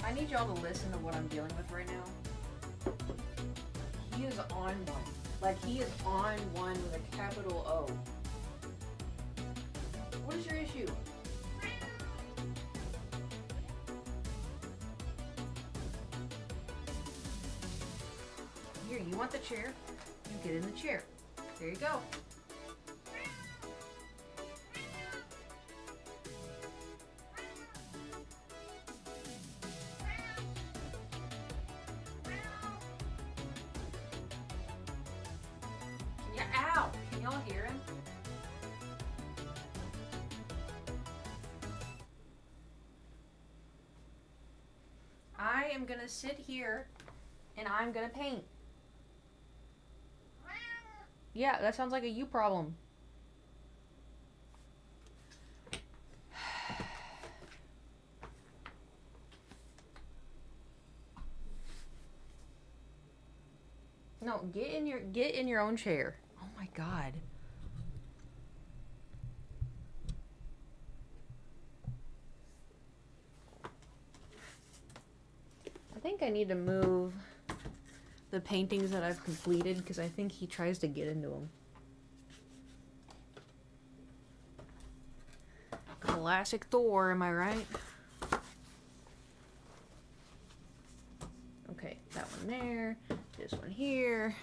I need y'all to listen to what I'm dealing with right now. He is on one. Like, he is on one with a capital O. What is your issue? Here, you want the chair? You get in the chair. There you go. Yeah, ow! Can y'all hear him? I am gonna sit here and I'm gonna paint. Yeah, that sounds like a you problem. No, get in your own chair. Oh my god. I think I need to move the paintings that I've completed because I think he tries to get into them. Classic Thor, am I right? Okay, that one there, this one here.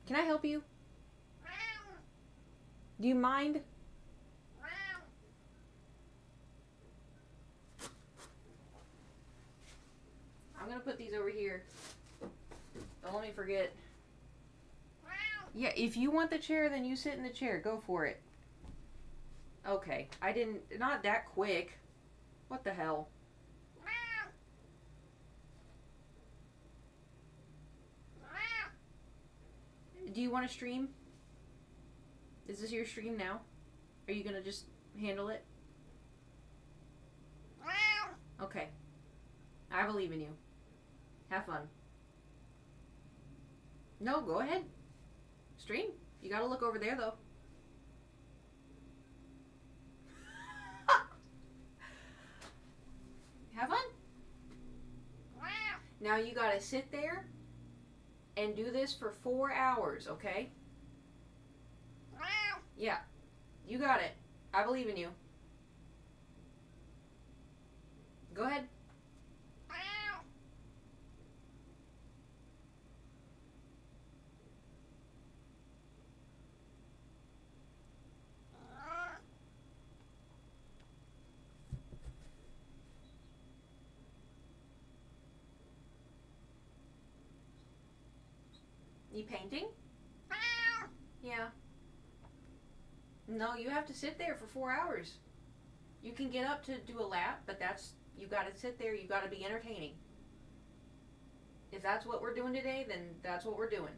Can I help you? Do you mind? I'm gonna put these over here. Don't let me forget. Yeah, if you want the chair, then you sit in the chair. Go for it. Okay, I didn't... Not that quick. What the hell? Do you want to stream? Is this your stream now? Are you gonna just handle it? Okay. I believe in you. Have fun. No, go ahead. Stream. You gotta look over there, though. Have fun. Now you gotta sit there and do this for 4 hours, okay? Yeah. You got it. I believe in you. Go ahead. You painting? Yeah. No, you have to sit there for 4 hours. You can get up to do a lap, but that's... You gotta sit there, you gotta be entertaining. If that's what we're doing today, then that's what we're doing.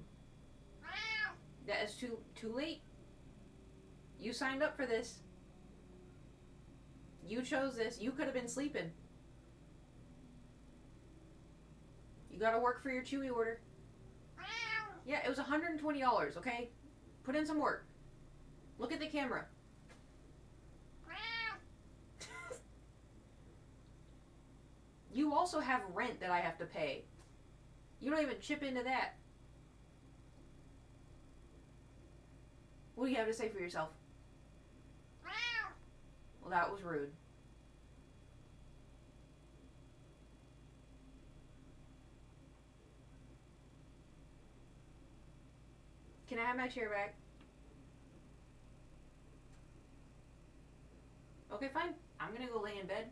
That is too late. You signed up for this. You chose this. You could have been sleeping. You gotta work for your Chewy order. Yeah, it was $120, okay? Put in some work. Look at the camera. You also have rent that I have to pay. You don't even chip into that. What do you have to say for yourself? Well, that was rude. Can I have my chair back? Okay, fine. I'm gonna go lay in bed.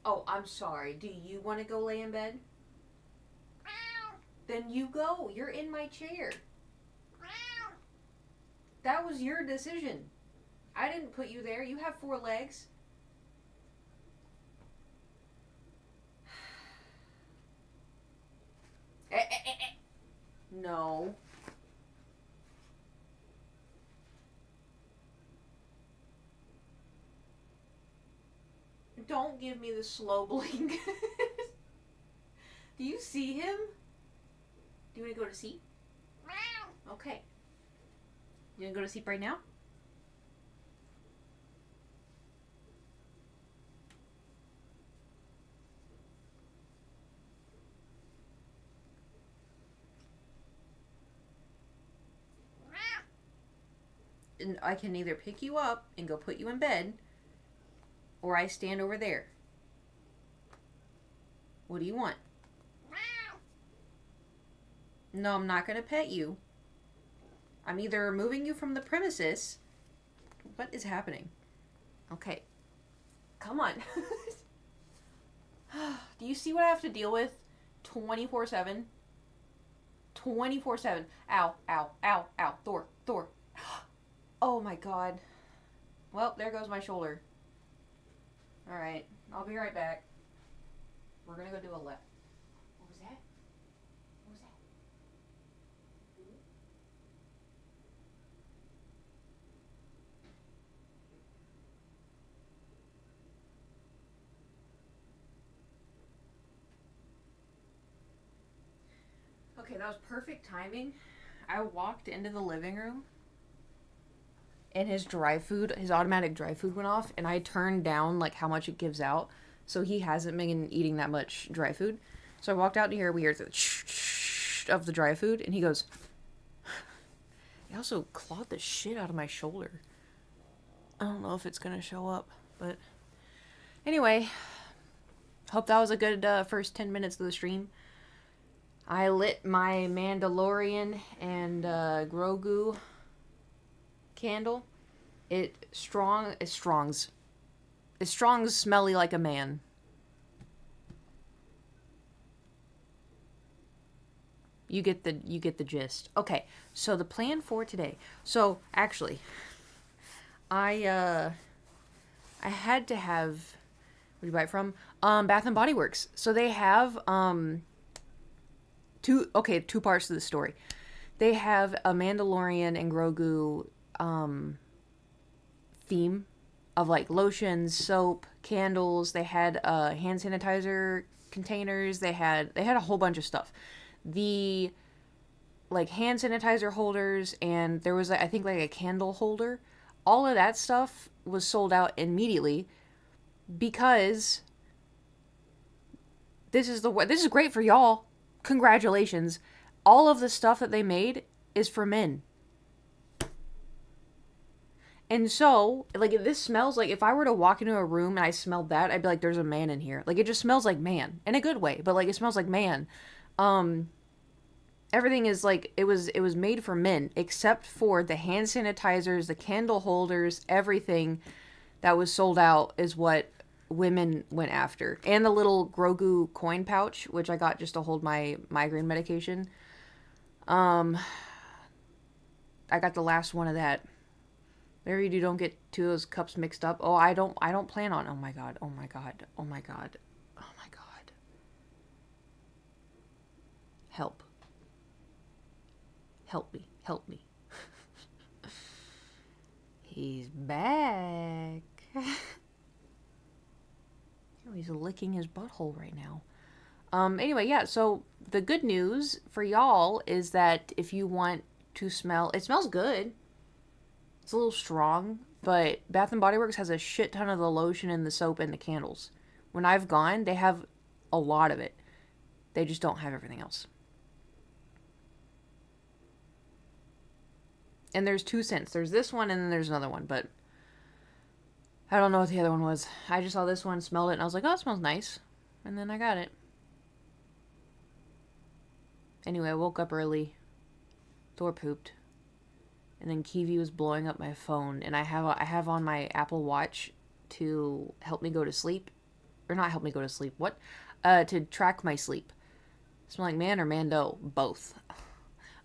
Oh, I'm sorry. Do you want to go lay in bed? Then you go. You're in my chair. That was your decision. I didn't put you there. You have 4 legs. No. Don't give me the slow blink. Do you see him? Do you want to go to sleep? Okay. You want to go to sleep right now? And I can either pick you up and go put you in bed, or I stand over there. What do you want? No, I'm not going to pet you. I'm either removing you from the premises. What is happening? Okay. Come on. Do you see what I have to deal with 24/7? 24/7. Ow, ow, ow, ow. Thor, Thor. Oh my god. Well, there goes my shoulder. Alright, I'll be right back. We're gonna go do a left. What was that? What was that? Okay, that was perfect timing. I walked into the living room and his automatic dry food went off, and I turned down like how much it gives out, so he hasn't been eating that much dry food. So I walked out to here, we heard the shh of the dry food, and he goes, he also clawed the shit out of my shoulder. I don't know if it's gonna show up, but anyway, hope that was a good first 10 minutes of the stream. I lit my Mandalorian and Grogu candle. It's Strong's smelly like a man. You get the gist. Okay, so the plan for today. So actually, I had to have, where did you buy it from? Bath and Body Works. So they have two parts to the story. They have a Mandalorian and Grogu theme of like lotions, soap, candles. They had hand sanitizer containers. They had a whole bunch of stuff. The like hand sanitizer holders, and there was I think like a candle holder. All of that stuff was sold out immediately because this is great for y'all. Congratulations. All of the stuff that they made is for men. And so, like, this smells like, if I were to walk into a room and I smelled that, I'd be like, there's a man in here. Like, it just smells like man. In a good way, but, like, it smells like man. Everything is, like, it was made for men, except for the hand sanitizers, the candle holders, everything that was sold out is what women went after. And the little Grogu coin pouch, which I got just to hold my migraine medication. I got the last one of that. Maybe you don't get two of those cups mixed up. Oh, I don't plan on. Oh my god. Oh my god. Oh my god. Oh my god. Help. Help me. Help me. He's back. He's licking his butthole right now. Anyway, yeah, so the good news for y'all is that if you want to smell, it smells good. It's a little strong, but Bath & Body Works has a shit ton of the lotion and the soap and the candles. When I've gone, they have a lot of it. They just don't have everything else. And there's 2 scents. There's this one and then there's another one, but I don't know what the other one was. I just saw this one, smelled it, and I was like, oh, it smells nice. And then I got it. Anyway, I woke up early. Thor pooped. And then Kiwi was blowing up my phone. And I have on my Apple Watch to help me go to sleep. Or not help me go to sleep. What? To track my sleep. Smell like man or Mando? Both.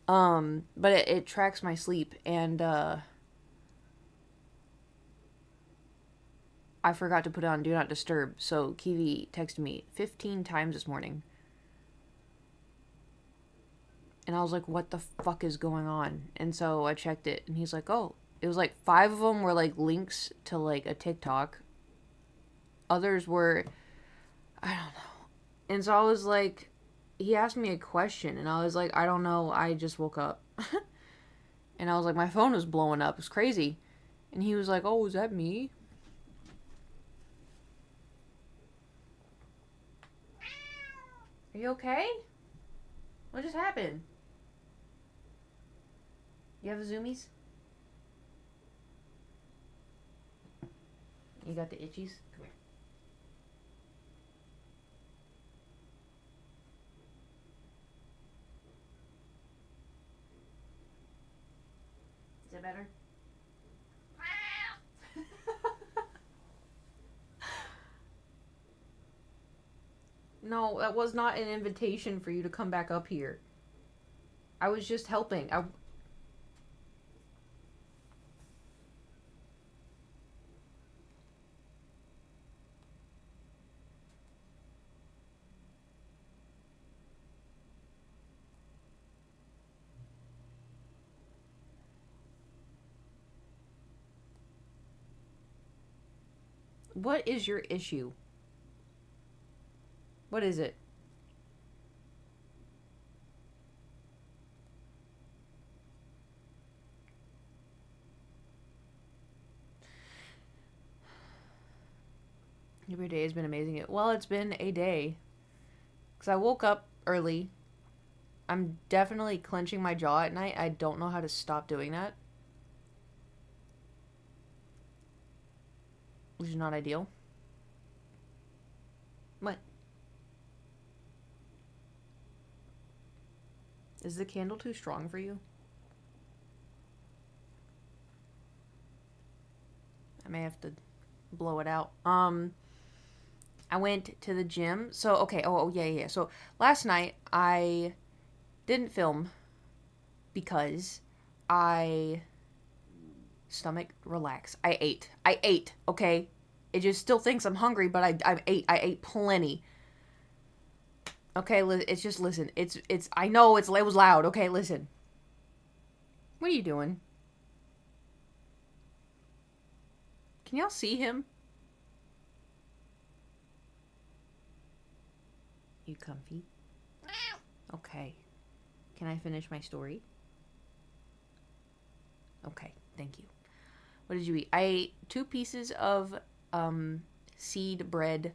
But it tracks my sleep, and I forgot to put it on Do Not Disturb, so Kiwi texted me 15 times this morning. And I was like, what the fuck is going on? And so I checked it, and he's like, oh. It was like 5 of them were like links to like a TikTok. Others were, I don't know. And so I was like, he asked me a question, and I was like, I don't know. I just woke up. And I was like, my phone was blowing up. It was crazy. And he was like, oh, is that me? Are you okay? What just happened? You have the zoomies? You got the itchies? Come here. Is that better? No, that was not an invitation for you to come back up here. I was just helping. What is your issue? What is it? Your day has been amazing. Well, it's been a day. Because I woke up early. I'm definitely clenching my jaw at night. I don't know how to stop doing that. Which is not ideal. What? Is the candle too strong for you? I may have to blow it out. I went to the gym. So, okay. Oh, yeah. So, last night I didn't film because I... Stomach, relax. I ate, okay? It just still thinks I'm hungry, but I ate plenty. Okay, it's just, listen. I know it was loud. Okay, listen. What are you doing? Can y'all see him? You comfy? Okay. Can I finish my story? Okay, thank you. What did you eat? I ate 2 pieces of seed bread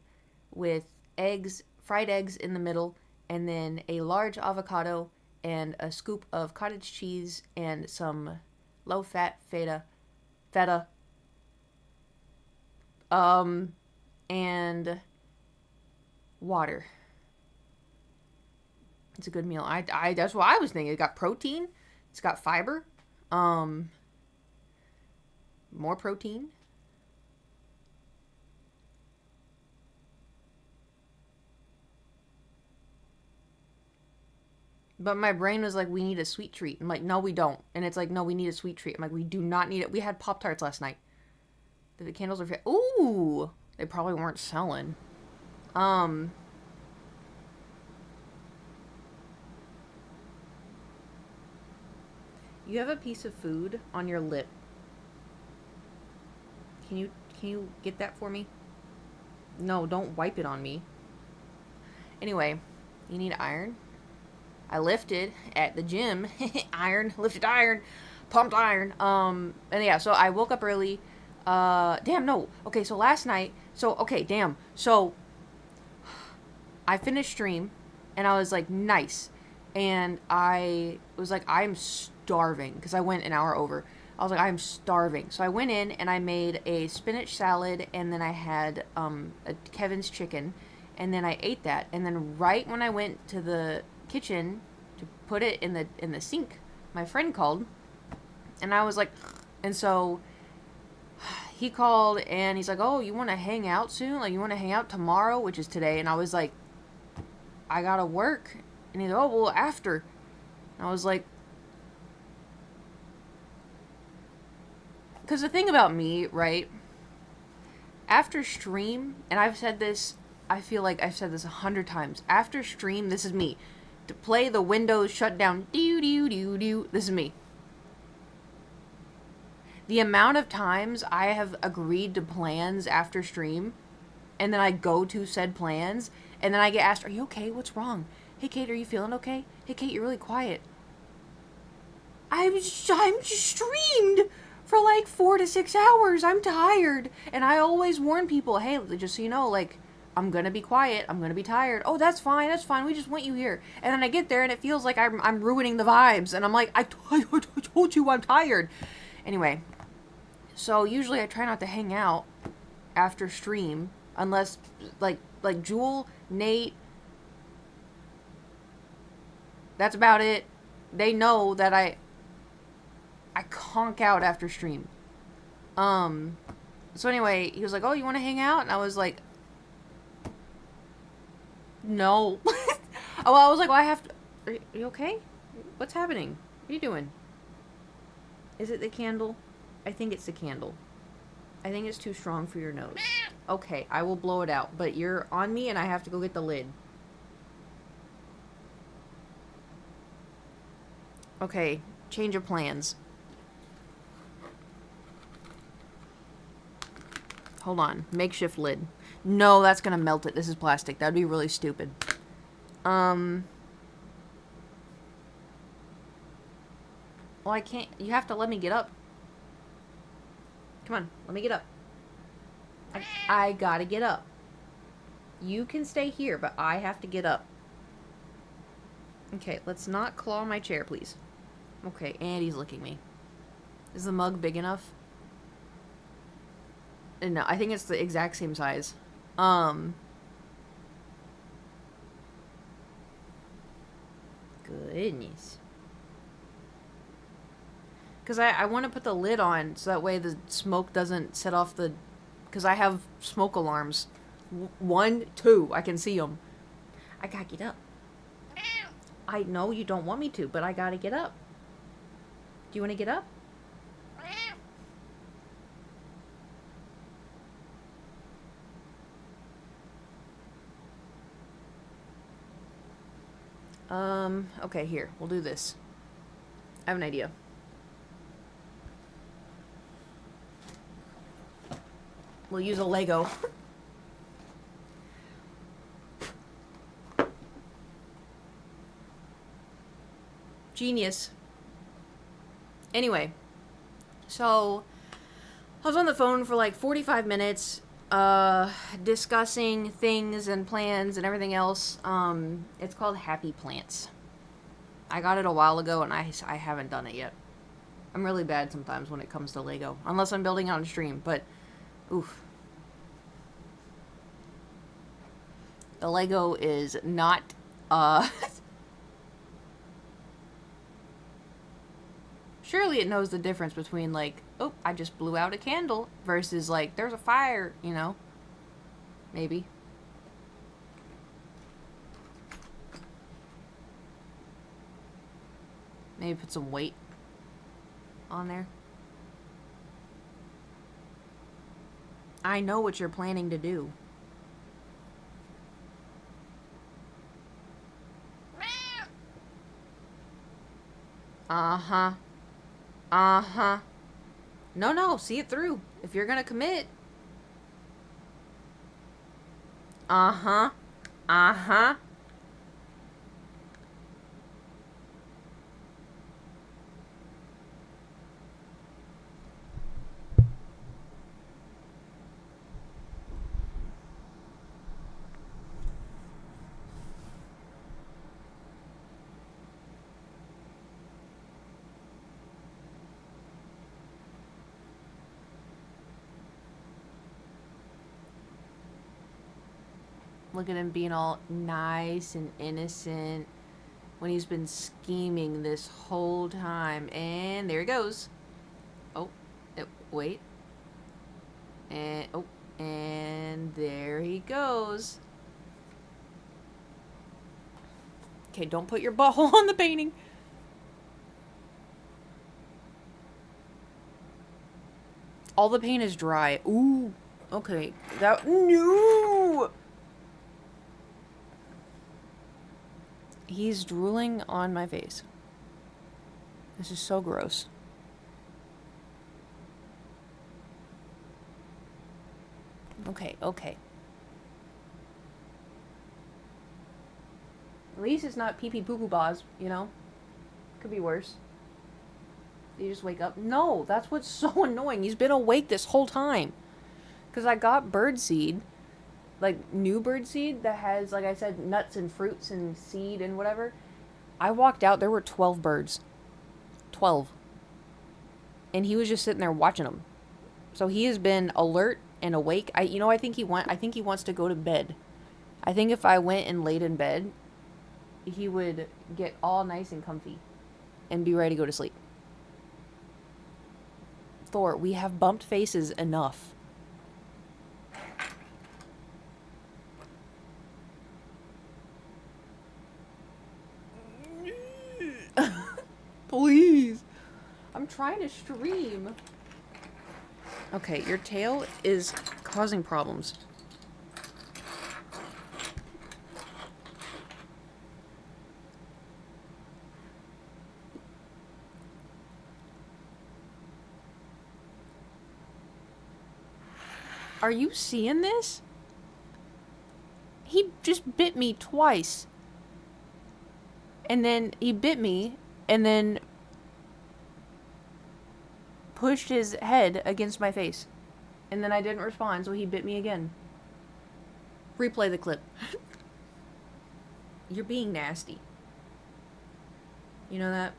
with eggs, fried eggs in the middle, and then a large avocado and a scoop of cottage cheese and some low-fat feta, and water. It's a good meal. I that's what I was thinking. It got protein. It's got fiber. More protein. But my brain was like, we need a sweet treat. I'm like, no, we don't. And it's like, no, we need a sweet treat. I'm like, we do not need it. We had Pop-Tarts last night. The candles are... Ooh! They probably weren't selling. You have a piece of food on your lip. Can you get that for me? No, don't wipe it on me. Anyway, you need iron. I lifted at the gym. Lifted iron, pumped iron. And yeah, so I woke up early. Damn, no. Okay, so last night, So I finished stream, and I was like, nice. And I was like, I'm starving, because I went an hour over. I was like, I'm starving. So I went in, and I made a spinach salad, and then I had a Kevin's chicken, and then I ate that. And then right when I went to the kitchen to put it in the sink, my friend called, and I was like, and so he called, and he's like, oh, you want to hang out soon? Like, you want to hang out tomorrow, which is today? And I was like, I gotta work. And he's, oh, well, after. And I was like, because the thing about me, right, after stream, and I've said this, I feel like I've said this 100 times. After stream, this is me. To play the Windows shutdown, this is me. The amount of times I have agreed to plans after stream, and then I go to said plans, and then I get asked, are you okay? What's wrong? Hey, Kate, are you feeling okay? Hey, Kate, you're really quiet. I'm streamed for like 4 to 6 hours. I'm tired. And I always warn people, hey, just so you know, like, I'm going to be quiet. I'm going to be tired. Oh, that's fine. That's fine. We just want you here. And then I get there and it feels like I'm ruining the vibes. And I'm like, I told you I'm tired. Anyway, so usually I try not to hang out after stream unless, like Jewel, Nate, that's about it. They know that I conk out after stream. So anyway, he was like, oh, you want to hang out? And I was like, no. Oh, I was like, well, I have to. Are you okay? What's happening? What are you doing? Is it the candle? I think it's the candle. I think it's too strong for your nose. Okay, I will blow it out. But you're on me and I have to go get the lid. Okay, change of plans. Hold on. Makeshift lid. No, that's gonna melt it. This is plastic. That'd be really stupid. Well, I can't. You have to let me get up. Come on, let me get up. I gotta get up. You can stay here, but I have to get up. Okay, let's not claw my chair, please. Okay, and he's licking me. Is the mug big enough? No, I think it's the exact same size. Goodness. Because I want to put the lid on so that way the smoke doesn't set off the... Because I have smoke alarms. 1, 2, I can see them. I gotta get up. I know you don't want me to, but I gotta get up. Do you want to get up? Okay, here. We'll do this. I have an idea. We'll use a Lego. Genius. Anyway, so I was on the phone for like 45 minutes, discussing things and plans and everything else. It's called Happy Plants. I got it a while ago and I haven't done it yet. I'm really bad sometimes when it comes to Lego, unless I'm building on stream, but oof. The Lego is not, surely it knows the difference between, like, oh, I just blew out a candle versus, like, there's a fire, you know? Maybe. Maybe put some weight on there. I know what you're planning to do. Uh-huh. Uh-huh. No, see it through. If you're gonna commit. Uh-huh. Uh-huh. Look at him being all nice and innocent when he's been scheming this whole time. And there he goes. Oh, wait. And, oh, and there he goes. Okay, don't put your butthole on the painting. All the paint is dry. Ooh. Okay. That... No! He's drooling on my face. This is so gross. Okay, okay. At least it's not pee-pee poo-poo bahs, you know? Could be worse. You just wake up. No, that's what's so annoying. He's been awake this whole time. Because I got birdseed. Like, new birdseed that has, like I said, nuts and fruits and seed and whatever. I walked out, there were 12 birds. 12. And he was just sitting there watching them. So he has been alert and awake. I think he wants to go to bed. I think if I went and laid in bed, he would get all nice and comfy and be ready to go to sleep. Thor, we have bumped faces enough. Please. I'm trying to stream. Okay, your tail is causing problems. Are you seeing this? He just bit me twice. And then he bit me and then pushed his head against my face. And then I didn't respond, so he bit me again. Replay the clip. You're being nasty. You know that?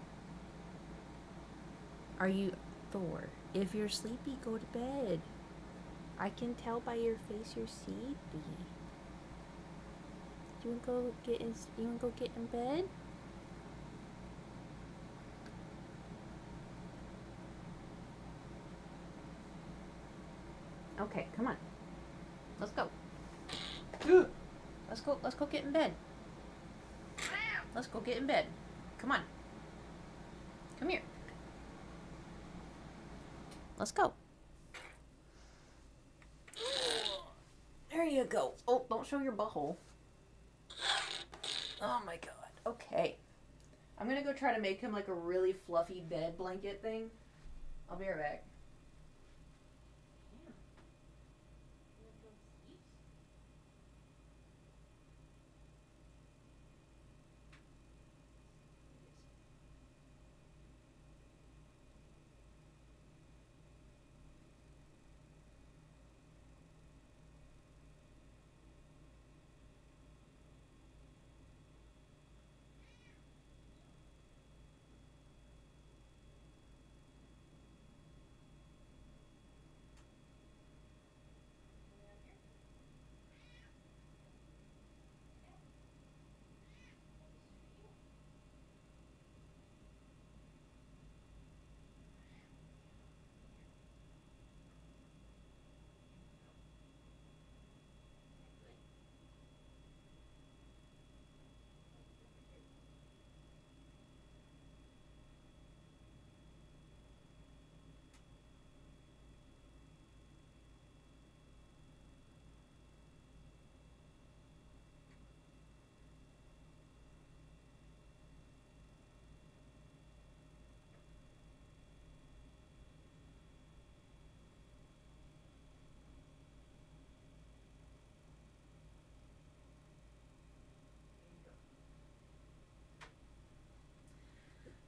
Are you... Thor, if you're sleepy, go to bed. I can tell by your face you're sleepy. You wanna go get in bed? Okay, come on. Let's go. Let's go get in bed. Let's go get in bed. Come on. Come here. Let's go. There you go. Oh, don't show your butthole. Oh my god. Okay. I'm gonna go try to make him like a really fluffy bed blanket thing. I'll be right back.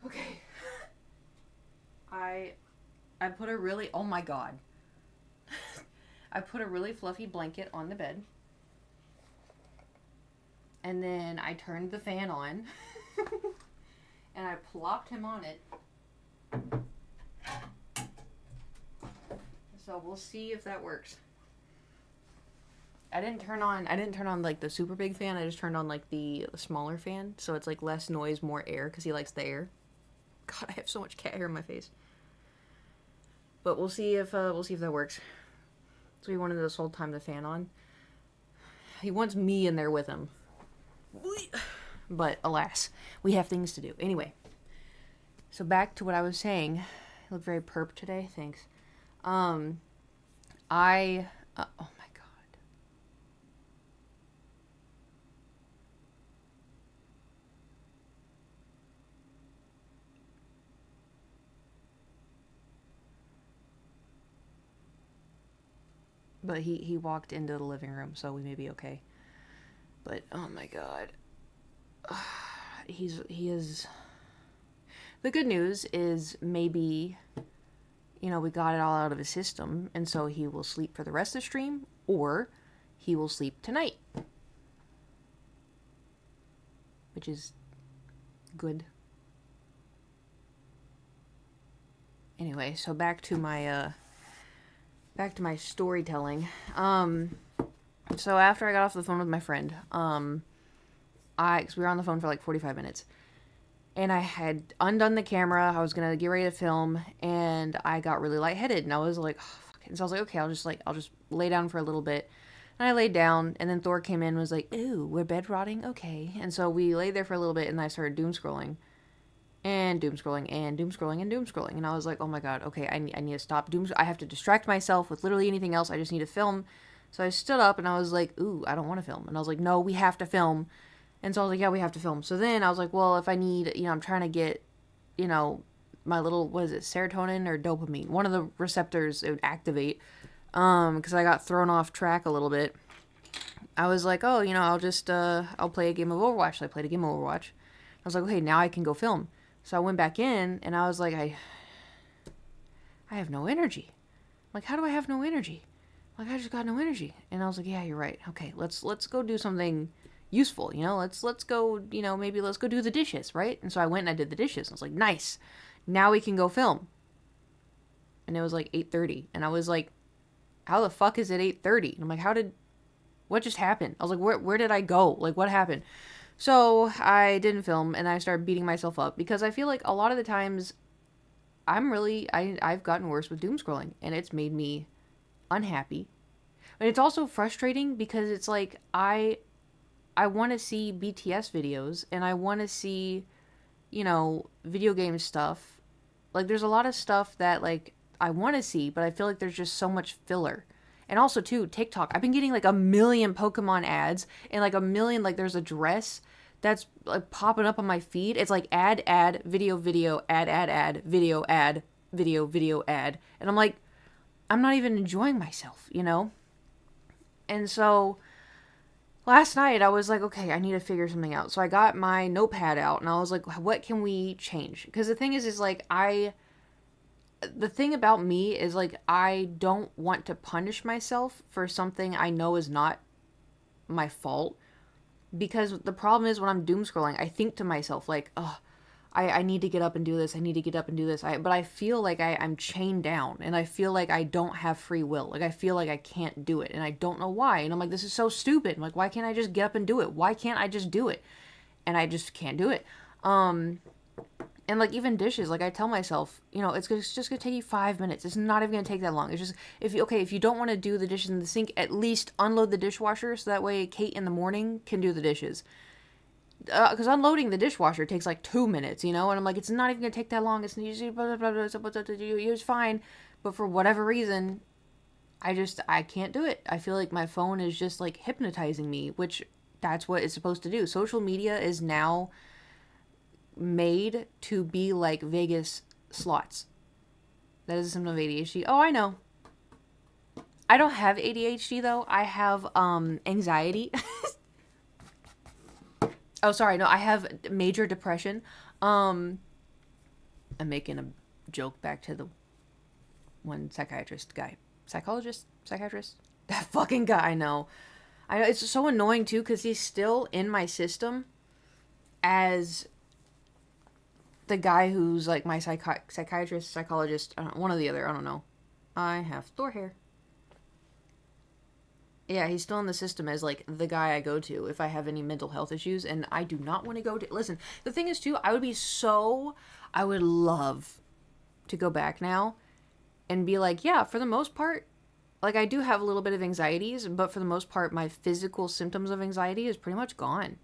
Okay. I put a really... Oh my god. I put a really fluffy blanket on the bed. And then I turned the fan on. And I plopped him on it. So we'll see if that works. I didn't turn on like the super big fan. I just turned on like the smaller fan, so it's like less noise, more air, because he likes the air. God, I have so much cat hair in my face. But we'll see if that works. So he wanted this whole time the fan on. He wants me in there with him. But alas, we have things to do. Anyway, so back to what I was saying. I look very perp today. Thanks. Oh my god. But he walked into the living room, so we may be okay. But oh my god. He is. The good news is maybe, we got it all out of his system, and so he will sleep for the rest of the stream, or he will sleep tonight. Which is good. Anyway, so back to my storytelling. So after I got off the phone with my friend, cause we were on the phone for like 45 minutes. And I had undone the camera. I was going to get ready to film, and I got really lightheaded, and I was like, oh, fuck it. And so I was like, okay, I'll just lay down for a little bit. And I laid down, and then Thor came in and was like, ooh, we're bed rotting? Okay. And so we laid there for a little bit, and I started doom scrolling. And doom scrolling, and doom scrolling, and doom scrolling. And I was like, oh my god, okay, I need to stop I have to distract myself with literally anything else. I just need to film. So I stood up, and I was like, ooh, I don't want to film. And I was like, no, we have to film. And so I was like, yeah, we have to film. So then I was like, well, if I need, I'm trying to get, my little, what is it, serotonin or dopamine? One of the receptors it would activate. Because I got thrown off track a little bit. I was like, oh, I'll play a game of Overwatch. So I played a game of Overwatch. I was like, okay, now I can go film. So I went back in, and I was like, I have no energy. Like, how do I have no energy? Like, I just got no energy. And I was like, yeah, you're right. Okay, let's go do something useful, let's go, maybe let's go do the dishes, right? And so I went and I did the dishes. I was like, nice. Now we can go film. And it was like 8:30. And I was like, how the fuck is it 8:30? And I'm like, what just happened? I was like, where did I go? Like, what happened? So I didn't film, and I started beating myself up because I feel like a lot of the times I've gotten worse with doom scrolling, and it's made me unhappy. And it's also frustrating because it's like I want to see BTS videos, and I want to see, video game stuff. Like, there's a lot of stuff that, like, I want to see, but I feel like there's just so much filler. And also, too, TikTok. I've been getting, like, a million Pokemon ads, and, like, a million, like, there's a dress that's, like, popping up on my feed. It's, like, ad, video, ad, video, ad. And I'm like, I'm not even enjoying myself, And so last night, I was like, okay, I need to figure something out. So I got my notepad out, and I was like, what can we change? Because the thing is like, the thing about me is, like, I don't want to punish myself for something I know is not my fault. Because the problem is when I'm doom scrolling, I think to myself, like, oh, I need to get up and do this. I need to get up and do this. But I feel like I'm chained down, and I feel like I don't have free will. Like, I feel like I can't do it, and I don't know why. And I'm like, this is so stupid. I'm like, why can't I just get up and do it? Why can't I just do it? And I just can't do it. And, like, even dishes, like, I tell myself, it's just going to take you 5 minutes. It's not even going to take that long. It's just, if you don't want to do the dishes in the sink, at least unload the dishwasher so that way Kate in the morning can do the dishes. Because unloading the dishwasher takes, like, 2 minutes, And I'm like, it's not even going to take that long. It's usually it's fine. But for whatever reason, I can't do it. I feel like my phone is just, like, hypnotizing me, which that's what it's supposed to do. Social media is now made to be like Vegas slots. That is a symptom of ADHD. Oh, I know. I don't have ADHD though. I have anxiety. Oh, sorry. No, I have major depression. I'm making a joke back to the one psychiatrist. That fucking guy. I know. It's so annoying too because he's still in my system as the guy who's like my psychiatrist, psychologist, one or the other, I don't know. I have Thor hair. Yeah, he's still in the system as like the guy I go to if I have any mental health issues, and I do not want to go to. Listen, the thing is too, I would love to go back now and be like, yeah, for the most part, like I do have a little bit of anxieties, but for the most part, my physical symptoms of anxiety is pretty much gone.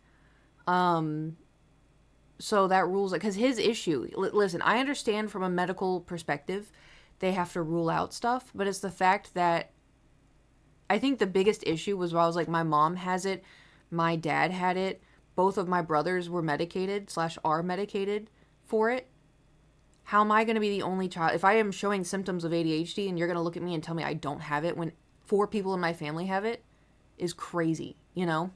So that rules it, because his issue, listen, I understand from a medical perspective, they have to rule out stuff, but it's the fact that I think the biggest issue was where I was like, my mom has it, my dad had it, both of my brothers were medicated / are medicated for it. How am I going to be the only child? If I am showing symptoms of ADHD and you're going to look at me and tell me I don't have it when 4 people in my family have it, is crazy, you know?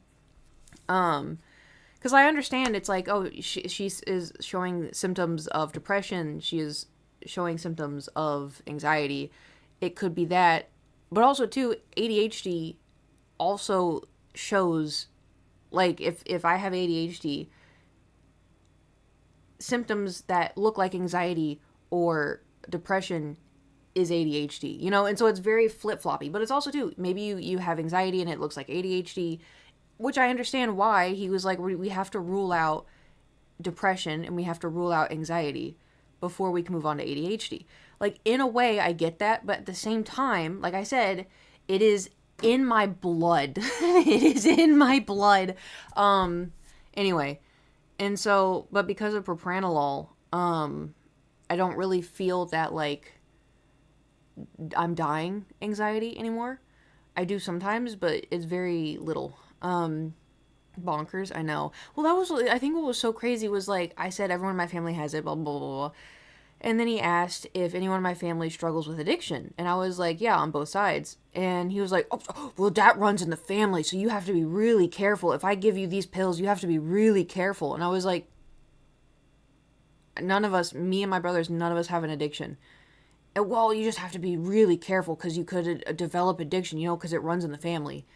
Because I understand it's like, oh, she is showing symptoms of depression. She is showing symptoms of anxiety. It could be that. But also, too, ADHD also shows, like, if I have ADHD, symptoms that look like anxiety or depression is ADHD, you know? And so it's very flip-floppy. But it's also, too, maybe you have anxiety and it looks like ADHD, which I understand why. He was like, we have to rule out depression and we have to rule out anxiety before we can move on to ADHD. Like, in a way, I get that. But at the same time, like I said, it is in my blood. It is in my blood. Anyway. And so, but because of propranolol, I don't really feel that, like, I'm dying anxiety anymore. I do sometimes, but it's very little. Bonkers, I know. Well, that was, I think what was so crazy was, like, I said everyone in my family has it, blah, blah, blah, blah. And then he asked if anyone in my family struggles with addiction. And I was like, yeah, on both sides. And he was like, oh, well, that runs in the family, so you have to be really careful. If I give you these pills, you have to be really careful. And I was like, none of us, me and my brothers, none of us have an addiction. And, well, you just have to be really careful because you could develop addiction, you know, because it runs in the family.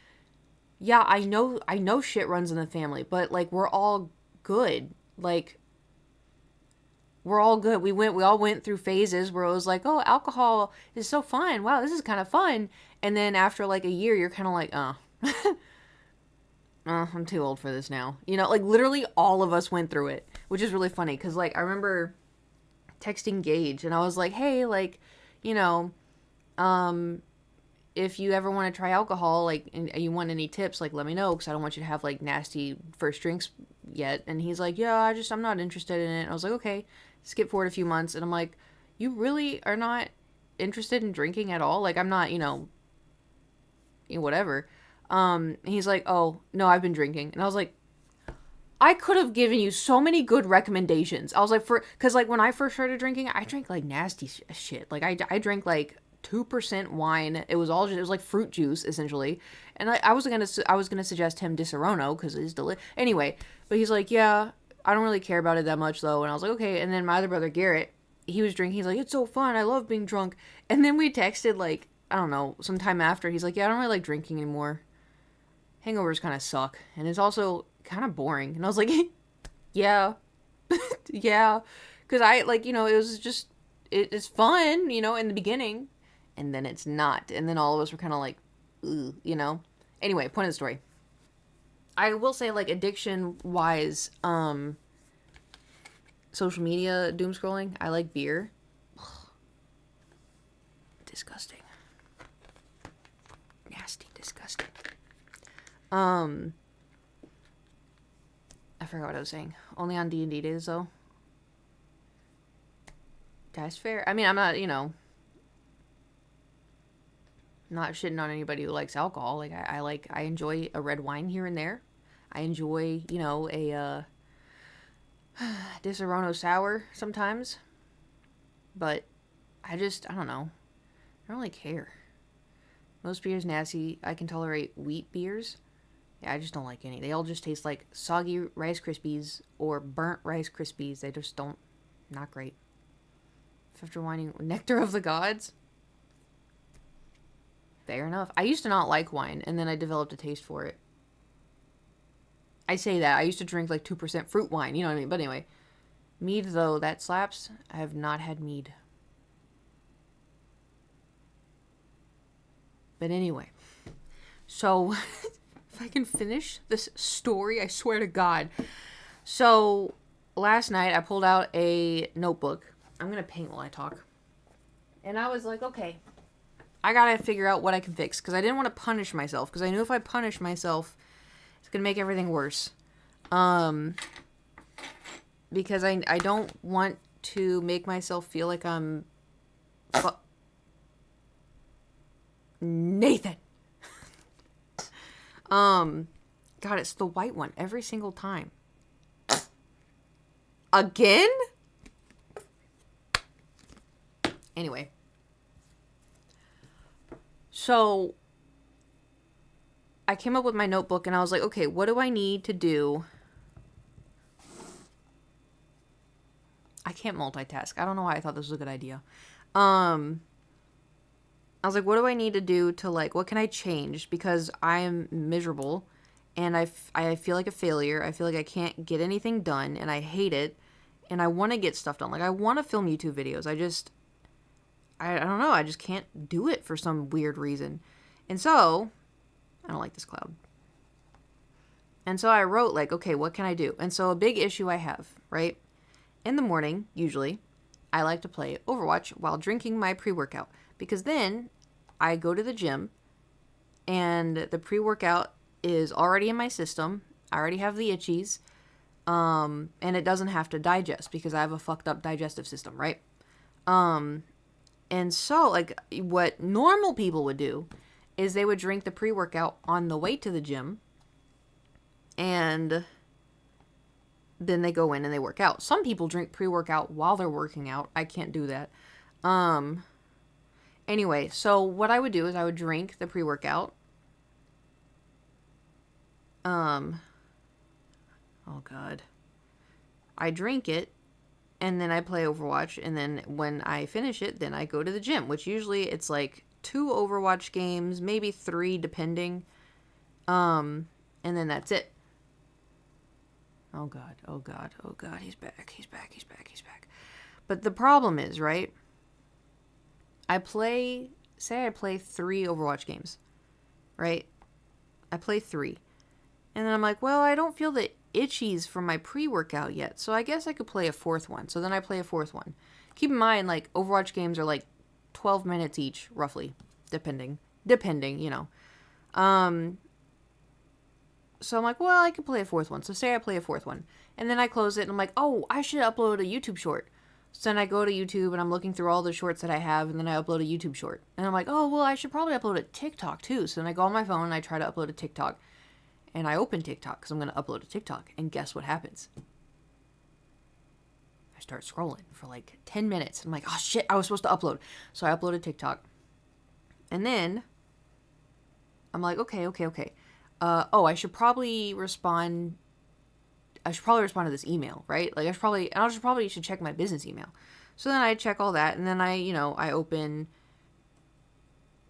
Yeah, I know shit runs in the family, but, like, we're all good. Like, we're all good. We all went through phases where it was like, oh, alcohol is so fun. Wow, this is kind of fun. And then after, like, a year, you're kind of like, I'm too old for this now. You know, like, literally all of us went through it, which is really funny. Because, like, I remember texting Gage, and I was like, hey, like, you know, if you ever want to try alcohol, like, and you want any tips, like, let me know, because I don't want you to have, like, nasty first drinks yet. And he's like, yeah, I'm not interested in it. And I was like, okay. Skip forward a few months, and I'm like, you really are not interested in drinking at all? Like, I'm not, whatever. He's like, oh, no, I've been drinking. And I was like, I could have given you so many good recommendations. I was like, because, like, when I first started drinking, I drank, like, nasty shit. Like, I drank, like, 2% wine. It was like fruit juice, essentially. And I was gonna suggest him Disaronno, because it's delicious. Anyway, but he's like, yeah, I don't really care about it that much, though. And I was like, okay. And then my other brother, Garrett, he was drinking. He's like, it's so fun. I love being drunk. And then we texted, like, I don't know, sometime after. He's like, yeah, I don't really like drinking anymore. Hangovers kind of suck. And it's also kind of boring. And I was like, yeah. Yeah. Because I, like, it was just, it's fun, in the beginning. And then it's not. And then all of us were kind of like, ugh. Anyway, point of the story. I will say, like, addiction-wise, social media doom scrolling, I like beer. Ugh. Disgusting. Nasty, disgusting. I forgot what I was saying. Only on D&D days, though. That's fair. I mean, I'm not, not shitting on anybody who likes alcohol. Like, I enjoy a red wine here and there. I enjoy, a Disaronno sour sometimes. But I don't know. I don't really care. Most beers nasty. I can tolerate wheat beers. Yeah, I just don't like any. They all just taste like soggy Rice Krispies or burnt Rice Krispies. They just don't, not great. After whining, Nectar of the Gods. Fair enough. I used to not like wine, and then I developed a taste for it. I say that. I used to drink like 2% fruit wine, you know what I mean? But anyway. Mead, though, that slaps. I have not had mead. But anyway. So, if I can finish this story, I swear to God. So, last night I pulled out a notebook. I'm going to paint while I talk. And I was like, okay. I gotta figure out what I can fix, because I didn't want to punish myself, because I knew if I punish myself, it's gonna make everything worse. Because I don't want to make myself feel like I'm Nathan. God, it's the white one every single time. Again? Anyway. So I came up with my notebook and I was like, okay, what do I need to do? I can't multitask. I don't know why I thought this was a good idea. I was like, what do I need to do to, like, what can I change? Because I am miserable and I feel like a failure. I feel like I can't get anything done and I hate it. And I want to get stuff done. Like, I want to film YouTube videos. I don't know. I just can't do it for some weird reason. And so, I don't like this cloud. And so I wrote, like, okay, what can I do? And so a big issue I have, right? In the morning, usually, I like to play Overwatch while drinking my pre-workout. Because then I go to the gym and the pre-workout is already in my system. I already have the itchies. And it doesn't have to digest because I have a fucked up digestive system, right? And so, like, what normal people would do is they would drink the pre-workout on the way to the gym and then they go in and they work out. Some people drink pre-workout while they're working out. I can't do that. Anyway, so what I would do is I would drink the pre-workout. Oh God. I drink it and then I play Overwatch, and then when I finish it, then I go to the gym, which usually it's like 2 Overwatch games, maybe 3 depending. And then that's it. Oh God, oh God, oh God, he's back. But the problem is, right? Say I play 3 Overwatch games, right? I play 3. And then I'm like, well, I don't feel the itchies from my pre-workout yet, so I guess I could play a 4th one. So then I play a 4th one. Keep in mind, like, Overwatch games are like 12 minutes each, roughly, depending, you know. So I'm like, well, I could play a 4th one. So say I play a 4th one. And then I close it and I'm like, oh, I should upload a YouTube short. So then I go to YouTube and I'm looking through all the shorts that I have, and then I upload a YouTube short. And I'm like, oh, well, I should probably upload a TikTok too. So then I go on my phone and I try to upload a TikTok. And I open TikTok because I'm going to upload a TikTok. And guess what happens? I start scrolling for like 10 minutes. I'm like, oh shit, I was supposed to upload. So I uploaded TikTok. And then I'm like, okay. I should probably respond to this email, right? Like I should probably check my business email. So then I check all that, and then I open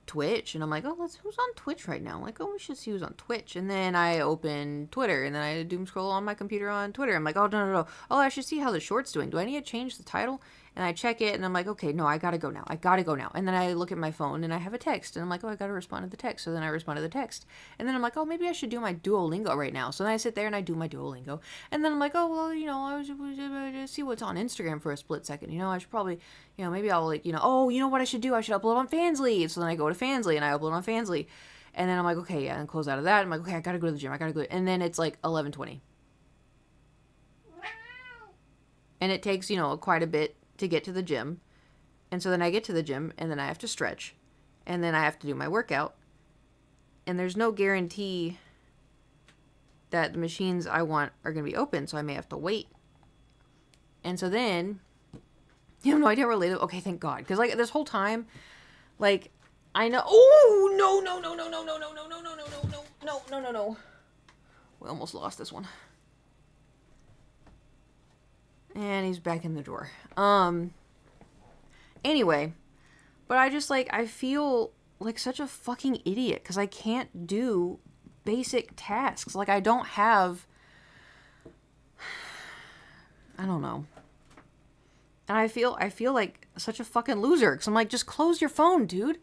Twitch, and I'm like, oh, who's on Twitch right now? I'm like, oh, we should see who's on Twitch. And then I open Twitter, and then I doom scroll on my computer on Twitter. I'm like, oh, no. Oh, I should see how the short's doing. Do I need to change the title? And I check it, and I'm like, okay, no, I gotta go now. And then I look at my phone, and I have a text, and I'm like, oh, I gotta respond to the text. So then I respond to the text. And then I'm like, oh, maybe I should do my Duolingo right now. So then I sit there, and I do my Duolingo. And then I'm like, oh, well, I should see what's on Instagram for a split second. I should probably, maybe I'll, oh, you know what I should do? I should upload on Fansly. So then I go to Fansly, and I upload on Fansly. And then I'm like, okay, yeah, and close out of that. I'm like, okay, I gotta go to the gym. And then it's like 11:20. And it takes, quite a bit to get to the gym. And so then I get to the gym, and then I have to stretch, and then I have to do my workout. And there's no guarantee that the machines I want are going to be open, so I may have to wait. And so then, you have no idea where later. Okay, thank God. Because, this whole time, I know. Oh, no. We almost lost this one. And he's back in the drawer. Anyway, but I feel like such a fucking idiot because I can't do basic tasks. I don't have, I don't know. And I feel like such a fucking loser because I'm like, just close your phone, dude.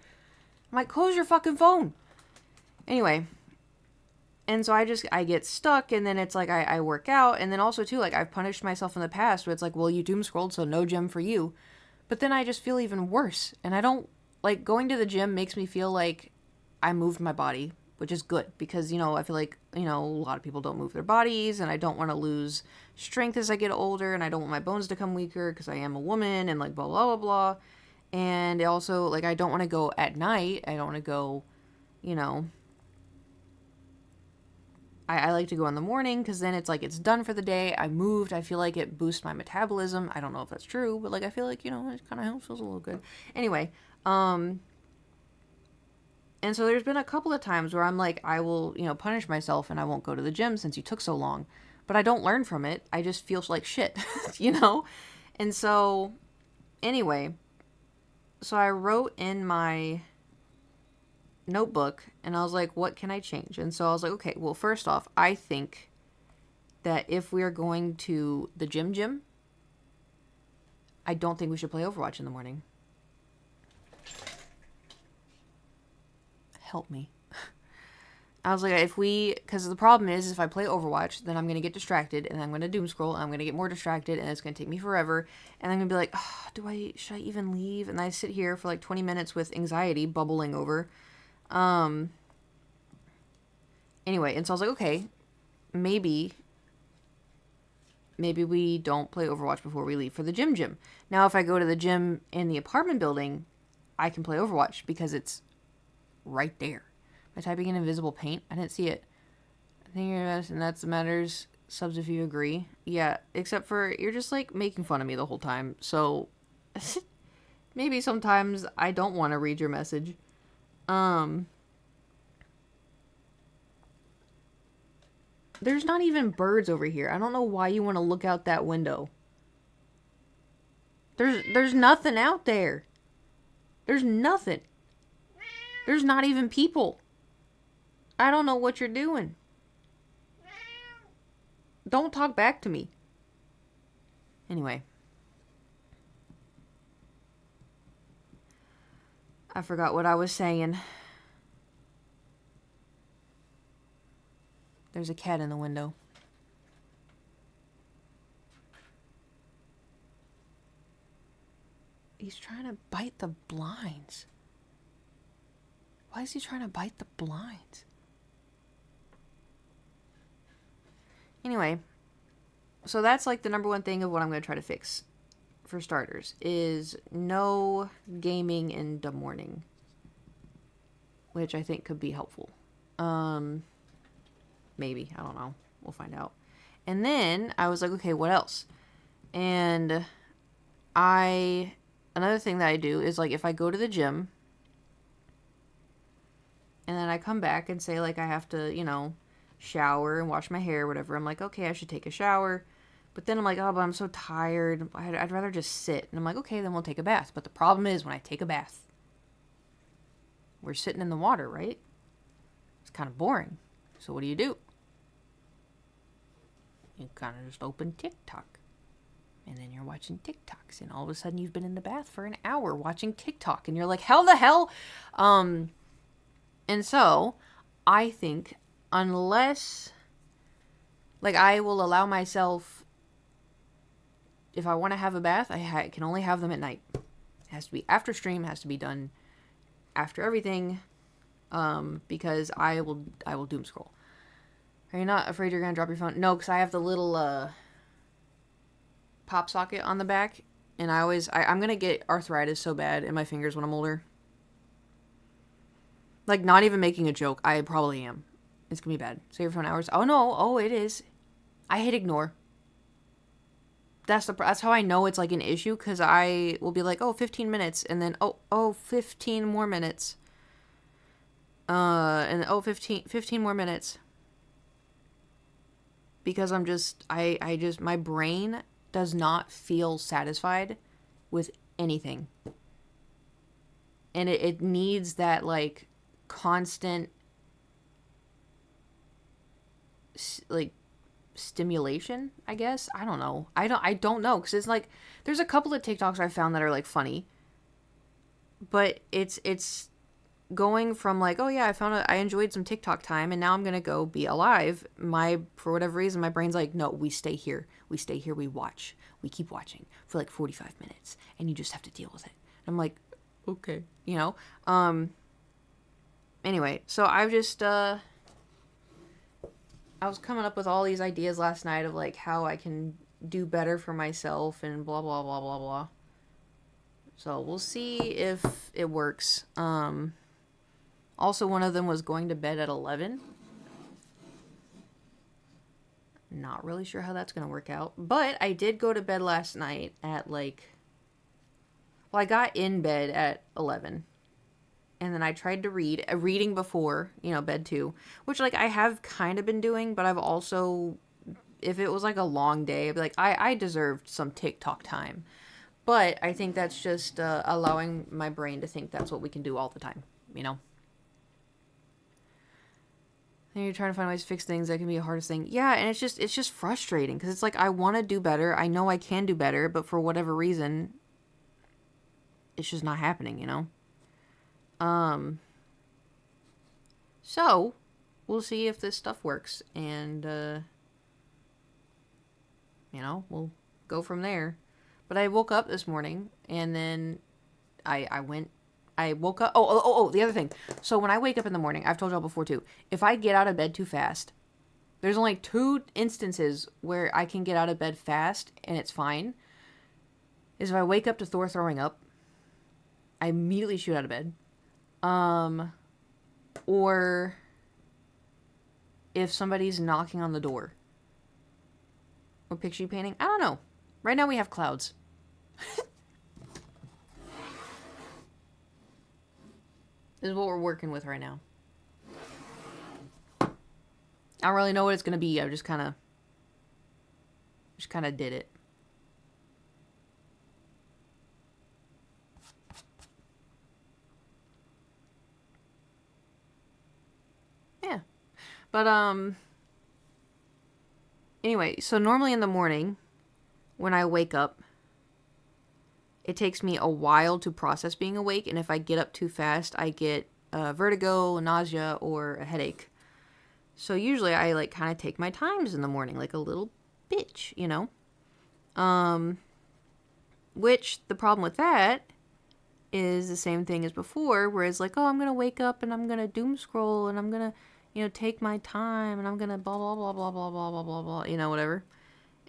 I'm like, close your fucking phone. Anyway. And so I get stuck, and then it's like I work out, and then also too, I've punished myself in the past where it's like, well, you doom scrolled, so no gym for you. But then I just feel even worse, and I don't, going to the gym makes me feel like I moved my body, which is good because, I feel like, a lot of people don't move their bodies and I don't want to lose strength as I get older and I don't want my bones to come weaker because I am a woman and like blah, blah, blah, blah. And also, like, I don't want to go at night. I don't want to go, I like to go in the morning because then it's like it's done for the day. I moved. I feel like it boosts my metabolism. I don't know if that's true, but like I feel like, it kind of helps, feels a little good. Anyway, and so there's been a couple of times where I'm like, I will, punish myself and I won't go to the gym since you took so long. But I don't learn from it. I just feel like shit, And so, anyway, so I wrote in my notebook and I was like, what can I change? And so I was like, okay, well, first off, I think that if we are going to the gym, I don't think we should play Overwatch in the morning. Help me. I was like, because the problem is if I play Overwatch, then I'm going to get distracted and I'm going to doom scroll and I'm going to get more distracted and it's going to take me forever. And I'm going to be like, oh, should I even leave? And I sit here for like 20 minutes with anxiety bubbling over. Anyway, and so I was like, okay, maybe we don't play Overwatch before we leave for the gym. Now, if I go to the gym in the apartment building, I can play Overwatch because it's right there. Am I typing in invisible paint? I didn't see it. I think you're best, and that's the matters. Subs if you agree. Yeah, except for you're just like making fun of me the whole time. So maybe sometimes I don't want to read your message. There's not even birds over here. I don't know why you want to look out that window. There's nothing out there. There's nothing. There's not even people. I don't know what you're doing. Don't talk back to me. Anyway. I forgot what I was saying. There's a cat in the window. He's trying to bite the blinds. Why is he trying to bite the blinds? Anyway, so that's like the number one thing of what I'm going to try to fix for starters is no gaming in the morning, which I think could be helpful. Maybe, I don't know. We'll find out. And then I was like, okay, what else? And another thing that I do is like if I go to the gym and then I come back and say like I have to, shower and wash my hair or whatever. I'm like, okay, I should take a shower. But then I'm like, oh, but I'm so tired. I'd rather just sit. And I'm like, okay, then we'll take a bath. But the problem is when I take a bath, we're sitting in the water, right? It's kind of boring. So what do? You kind of just open TikTok. And then you're watching TikToks. And all of a sudden you've been in the bath for an hour watching TikTok. And you're like, how the hell? And so I think unless, like, I will allow myself, if I want to have a bath, I can only have them at night. It has to be after stream, has to be done after everything, because I will doom scroll. Are you not afraid you're going to drop your phone? No, because I have the little pop socket on the back, and I'm going to get arthritis so bad in my fingers when I'm older. Like, not even making a joke. I probably am. It's going to be bad. Save your phone hours. Oh, no. Oh, it is. I hit ignore. That's how I know it's, like, an issue, because I will be like, 15 minutes, and then, 15 more minutes. And, 15 more minutes. Because I'm just, my brain does not feel satisfied with anything. And it needs that, like, constant like stimulation, I guess. I don't know. I don't know, because it's like there's a couple of TikToks I found that are like funny, but it's going from like, oh yeah, I enjoyed some TikTok time and now I'm gonna go be alive. For whatever reason my brain's like, no, we stay here, we watch, we keep watching for like 45 minutes and you just have to deal with it. And I'm like, okay, Anyway, so I've just, I was coming up with all these ideas last night of, like, how I can do better for myself and blah, blah, blah, blah, blah. So we'll see if it works. Also, one of them was going to bed at 11. Not really sure how that's going to work out. But I did go to bed last night at, like... Well, I got in bed at 11. And then I tried to read. Reading before, bed too. Which, like, I have kind of been doing. But I've also... If it was, like, a long day, I'd be like, I deserved some TikTok time. But I think that's just allowing my brain to think that's what we can do all the time. And you're trying to find ways to fix things that can be the hardest thing. Yeah, and it's just frustrating because it's like I want to do better. I know I can do better, but for whatever reason, it's just not happening, So, we'll see if this stuff works, and, we'll go from there. But I woke up this morning, and then I woke up. Oh, the other thing. So when I wake up in the morning, I've told y'all before too, if I get out of bed too fast, there's only 2 instances where I can get out of bed fast and it's fine. Is if I wake up to Thor throwing up, I immediately shoot out of bed. Or if somebody's knocking on the door. Or picture painting. I don't know. Right now we have clouds. This is what we're working with right now. I don't really know what it's going to be. I just kind of did it. Yeah. But, anyway, so normally in the morning, when I wake up, it takes me a while to process being awake, and if I get up too fast, I get vertigo, nausea, or a headache. So usually I, like, kind of take my times in the morning, like a little bitch, Which, the problem with that is the same thing as before, where it's like, oh, I'm going to wake up and I'm going to doom scroll and I'm going to, take my time and I'm going to blah, blah, blah, blah, blah, blah, blah, blah, blah, whatever.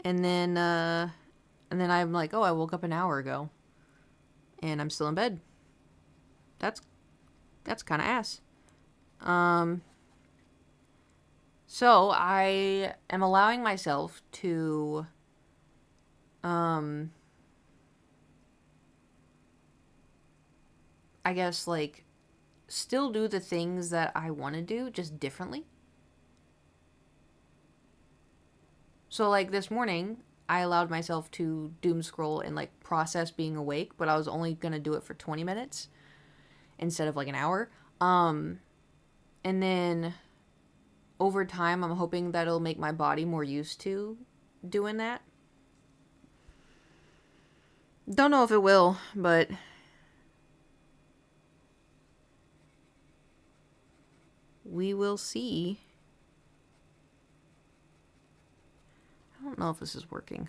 And then I'm like, oh, I woke up an hour ago. And I'm still in bed. That's kind of ass. So I am allowing myself to, I guess, like, still do the things that I want to do, just differently. So, like, this morning, I allowed myself to doom scroll and, like, process being awake, but I was only going to do it for 20 minutes instead of, like, an hour. And then over time, I'm hoping that it'll make my body more used to doing that. Don't know if it will, but we will see. I don't know if this is working.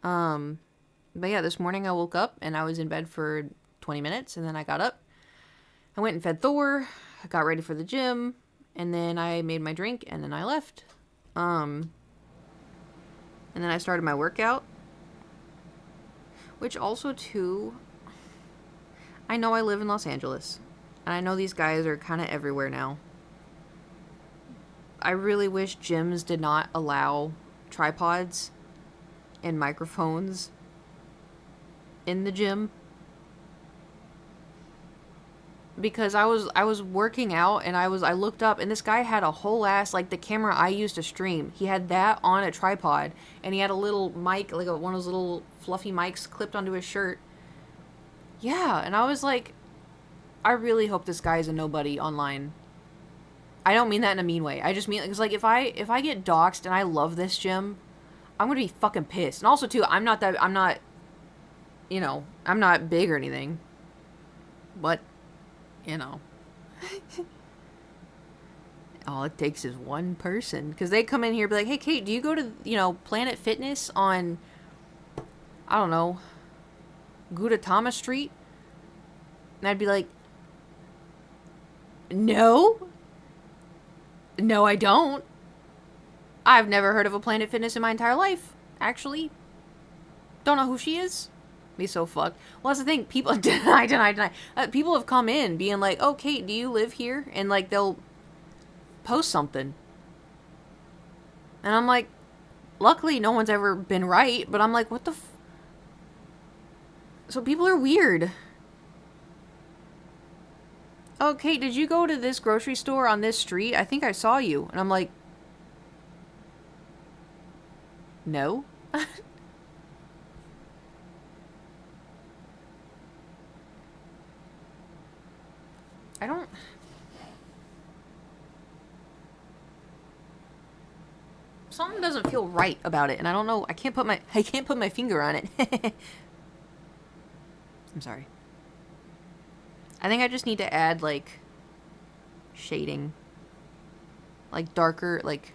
But yeah, this morning I woke up and I was in bed for 20 minutes and then I got up. I went and fed Thor. I got ready for the gym and then I made my drink and then I left. And then I started my workout. Which also too, I know I live in Los Angeles and I know these guys are kind of everywhere now. I really wish gyms did not allow tripods and microphones in the gym, because I was working out and I looked up and this guy had a whole ass, like the camera I used to stream, he had that on a tripod and he had a little mic, like one of those little fluffy mics clipped onto his shirt. Yeah, and I was like, I really hope this guy is a nobody online. I don't mean that in a mean way. I just mean, because, like, if I get doxxed and I love this gym, I'm gonna be fucking pissed. And also, too, I'm not big or anything. But, all it takes is one person. Because they come in here and be like, hey, Kate, do you go to, Planet Fitness on, I don't know, Gudetama Street? And I'd be like, No. No, I don't. I've never heard of a Planet Fitness in my entire life, actually. Don't know who she is. Be so fucked. Well, that's the thing. People deny. People have come in being like, "Oh, Kate, do you live here?" And like they'll post something, and I'm like, luckily no one's ever been right. But I'm like, what the? So people are weird. Oh, Kate, did you go to this grocery store on this street? I think I saw you. And I'm like, no. I don't... Something doesn't feel right about it, and I don't know. I can't put my finger on it. I'm sorry. I think I just need to add, like, shading. Like, darker, like...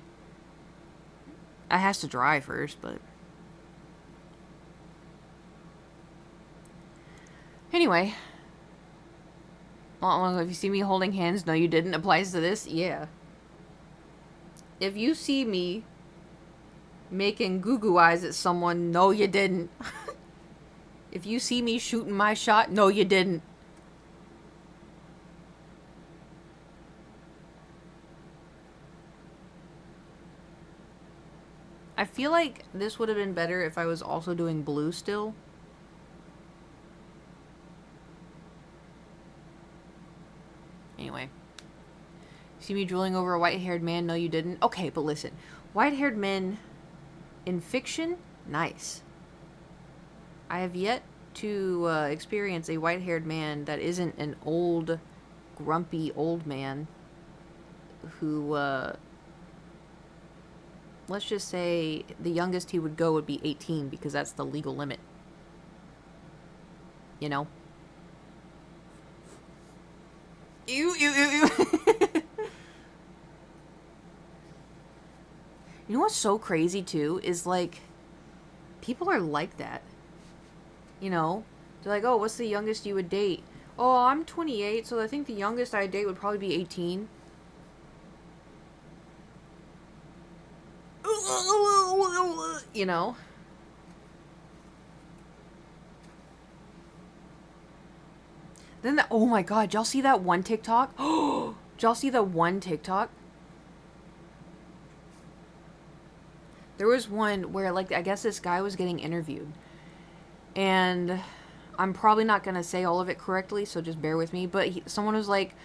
It has to dry first, but... Anyway. Well, if you see me holding hands, no you didn't, applies to this? Yeah. If you see me making goo-goo eyes at someone, no you didn't. If you see me shooting my shot, no you didn't. I feel like this would have been better if I was also doing blue still. Anyway. See me drooling over a white-haired man? No, you didn't. Okay, but listen. White-haired men in fiction? Nice. I have yet to experience a white-haired man that isn't an old, grumpy old man who, let's just say the youngest he would go would be 18 because that's the legal limit. You know? Ew. You know what's so crazy too is like people are like that. You know? They're like, "Oh, what's the youngest you would date?" "Oh, I'm 28, so I think the youngest I'd date would probably be 18." You know? Then oh my god, y'all see that one TikTok? Oh, did y'all see the one TikTok? There was one where, like, I guess this guy was getting interviewed. And I'm probably not going to say all of it correctly, so just bear with me. But someone was like,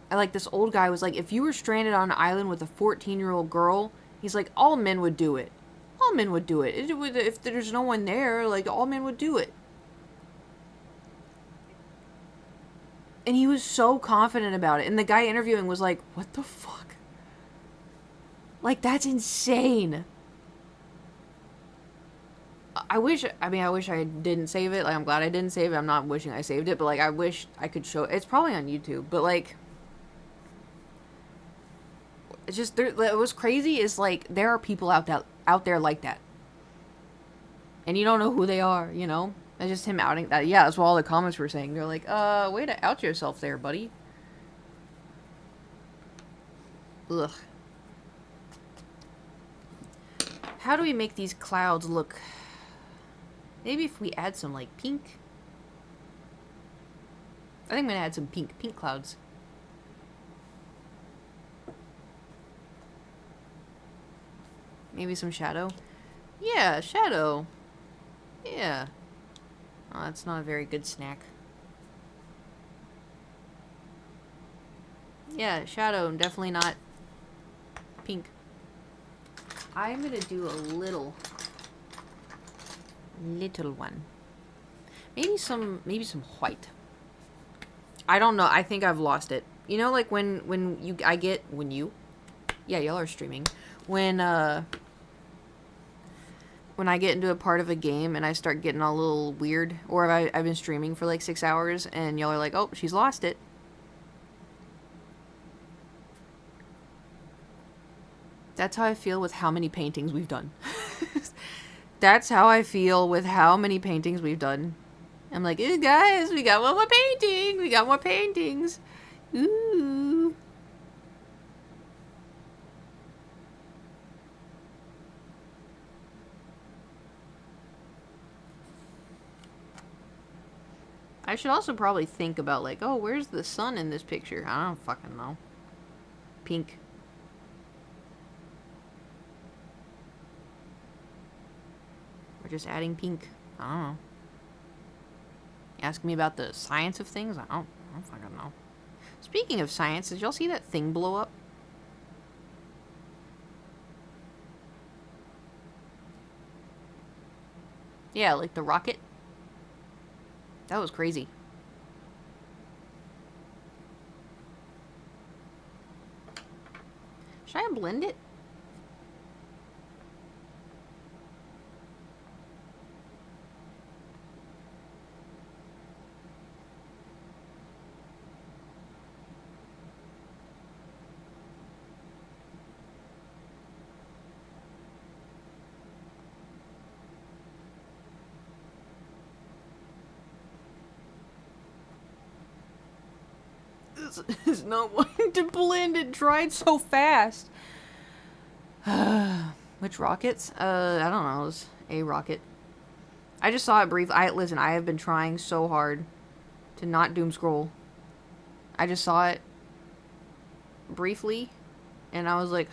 this old guy was like, if you were stranded on an island with a 14-year-old girl, he's like, all men would do it. All men would do it. If there's no one there, like, all men would do it. And he was so confident about it. And the guy interviewing was like, what the fuck? Like, that's insane. I wish I didn't save it. Like, I'm glad I didn't save it. I'm not wishing I saved it, but, like, I wish I could show it. It's probably on YouTube, but, like, it's just, what's crazy is, like, there are people out there like that. And you don't know who they are, you know? It's just him outing that. Yeah, that's what all the comments were saying. They're like, way to out yourself there, buddy. Ugh. How do we make these clouds look... Maybe if we add some, like, pink. I think I'm gonna add some pink clouds. Maybe some shadow. Yeah, shadow. Yeah. Oh, that's not a very good snack. Yeah, shadow, definitely not pink. I'm gonna do a little one. Maybe some white. I don't know. I think I've lost it. You know, like when y'all are streaming. When I get into a part of a game and I start getting a little weird, or I've been streaming for like 6 hours and y'all are like, oh, she's lost it. That's how I feel with how many paintings we've done. That's how I feel with how many paintings we've done. I'm like, hey guys, we got one more painting. We got more paintings. Ooh. I should also probably think about, like, oh, where's the sun in this picture? I don't fucking know. Pink. We're just adding pink. I don't know. Ask me about the science of things? I don't fucking know. Speaking of science, did y'all see that thing blow up? Yeah, like the rocket. That was crazy. Should I blend it? This is not wanting to blend. It dried so fast. Which rockets? I don't know. It was a rocket. I just saw it briefly. Listen, I have been trying so hard to not doom scroll. I just saw it briefly, and I was like,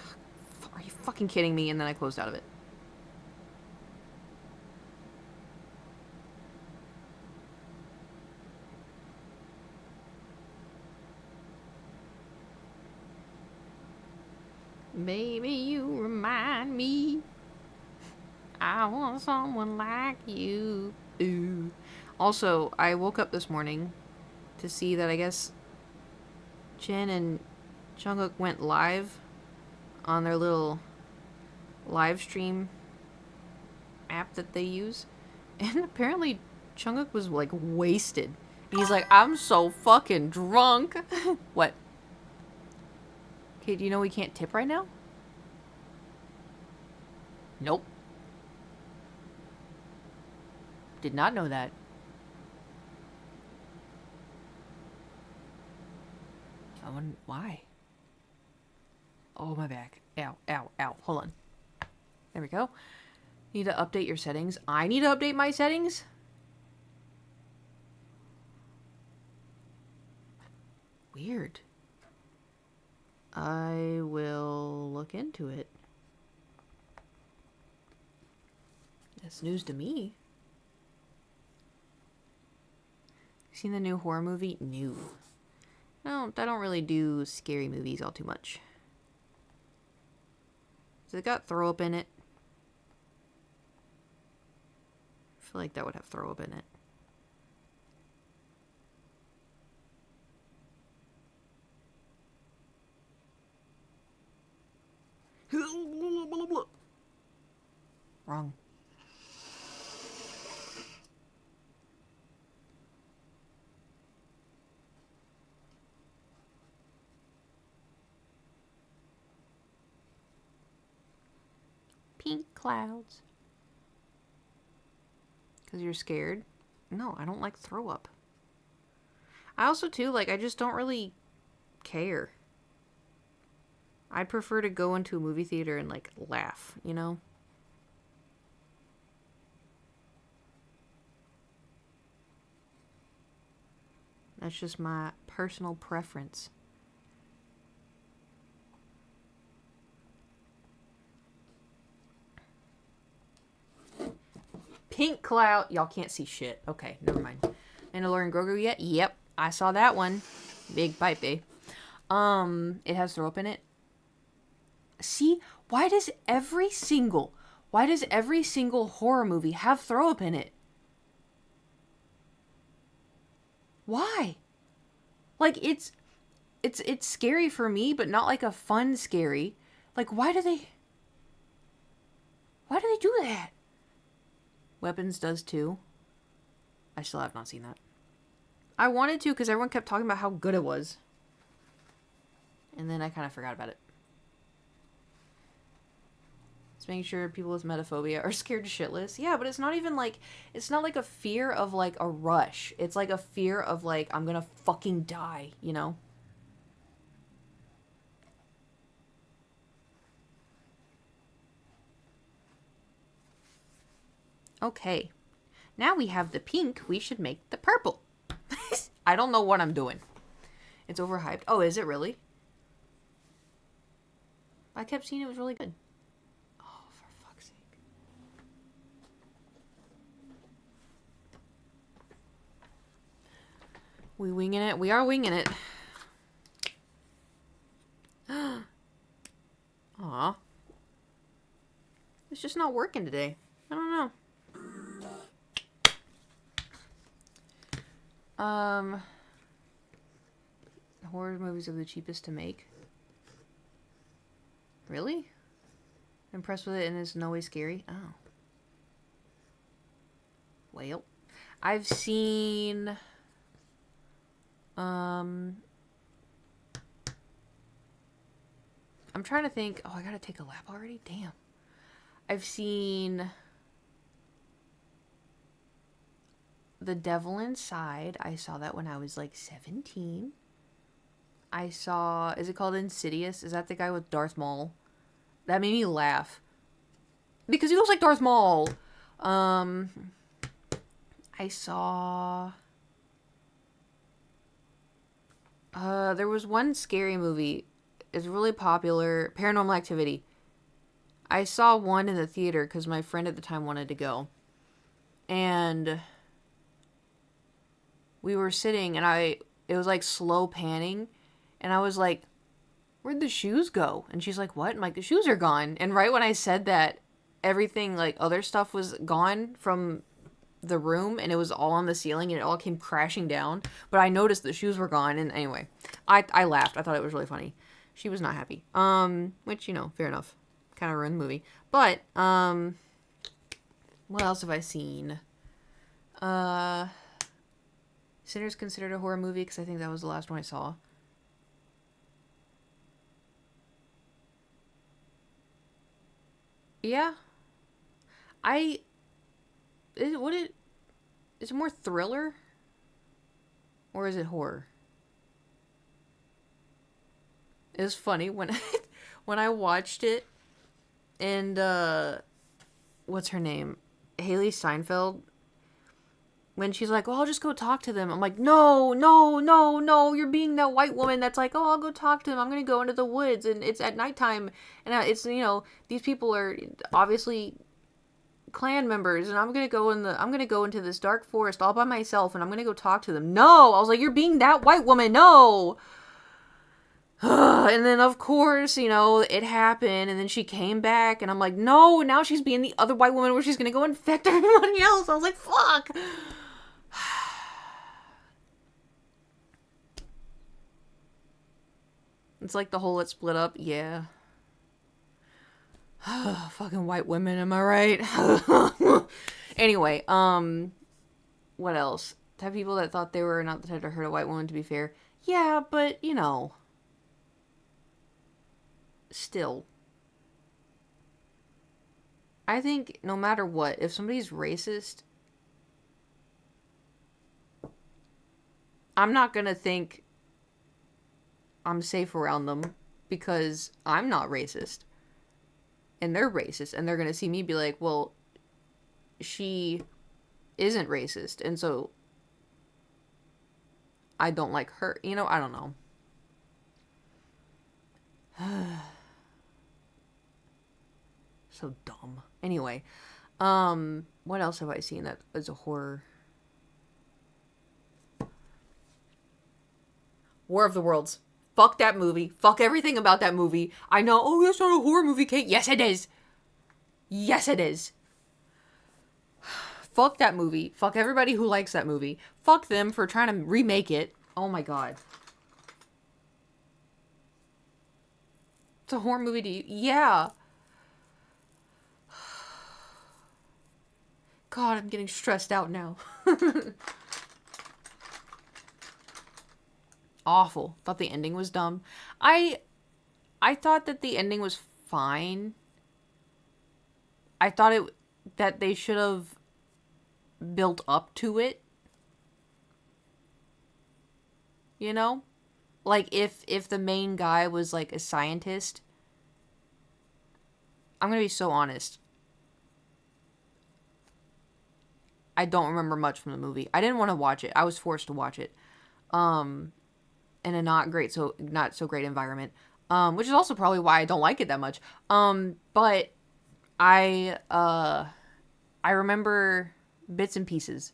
are you fucking kidding me? And then I closed out of it. Baby, you remind me I want someone like you. Ooh. Also, I woke up this morning to see that I guess Jin and Jungkook went live on their little live stream app that they use. And apparently Jungkook was like wasted. He's like, I'm so fucking drunk. What? Okay, do you know we can't tip right now? Nope. Did not know that. I wonder why. Oh, my back. Ow, ow, ow. Hold on. There we go. Need to update your settings. I need to update my settings? Weird. I will look into it. That's news to me. Seen the new horror movie? No. No, I don't really do scary movies all too much. Has it got throw up in it? I feel like that would have throw up in it. Wrong. Pink clouds. Because you're scared? No, I don't like throw up. I also, too, like, I just don't really care. I'd prefer to go into a movie theater and, like, laugh, you know? That's just my personal preference. Pink cloud. Y'all can't see shit. Okay, never mind. Mandalorian Grogu yet? Yep, I saw that one. Big pipe, eh? It has throw up in it. See, why does every single horror movie have throw up in it? Why? Like, it's scary for me, but not like a fun scary. Like, why do they do that? Weapons does too. I still have not seen that. I wanted to because everyone kept talking about how good it was. And then I kind of forgot about it. Just making sure people with emetophobia are scared shitless. Yeah, but it's not even like, it's not like a fear of like a rush. It's like a fear of like, I'm gonna fucking die, you know? Okay. Now we have the pink. We should make the purple. I don't know what I'm doing. It's overhyped. Oh, is it really? I kept seeing it was really good. Oh, for fuck's sake. We winging it. We are winging it. Aw. It's just not working today. I don't know. Horror movies are the cheapest to make. Really? Impressed with it and it's no way scary? Oh. Well. I've seen... I'm trying to think... Oh, I gotta take a lap already? Damn. I've seen... The Devil Inside. I saw that when I was like 17. I saw... Is it called Insidious? Is that the guy with Darth Maul? That made me laugh. Because he looks like Darth Maul. I saw... there was one scary movie. It's really popular. Paranormal Activity. I saw one in the theater because my friend at the time wanted to go. And... we were sitting and it was like slow panning and I was like, where'd the shoes go? And she's like, what? I'm like, the shoes are gone. And right when I said that, everything, like other stuff was gone from the room and it was all on the ceiling and it all came crashing down. But I noticed the shoes were gone. And anyway, I laughed. I thought it was really funny. She was not happy. Which, you know, fair enough. Kind of ruined the movie. But, what else have I seen? Sinners considered a horror movie because I think that was the last one I saw. Yeah. Is it more thriller? Or is it horror? It was funny when when I watched it and what's her name? Haley Steinfeld. When she's like, oh, I'll just go talk to them. I'm like, no, you're being that white woman that's like, oh, I'll go talk to them. I'm going to go into the woods and it's at nighttime. And it's, you know, these people are obviously clan members and I'm going to go into this dark forest all by myself and I'm going to go talk to them. No, I was like, you're being that white woman. No. And then of course, you know, it happened and then she came back and I'm like, no, now she's being the other white woman where she's going to go infect everybody else. I was like, fuck. It's like the whole let's split up. Yeah. Fucking white women, am I right? Anyway, what else? Type of people that thought they were not the type to hurt a white woman, to be fair. Yeah, but, you know. Still. I think no matter what, if somebody's racist, I'm not gonna think I'm safe around them because I'm not racist. And they're racist. And they're gonna see me be like, well, she isn't racist. And so I don't like her. You know, I don't know. So dumb. Anyway, what else have I seen that is a horror? War of the Worlds. Fuck that movie. Fuck everything about that movie. I know, oh, that's not a horror movie, Kate. Yes, it is. Yes, it is. Fuck that movie. Fuck everybody who likes that movie. Fuck them for trying to remake it. Oh my god. It's a horror movie to you. Yeah. God, I'm getting stressed out now. Awful. Thought the ending was dumb. I thought that the ending was fine. I thought that they should have built up to it. You know? Like if the main guy was like a scientist. I'm going to be so honest. I don't remember much from the movie. I didn't want to watch it. I was forced to watch it. In a not so great environment. Which is also probably why I don't like it that much. But I remember bits and pieces.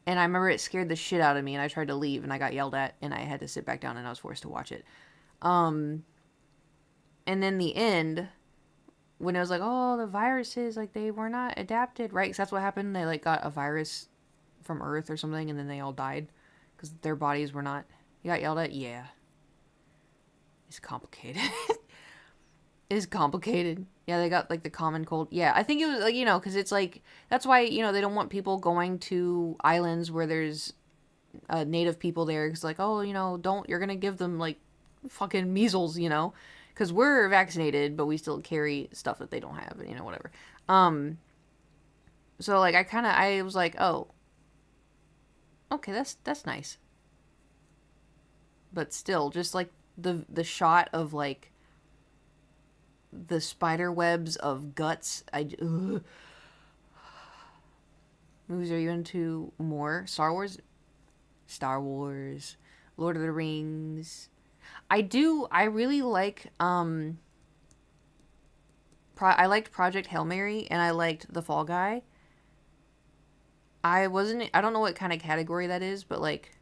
And I remember it scared the shit out of me, and I tried to leave, and I got yelled at, and I had to sit back down, and I was forced to watch it. And then the end, when it was like, oh, the viruses, like, they were not adapted, right? Because that's what happened. They, like, got a virus from Earth or something, and then they all died. Because their bodies were not... You got yelled at? Yeah. It's complicated. It's complicated. Yeah, they got, like, the common cold. Yeah, I think it was, like, you know, because it's, like... That's why, you know, they don't want people going to islands where there's native people there. Because, like, oh, you know, you're going to give them, like, fucking measles, you know? Because we're vaccinated, but we still carry stuff that they don't have, you know, whatever. So, like, I was like, oh, okay, that's nice. But still, just, like, the shot of, like, the spider webs of guts, ugh. Movies, are you into more? Star Wars, Lord of the Rings. I really like, I liked Project Hail Mary, and I liked The Fall Guy. I don't know what kind of category that is, but, like,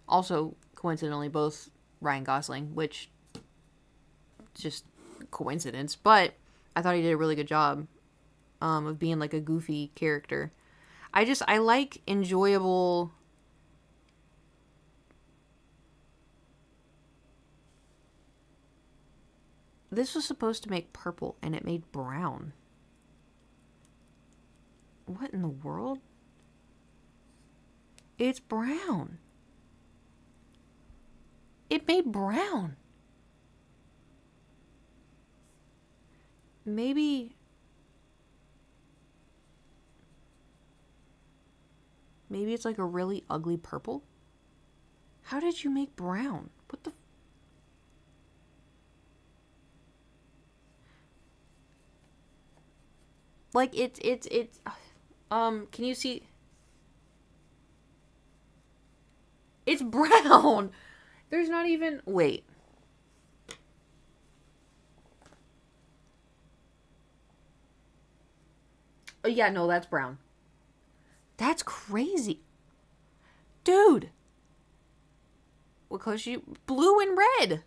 also, coincidentally, both Ryan Gosling, which, just coincidence, but I thought he did a really good job, of being, like, a goofy character. I like enjoyable... This was supposed to make purple, and it made brown. What in the world? It's brown. It made brown. Maybe it's like a really ugly purple? How did you make brown? What the... Like, it's, can you see? It's brown! There's not even... Wait. Oh, yeah, no, that's brown. That's crazy. Dude! What color should you... Blue and red!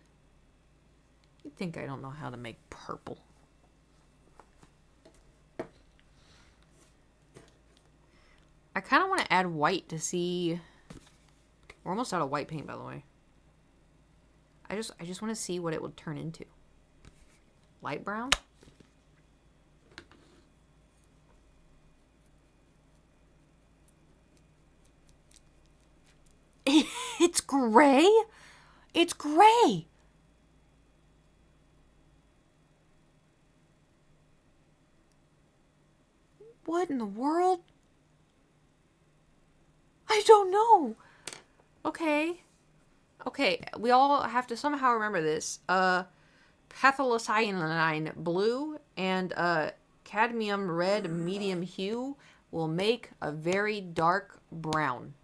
You think I don't know how to make purple? I kind of want to add white to see... We're almost out of white paint, by the way. I just want to see what it would turn into. Light brown? It's gray? It's gray! What in the world? I don't know. Okay. Okay, we all have to somehow remember this. Pathocyanine blue and cadmium red medium hue will make a very dark brown.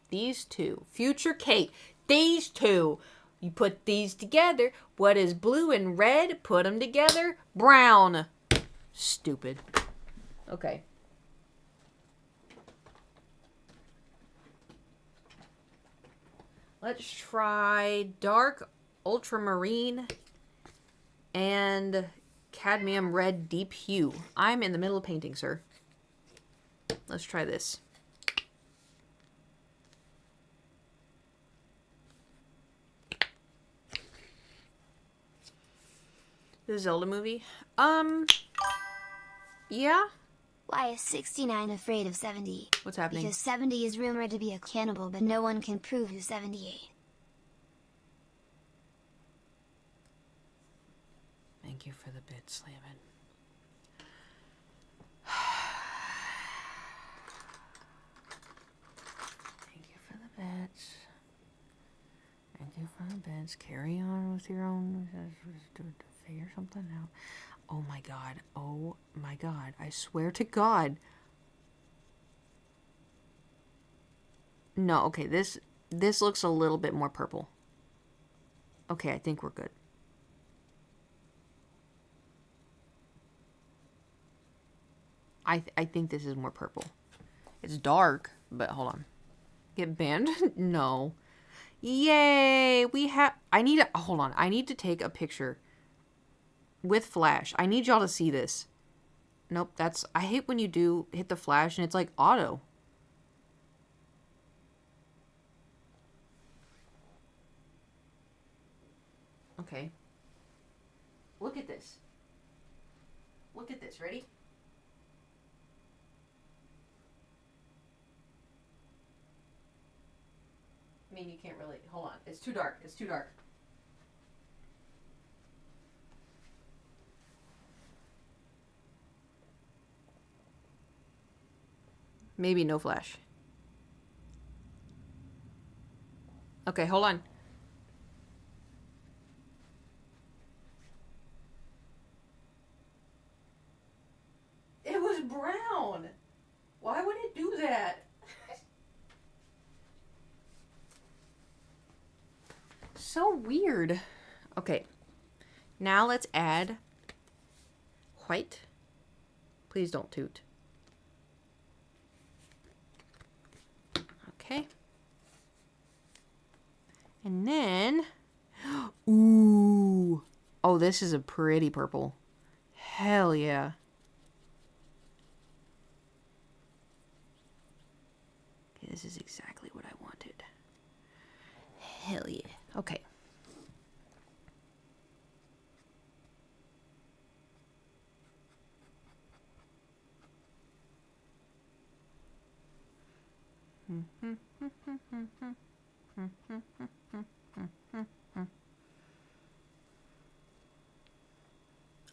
These two. Future Kate. These two. You put these together. What is blue and red? Put them together. Brown. Stupid. Okay. Let's try dark ultramarine and cadmium red deep hue. I'm in the middle of painting, sir. Let's try this. The Zelda movie? Yeah? Why is 69 afraid of 70? What's happening? Because 70 is rumored to be a cannibal, but no one can prove who's 78. Thank you for the bit, slamming. Thank you for the bits. Thank you for the bits. Carry on with your own... Figure something Oh my god. Oh my god. I swear to God. No, okay, this looks a little bit more purple. Okay, I think we're good. I think this is more purple. It's dark, but hold on. Get banned? No. Yay! We have... I need to... Hold on. I need to take a picture with flash. I need y'all to see this. Nope, that's... I hate when you do hit the flash and it's like auto. Okay. Look at this. Look at this. Ready? I mean, you can't really... Hold on. It's too dark. It's too dark. Maybe no flash. Okay, hold on. It was brown. Why would it do that? So weird. Okay. Now let's add white. Please don't toot. Okay. And then... Ooh. Oh, this is a pretty purple. Hell yeah. Okay, this is exactly what I wanted. Hell yeah. Okay.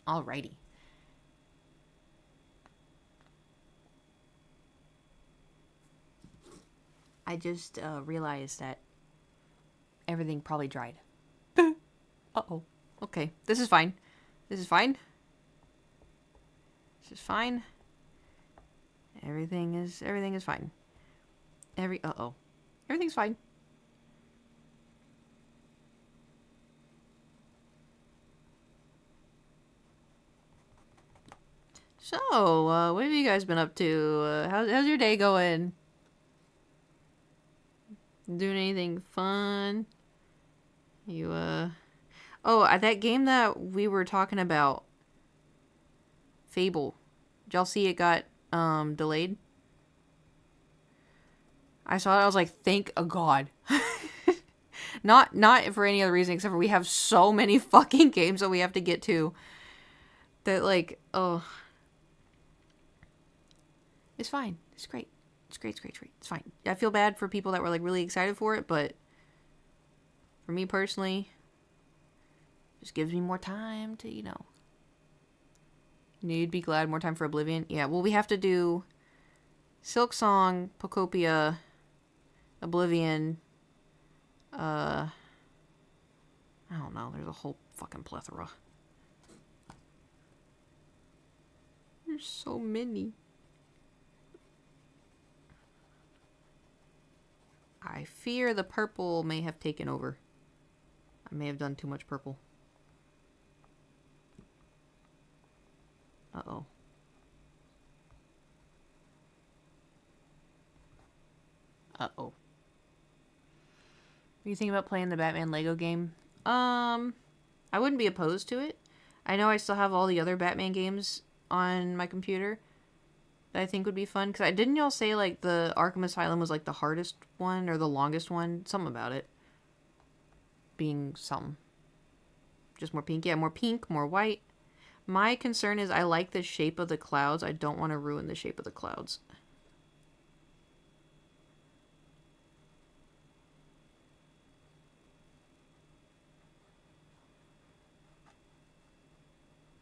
Alrighty. I just realized that everything probably dried. Uh-oh. Okay. This is fine. This is fine. This is fine. Everything is fine. Uh-oh. Everything's fine. So, what have you guys been up to? How's your day going? Doing anything fun? You, Oh, that game that we were talking about, Fable. Did y'all see it got, delayed? I saw it, I was like, thank a god. Not for any other reason except for we have so many fucking games that we have to get to. That, like, oh. It's fine. It's great. It's great. It's fine. I feel bad for people that were, like, really excited for it, but for me personally, it just gives me more time to, you know. You'd be glad more time for Oblivion. Yeah, well, we have to do Silksong, Pocopia, Oblivion, I don't know. There's a whole fucking plethora. There's so many. I fear the purple may have taken over. I may have done too much purple. Uh-oh. Uh-oh. What do you think about playing the Batman Lego game? I wouldn't be opposed to it. I know I still have all the other Batman games on my computer that I think would be fun. Because didn't y'all say, like, the Arkham Asylum was, like, the hardest one or the longest one? Something about it. Being something. Just more pink. Yeah, more pink, more white. My concern is I like the shape of the clouds. I don't want to ruin the shape of the clouds.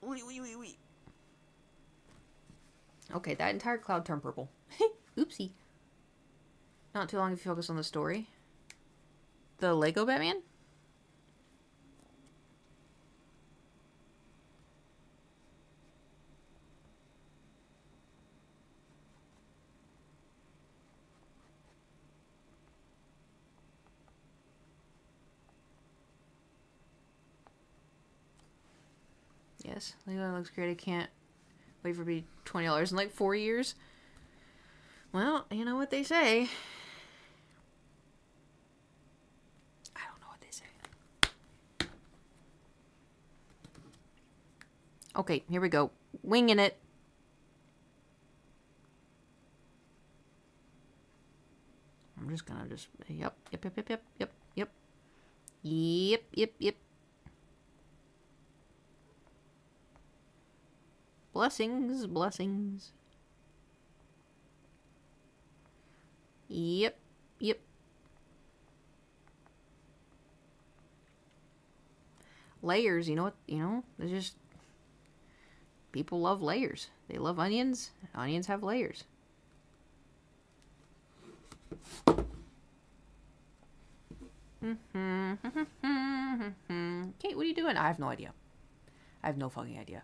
Wee. Okay, that entire cloud turned purple. Oopsie. Not too long if you focus on the story. The Lego Batman? Yes, Lego looks great. I can't wait for it to be $20 in like 4 years. Well, you know what they say. I don't know what they say. Okay, here we go. Winging it. I'm just gonna yep. Blessings. Yep. Layers, you know what? There's just people love layers. They love onions. Onions have layers. Kate, what are you doing? I have no idea. I have no fucking idea.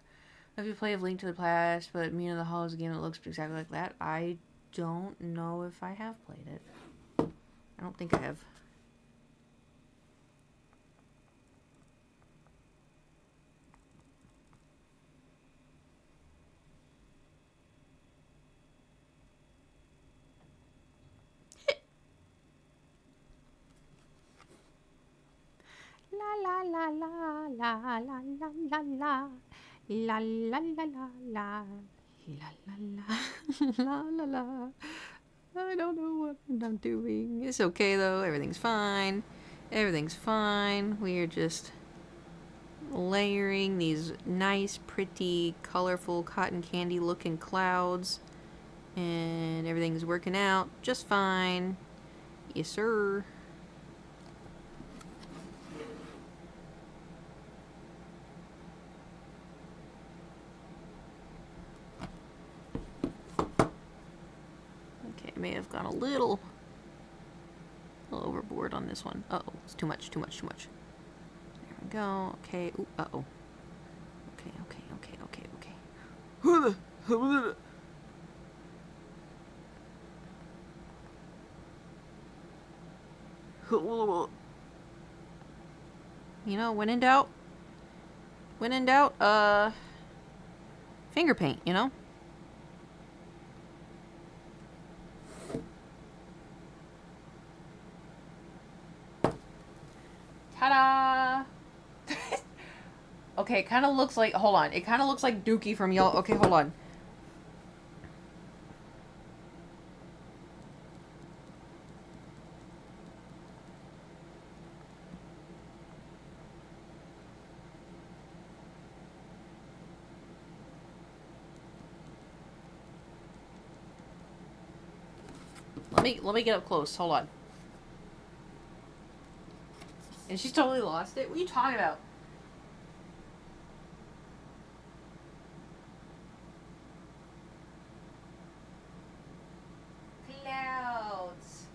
Have you played Link to the Past, but Me in the Halls game that looks exactly like that? I don't know if I have played it. I don't think I have. La la la la la la la la la la la la la la la la la. I don't know what I'm doing. It's okay though. Everything's fine. Everything's fine. We are just layering these nice, pretty, colorful, cotton candy looking clouds. And everything's working out just fine. Yes, sir. Okay, I may have gone a little overboard on this one. Uh-oh, it's too much. There we go. Okay, ooh, uh-oh. Okay. You know, when in doubt, finger paint, you know? Ta-da! Okay, it kind of looks like, hold on. It kind of looks like Dookie from Yellow. Okay, hold on. Let me get up close. Hold on. And she's totally lost it. What are you talking about? Clouds.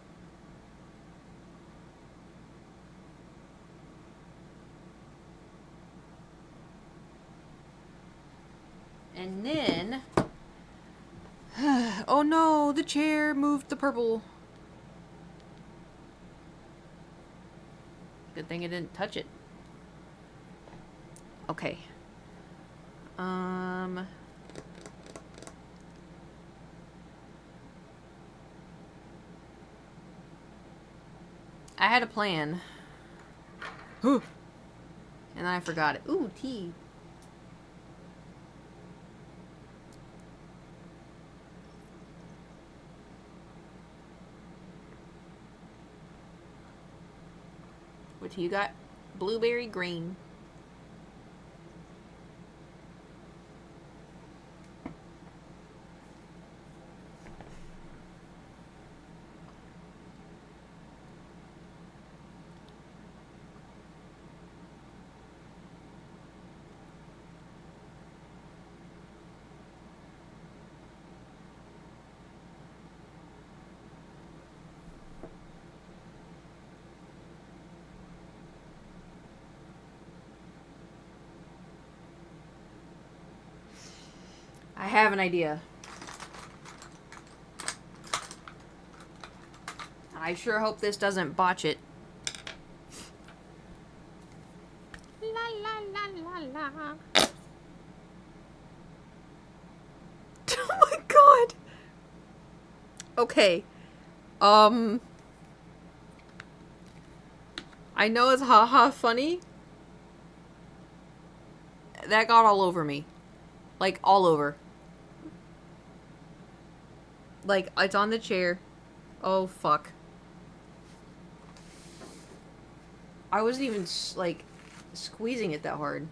And then... oh no, the chair moved the purple. Good thing it didn't touch it. Okay. I had a plan. And then I forgot it. Ooh, tea. What tea you got? Blueberry green. I have an idea. I sure hope this doesn't botch it. La la la la la. Okay. I know it's haha funny. That got all over me. Like, all over. Like, it's on the chair. Oh, fuck. I wasn't even, like, squeezing it that hard.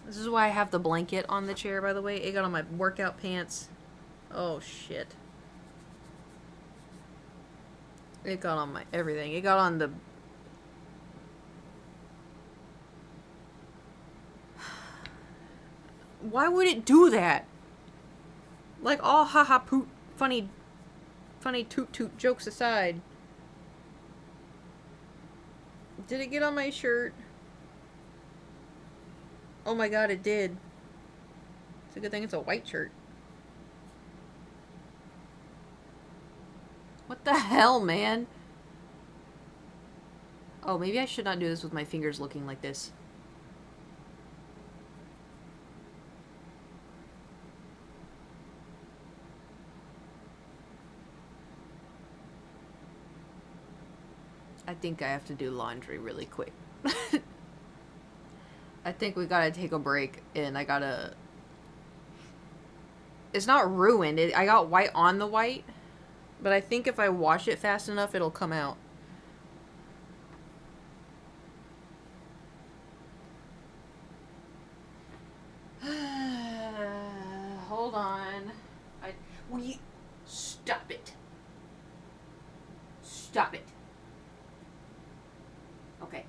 This is why I have the blanket on the chair, by the way. It got on my workout pants. Oh, shit. It got on my everything. It got on the... Why would it do that? Like, all haha poot funny toot toot jokes aside. Did it get on my shirt? Oh my god, it did. It's a good thing it's a white shirt. What the hell, man? Oh, maybe I should not do this with my fingers looking like this. I think I have to do laundry really quick. I think we gotta take a break, and I gotta... It's not ruined. I got white on the white, but I think if I wash it fast enough, it'll come out. Hold on. Will you... Stop it. Stop it. Okay.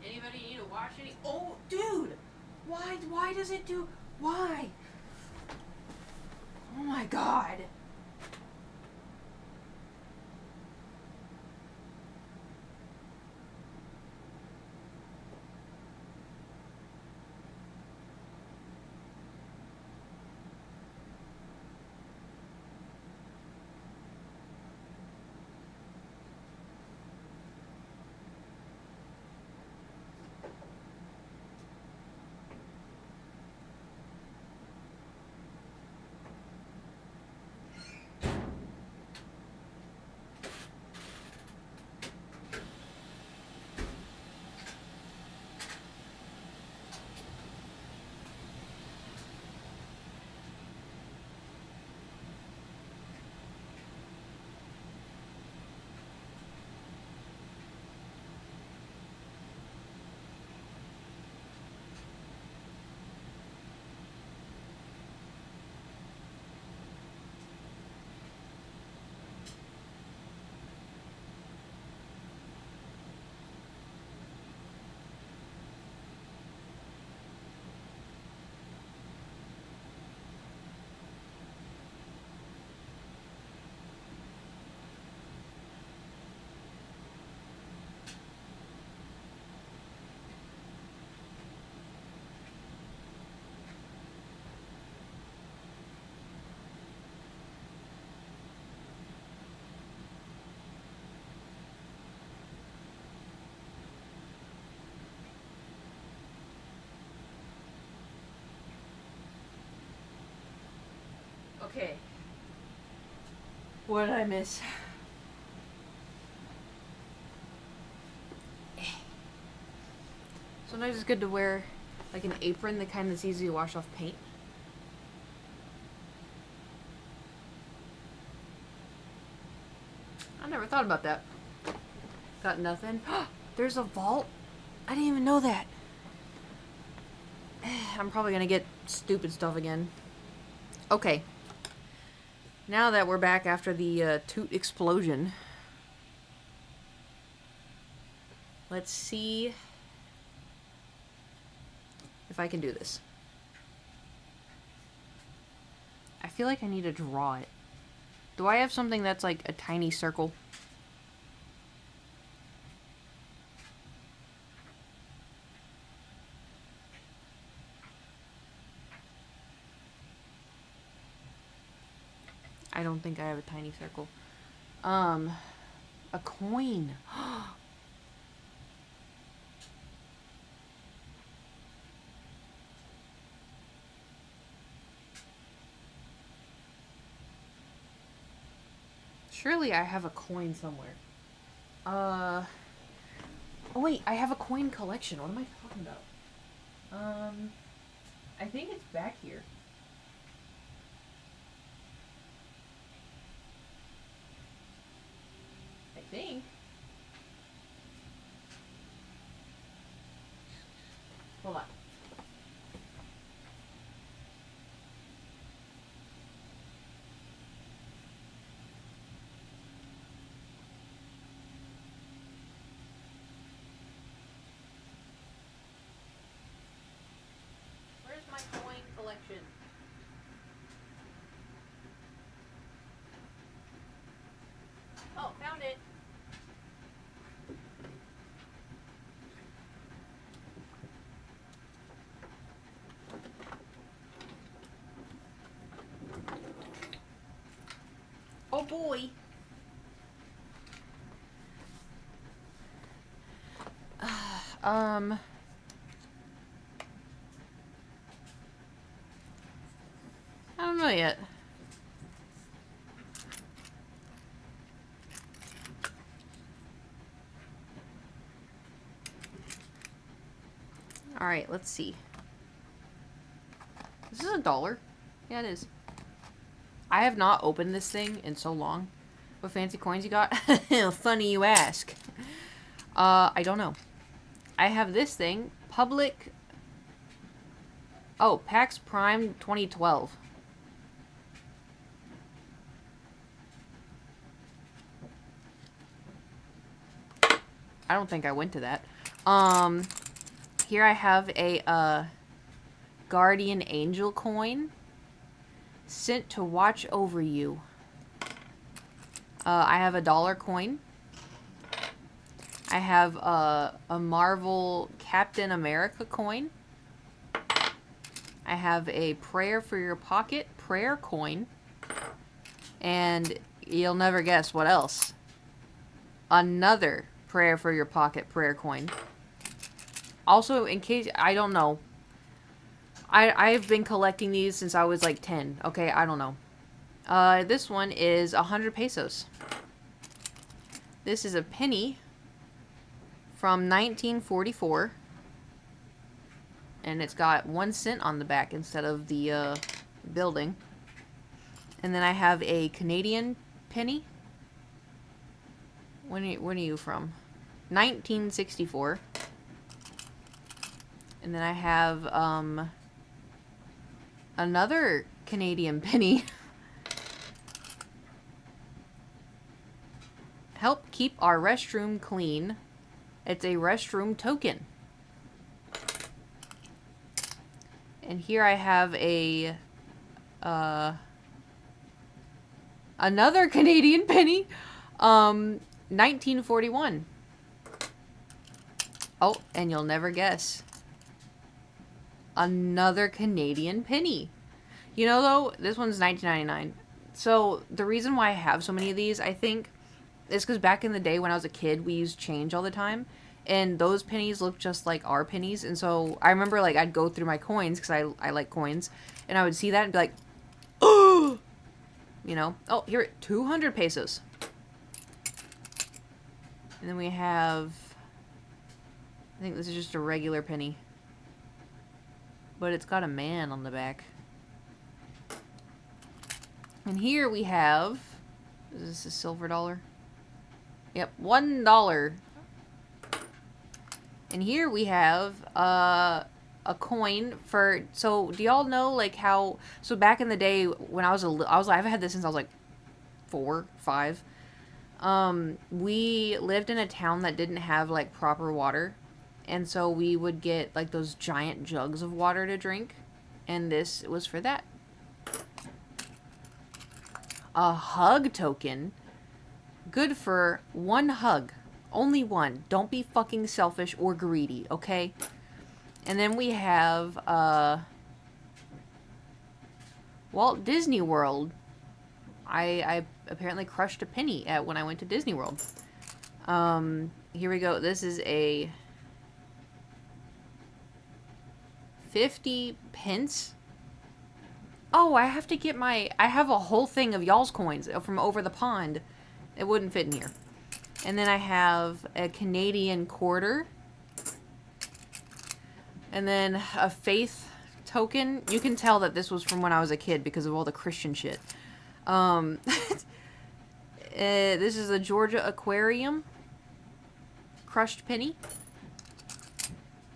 Anybody need to wash any? Oh, dude! Why does it do... Why? Oh my god. Okay. What did I miss? Sometimes it's good to wear like an apron, the kind that's easy to wash off paint. I never thought about that. Got nothing. There's a vault? I didn't even know that. I'm probably gonna get stupid stuff again. Okay. Now that we're back after the toot explosion, let's see if I can do this. I feel like I need to draw it. Do I have something that's like a tiny circle? I don't think I have a tiny circle. A coin. Surely I have a coin somewhere. Oh wait, I have a coin collection. What am I talking about? I think it's back here. I think. Hold on. Where's my coin collection? Oh, found it. Oh boy. I don't know yet. Alright, let's see. Is this $1? Yeah, it is. I have not opened this thing in so long. What fancy coins you got? Funny you ask. I don't know. I have this thing. Public... Oh, PAX Prime 2012. I don't think I went to that. Here I have a, Guardian Angel coin. Sent to watch over you. I have a $1 coin. I have a Marvel Captain America coin. I have a Prayer for Your Pocket prayer coin. And you'll never guess what else. Another Prayer for Your Pocket prayer coin. Also, in case, I don't know. I've been collecting these since I was like 10. Okay, I don't know. This one is 100 pesos. This is a penny from 1944. And it's got 1 cent on the back instead of the building. And then I have a Canadian penny. When are you from? 1964. And then I have another Canadian penny. Help keep our restroom clean. It's a restroom token. And here I have a another Canadian penny. 1941. Oh, and you'll never guess. Another Canadian penny. You know, though, this one's 1999. So, the reason why I have so many of these, I think, is because back in the day when I was a kid, we used change all the time. And those pennies look just like our pennies. And so, I remember, like, I'd go through my coins, because I like coins. And I would see that and be like, oh! You know? Oh, here, 200 pesos. And then we have... I think this is just a regular penny. But it's got a man on the back. And here we have... Is this a silver dollar? Yep, $1. And here we have a coin for. So do y'all know like how? So back in the day when I've had this since I was like 4, 5. We lived in a town that didn't have like proper water, and so we would get like those giant jugs of water to drink, and this was for that. A hug token, good for 1 hug. Only 1. Don't be fucking selfish or greedy, okay? And then we have Walt Disney World. I apparently crushed a penny at when I went to Disney World. Here we go. This is a 50 pence. Oh, I have to get I have a whole thing of y'all's coins from over the pond. It wouldn't fit in here. And then I have a Canadian quarter. And then a faith token. You can tell that this was from when I was a kid because of all the Christian shit. This is a Georgia Aquarium. Crushed penny.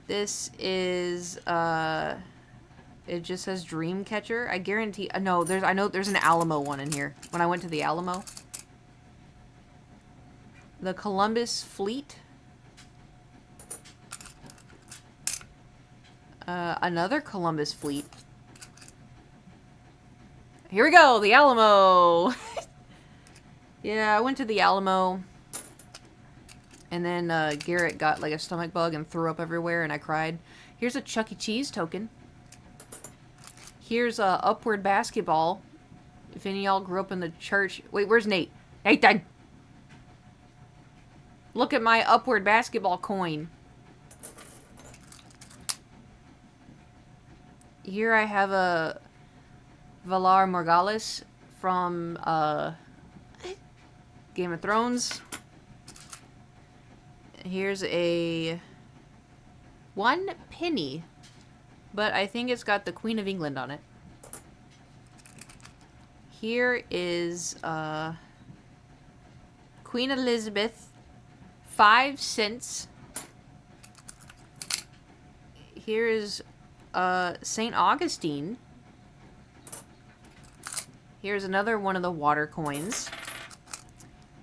This is, it just says Dream Catcher. I guarantee, no, I know there's an Alamo one in here. When I went to the Alamo. The Columbus Fleet. Another Columbus Fleet. Here we go, the Alamo. Yeah, I went to the Alamo. And then Garrett got like a stomach bug and threw up everywhere and I cried. Here's a Chuck E. Cheese token. Here's a Upward Basketball. If any of y'all grew up in the church. Wait, where's Nate? Nathan! Look at my Upward Basketball coin. Here I have a Valar Morghulis from Game of Thrones. Here's a 1 penny, but I think it's got the Queen of England on it. Here is Queen Elizabeth, 5 cents. Here is St. Augustine. Here's another one of the water coins.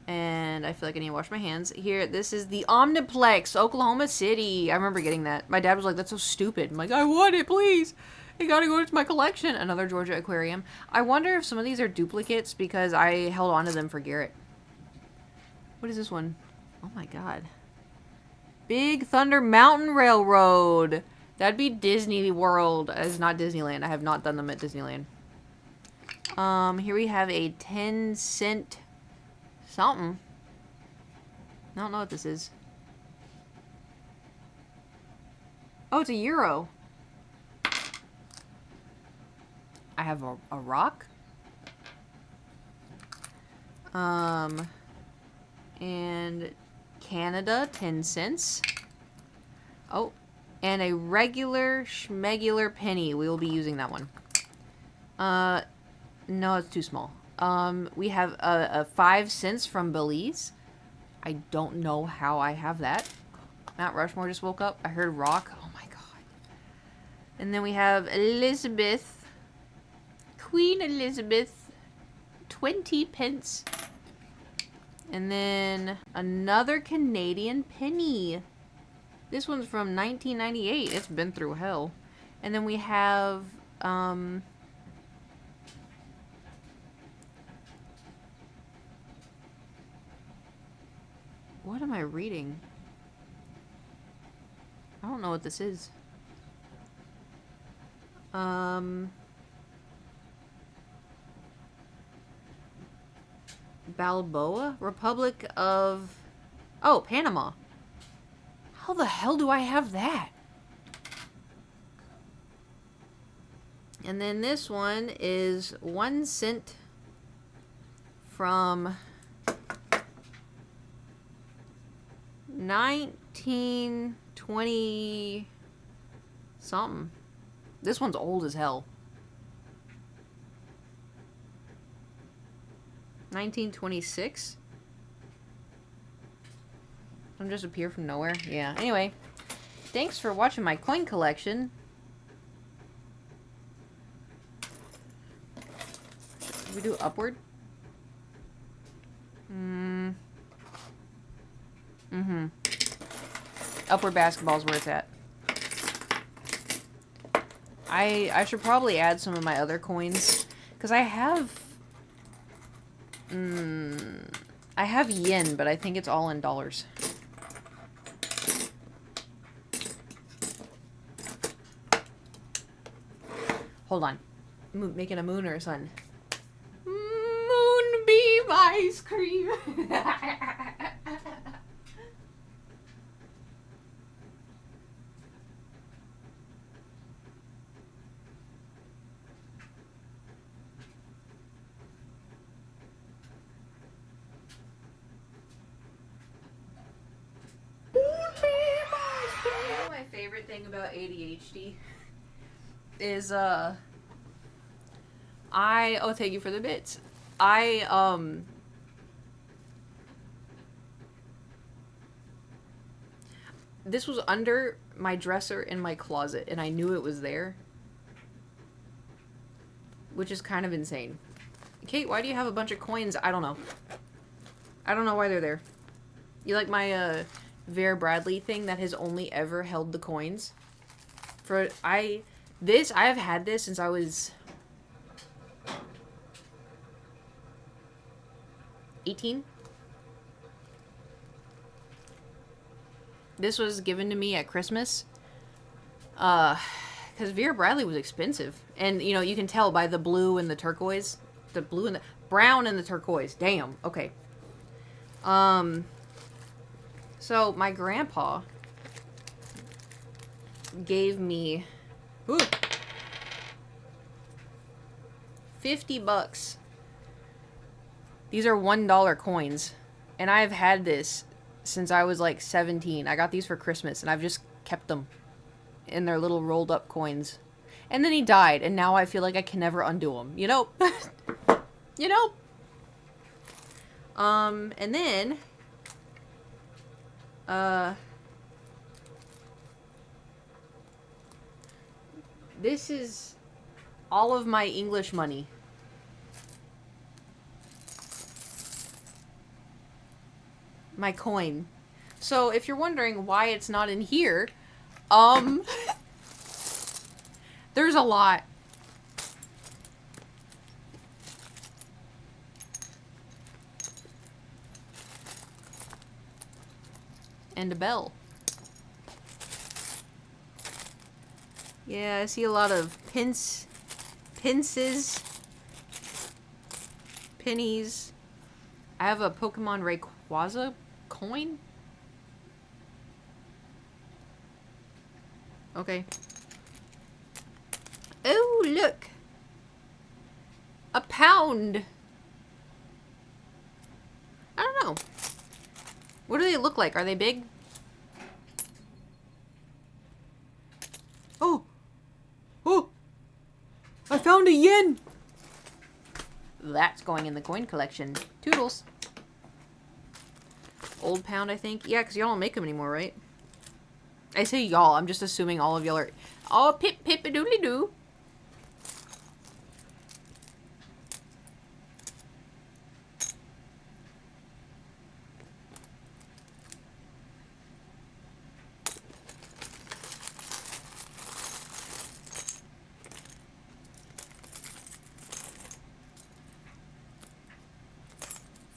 And I feel like I need to wash my hands. Here, this is the Omniplex, Oklahoma City. I remember getting that. My dad was like, that's so stupid. I'm like, I want it, please. You gotta go into my collection. Another Georgia Aquarium. I wonder if some of these are duplicates because I held on to them for Garrett. What is this one? Oh my god. Big Thunder Mountain Railroad. That'd be Disney World. It's not Disneyland. I have not done them at Disneyland. Here we have a 10-cent something. I don't know what this is. Oh, it's a euro. I have a rock. And Canada, 10 cents. Oh, and a regular schmegular penny. We will be using that one. No, it's too small. We have a 5 cents from Belize. I don't know how I have that. Mount Rushmore just woke up. I heard rock. Oh my god. And then we have Elizabeth. Queen Elizabeth. 20 pence. And then another Canadian penny. This one's from 1998. It's been through hell. And then we have, what am I reading? I don't know what this is. Balboa? Republic of... Oh, Panama. How the hell do I have that? And then this one is 1 cent from 1920 something. This one's old as hell. 1926. Some just appear from nowhere. Yeah. Anyway, thanks for watching my coin collection. Should we do upward? Upward basketball is where it's at. I should probably add some of my other coins. Because I have yen, but I think it's all in dollars. Hold on. Making a moon or a sun. Moonbeam ice cream. My favorite thing about ADHD is oh, thank you for the bits. This was under my dresser in my closet and I knew it was there, which is kind of insane. Kate, why do you have a bunch of coins? I don't know why they're there. You like my Vera Bradley thing that has only ever held the coins? I have had this since I was 18. This was given to me at Christmas. Because Vera Bradley was expensive. And, you know, you can tell by the blue and the turquoise. The blue and the brown and the turquoise. Damn. Okay. So my grandpa gave me $50. These are $1 coins. And I've had this since I was like 17. I got these for Christmas and I've just kept them in their little rolled up coins. And then he died and now I feel like I can never undo them. You know? You know? And then this is all of my English money. My coin. So if you're wondering why it's not in here, there's a lot. And a bell. Yeah, I see a lot of pinces, pennies. I have a Pokemon Rayquaza coin. Okay. Oh, look. A pound. I don't know. What do they look like? Are they big? Oh! Oh! I found a yen! That's going in the coin collection. Toodles. Old pound, I think. Yeah, because y'all don't make them anymore, right? I say y'all. I'm just assuming all of y'all are... Oh, pip-pip-a-doodly-doo.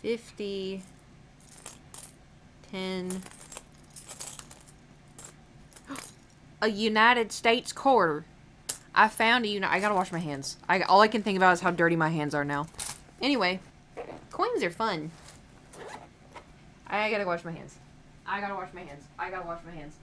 $50, $10, a United States quarter. I found I gotta wash my hands. All I can think about is how dirty my hands are now. Anyway, coins are fun. I gotta wash my hands. I gotta wash my hands. I gotta wash my hands.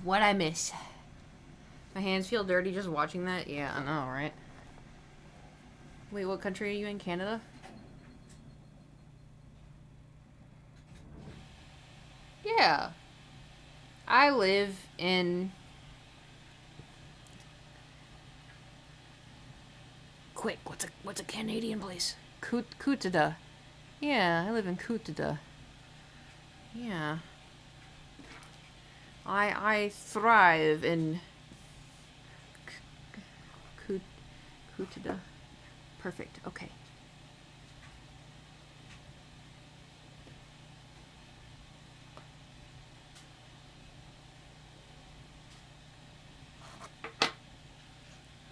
What I miss? My hands feel dirty just watching that. Yeah, I know, right? Wait, what country are you in? Canada? Yeah. I live in... Quick, what's a Canadian place? Kootada. Yeah, I live in Kootada. Yeah. I thrive in Kootada. Perfect. Okay.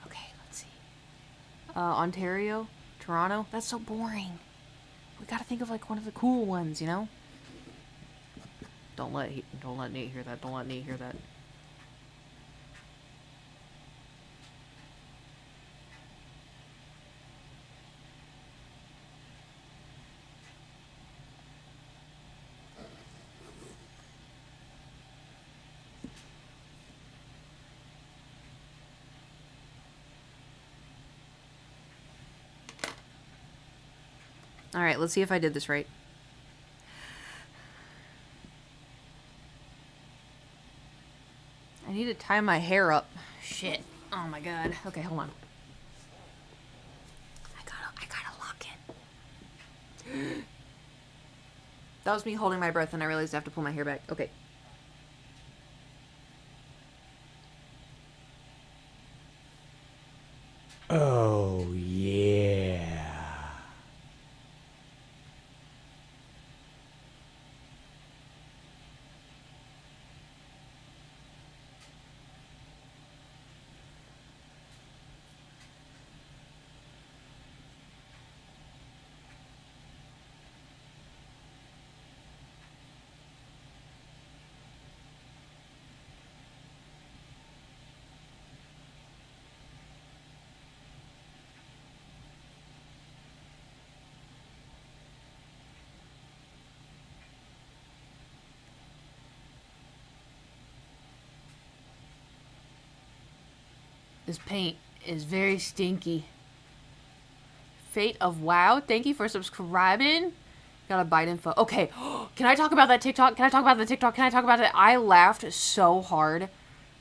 Okay, let's see. Ontario, Toronto. That's so boring. We gotta think of like one of the cool ones, you know? Don't let Nate hear that. Don't let Nate hear that. All right, let's see if I did this right. I need to tie my hair up. Shit. Oh my god. Okay, hold on. I gotta lock in. That was me holding my breath and I realized I have to pull my hair back. Okay. Oh, yeah. This paint is very stinky. Fate of Wow, thank you for subscribing. Got a bite info. Okay, can I talk about that TikTok? Can I talk about the TikTok? Can I talk about it? I laughed so hard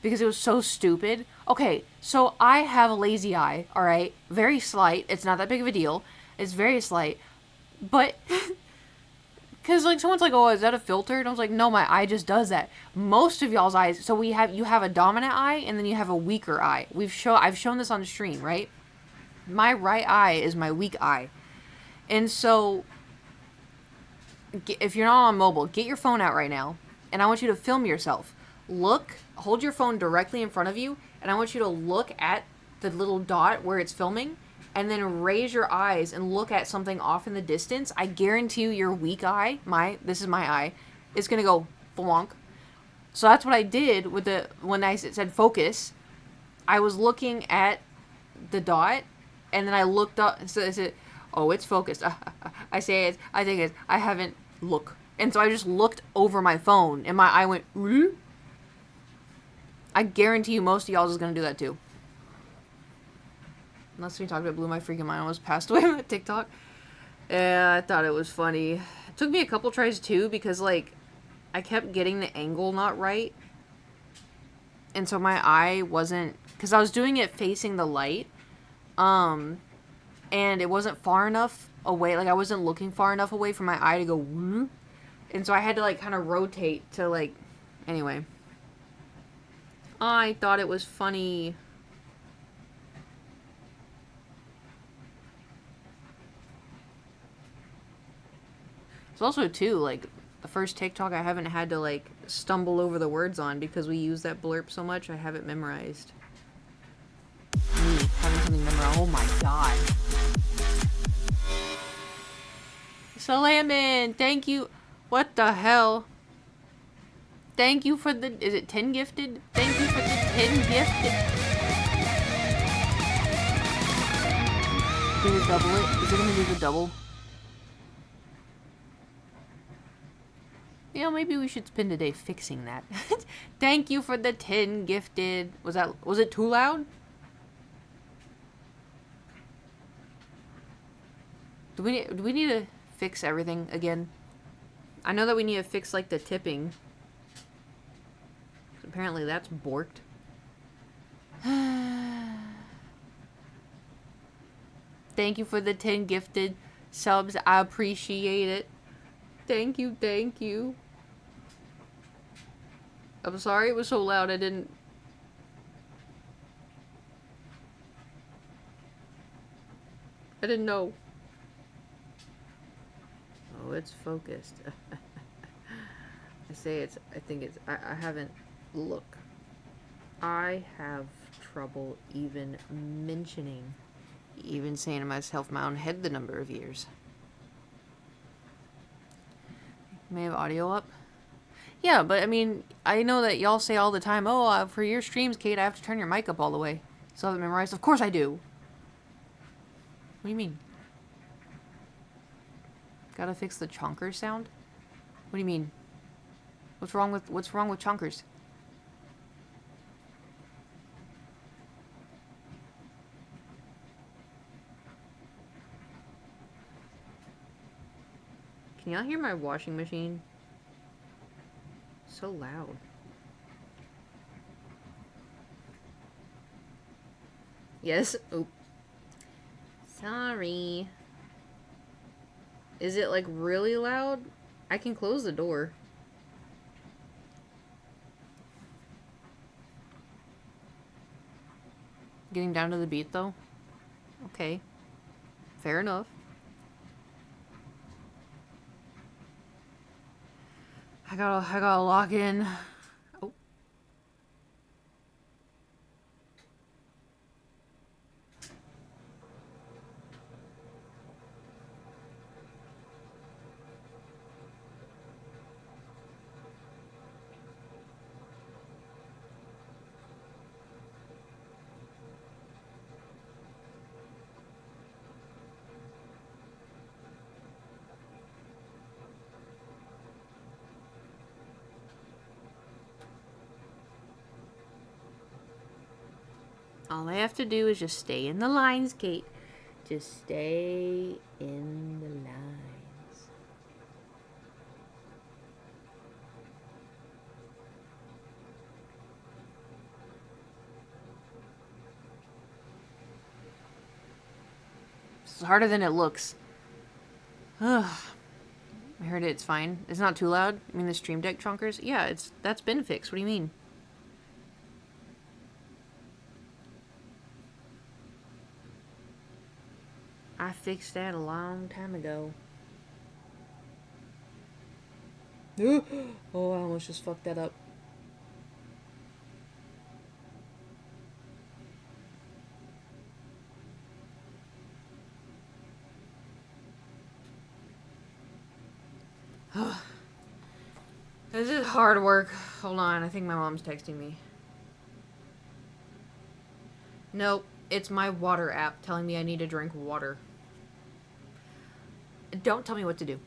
because it was so stupid. Okay, so I have a lazy eye, all right? Very slight. It's not that big of a deal. It's very slight. But... Because, like, someone's like, oh, is that a filter? And I was like, no, my eye just does that. Most of y'all's eyes, so you have a dominant eye, and then you have a weaker eye. I've shown this on the stream, right? My right eye is my weak eye. And so, if you're not on mobile, get your phone out right now, and I want you to film yourself. Hold your phone directly in front of you, and I want you to look at the little dot where it's filming, and then raise your eyes and look at something off in the distance. I guarantee you your weak eye, this is my eye, is going to go flonk. So that's what I did when I said focus. I was looking at the dot, and then I looked up, so I said, oh, it's focused. I haven't look. And so I just looked over my phone, and my eye went, ooh. I guarantee you most of y'all is going to do that too. Unless we talked about blew my freaking mind. I almost passed away on TikTok. Yeah, I thought it was funny. It took me a couple tries too because, like, I kept getting the angle not right. And so my eye wasn't... Because I was doing it facing the light. And it wasn't far enough away. Like, I wasn't looking far enough away for my eye to go... Woo. And so I had to, like, kind of rotate to, like... Anyway. I thought it was funny... It's also, too, like, the first TikTok I haven't had to, like, stumble over the words on because we use that blurb so much, I have it memorized. Me, having something memorized. Oh my god. Salamin, thank you. What the hell? Thank you for the... Is it 10 gifted? Thank you for the 10 gifted. Did it double it? Is it gonna do the double? You know, maybe we should spend a day fixing that. Thank you for the 10 gifted. Was it too loud? Do we need to fix everything again? I know that we need to fix like the tipping. Apparently that's borked. Thank you for the 10 gifted subs. I appreciate it. Thank you, thank you. I'm sorry it was so loud. I didn't know. Oh, it's focused. I haven't, look. I have trouble even saying to myself in my own head the number of years. May have audio up. Yeah, but I mean, I know that y'all say all the time, oh, for your streams, Kate, I have to turn your mic up all the way. So I have it memorized. Of course I do. What do you mean? Gotta fix the chonkers sound? What do you mean? What's wrong with chonkers? Can y'all hear my washing machine? So loud. Yes. Oh. Sorry. Is it like really loud? I can close the door. Getting down to the beat though? Okay. Fair enough. I gotta lock in. Oh. All I have to do is just stay in the lines, Kate. Just stay in the lines. It's harder than it looks. Ugh. I heard it's fine. It's not too loud. I mean, the Stream Deck chonkers? Yeah, that's been fixed. What do you mean? I fixed that a long time ago. Oh, I almost just fucked that up. This is hard work. Hold on, I think my mom's texting me. Nope, it's my water app telling me I need to drink water. Don't tell me what to do.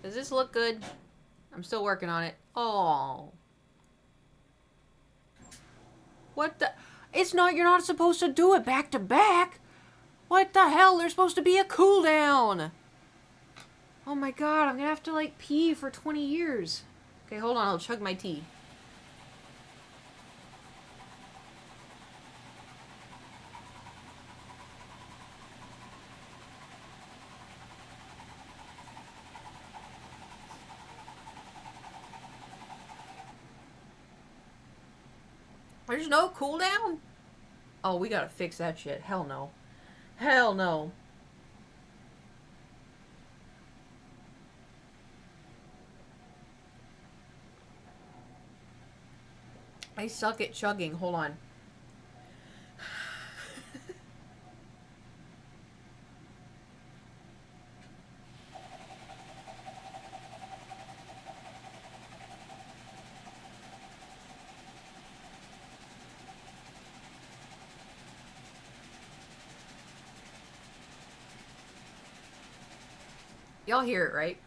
Does this look good? I'm still working on it. Oh. What the? It's not, you're not supposed to do it back to back. What the hell? There's supposed to be a cooldown. Oh my god, I'm gonna have to like pee for 20 years. Okay, hold on, I'll chug my tea. There's no cooldown? Oh, we gotta fix that shit. Hell no. Hell no. I suck at chugging. Hold on. Y'all hear it, right?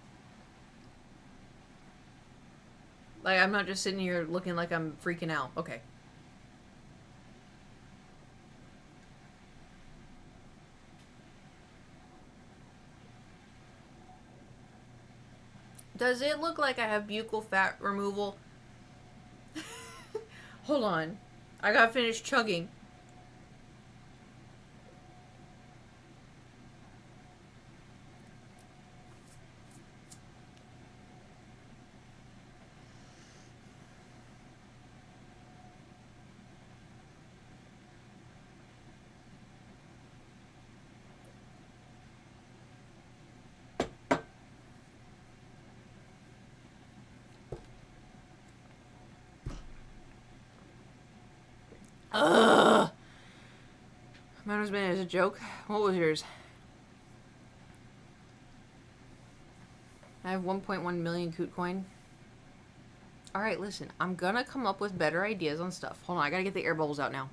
Like, I'm not just sitting here looking like I'm freaking out. Okay. Does it look like I have buccal fat removal? Hold on. I gotta finish chugging. Ugh. Mine was meant as a joke. What was yours? I have 1.1 million Cootcoin. Alright, listen. I'm gonna come up with better ideas on stuff. Hold on, I gotta get the air bubbles out now.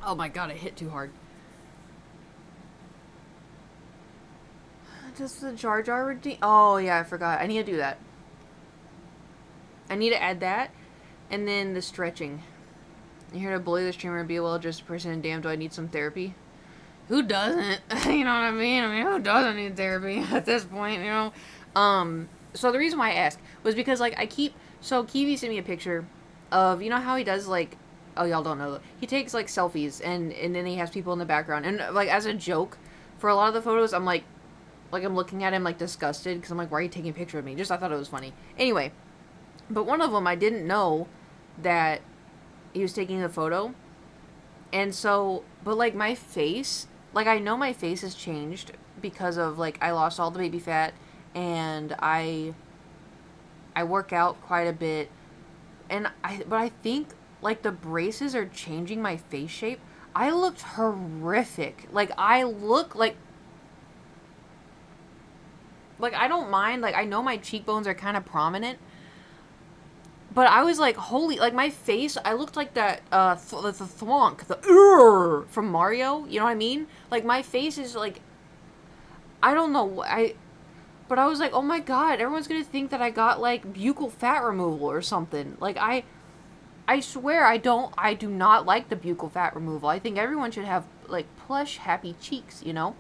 Oh my god, I hit too hard. Does the Jar Jar redeem? Oh yeah, I forgot. I need to do that. I need to add that. And then the stretching. You're here to bully the streamer and be a well-adjusted person, and damn, do I need some therapy? Who doesn't? You know what I mean? Who doesn't need therapy at this point, you know? So the reason why I asked was because, like, so Kiwi sent me a picture of, you know how he does, like, oh, y'all don't know, he takes, like, selfies, and then he has people in the background, and, like, as a joke, for a lot of the photos, I'm, like, I'm looking at him, like, disgusted, because I'm like, why are you taking a picture of me? Just, I thought it was funny. Anyway, but one of them, I didn't know that he was taking a photo, and so, but, like, my face, like, I know my face has changed because of, like, I lost all the baby fat, and I work out quite a bit, but I think, like, the braces are changing my face shape. I looked horrific. Like, I look like, I don't mind, like, I know my cheekbones are kind of prominent, but I was like, holy, like, my face, I looked like that, the thwonk, from Mario, you know what I mean? Like, my face is, like, I don't know, but I was like, oh my god, everyone's gonna think that I got, like, buccal fat removal or something. Like, I swear, I do not like the buccal fat removal. I think everyone should have, like, plush, happy cheeks, you know?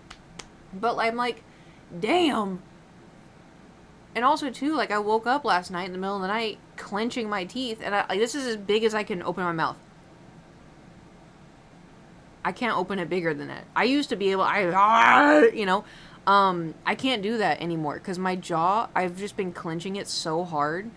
But I'm like, damn. And also, too, like, I woke up last night in the middle of the night, clenching my teeth, and like, this is as big as I can open my mouth. I can't open it bigger than that. I used to be able, you know, I can't do that anymore, because my jaw, I've just been clenching it so hard.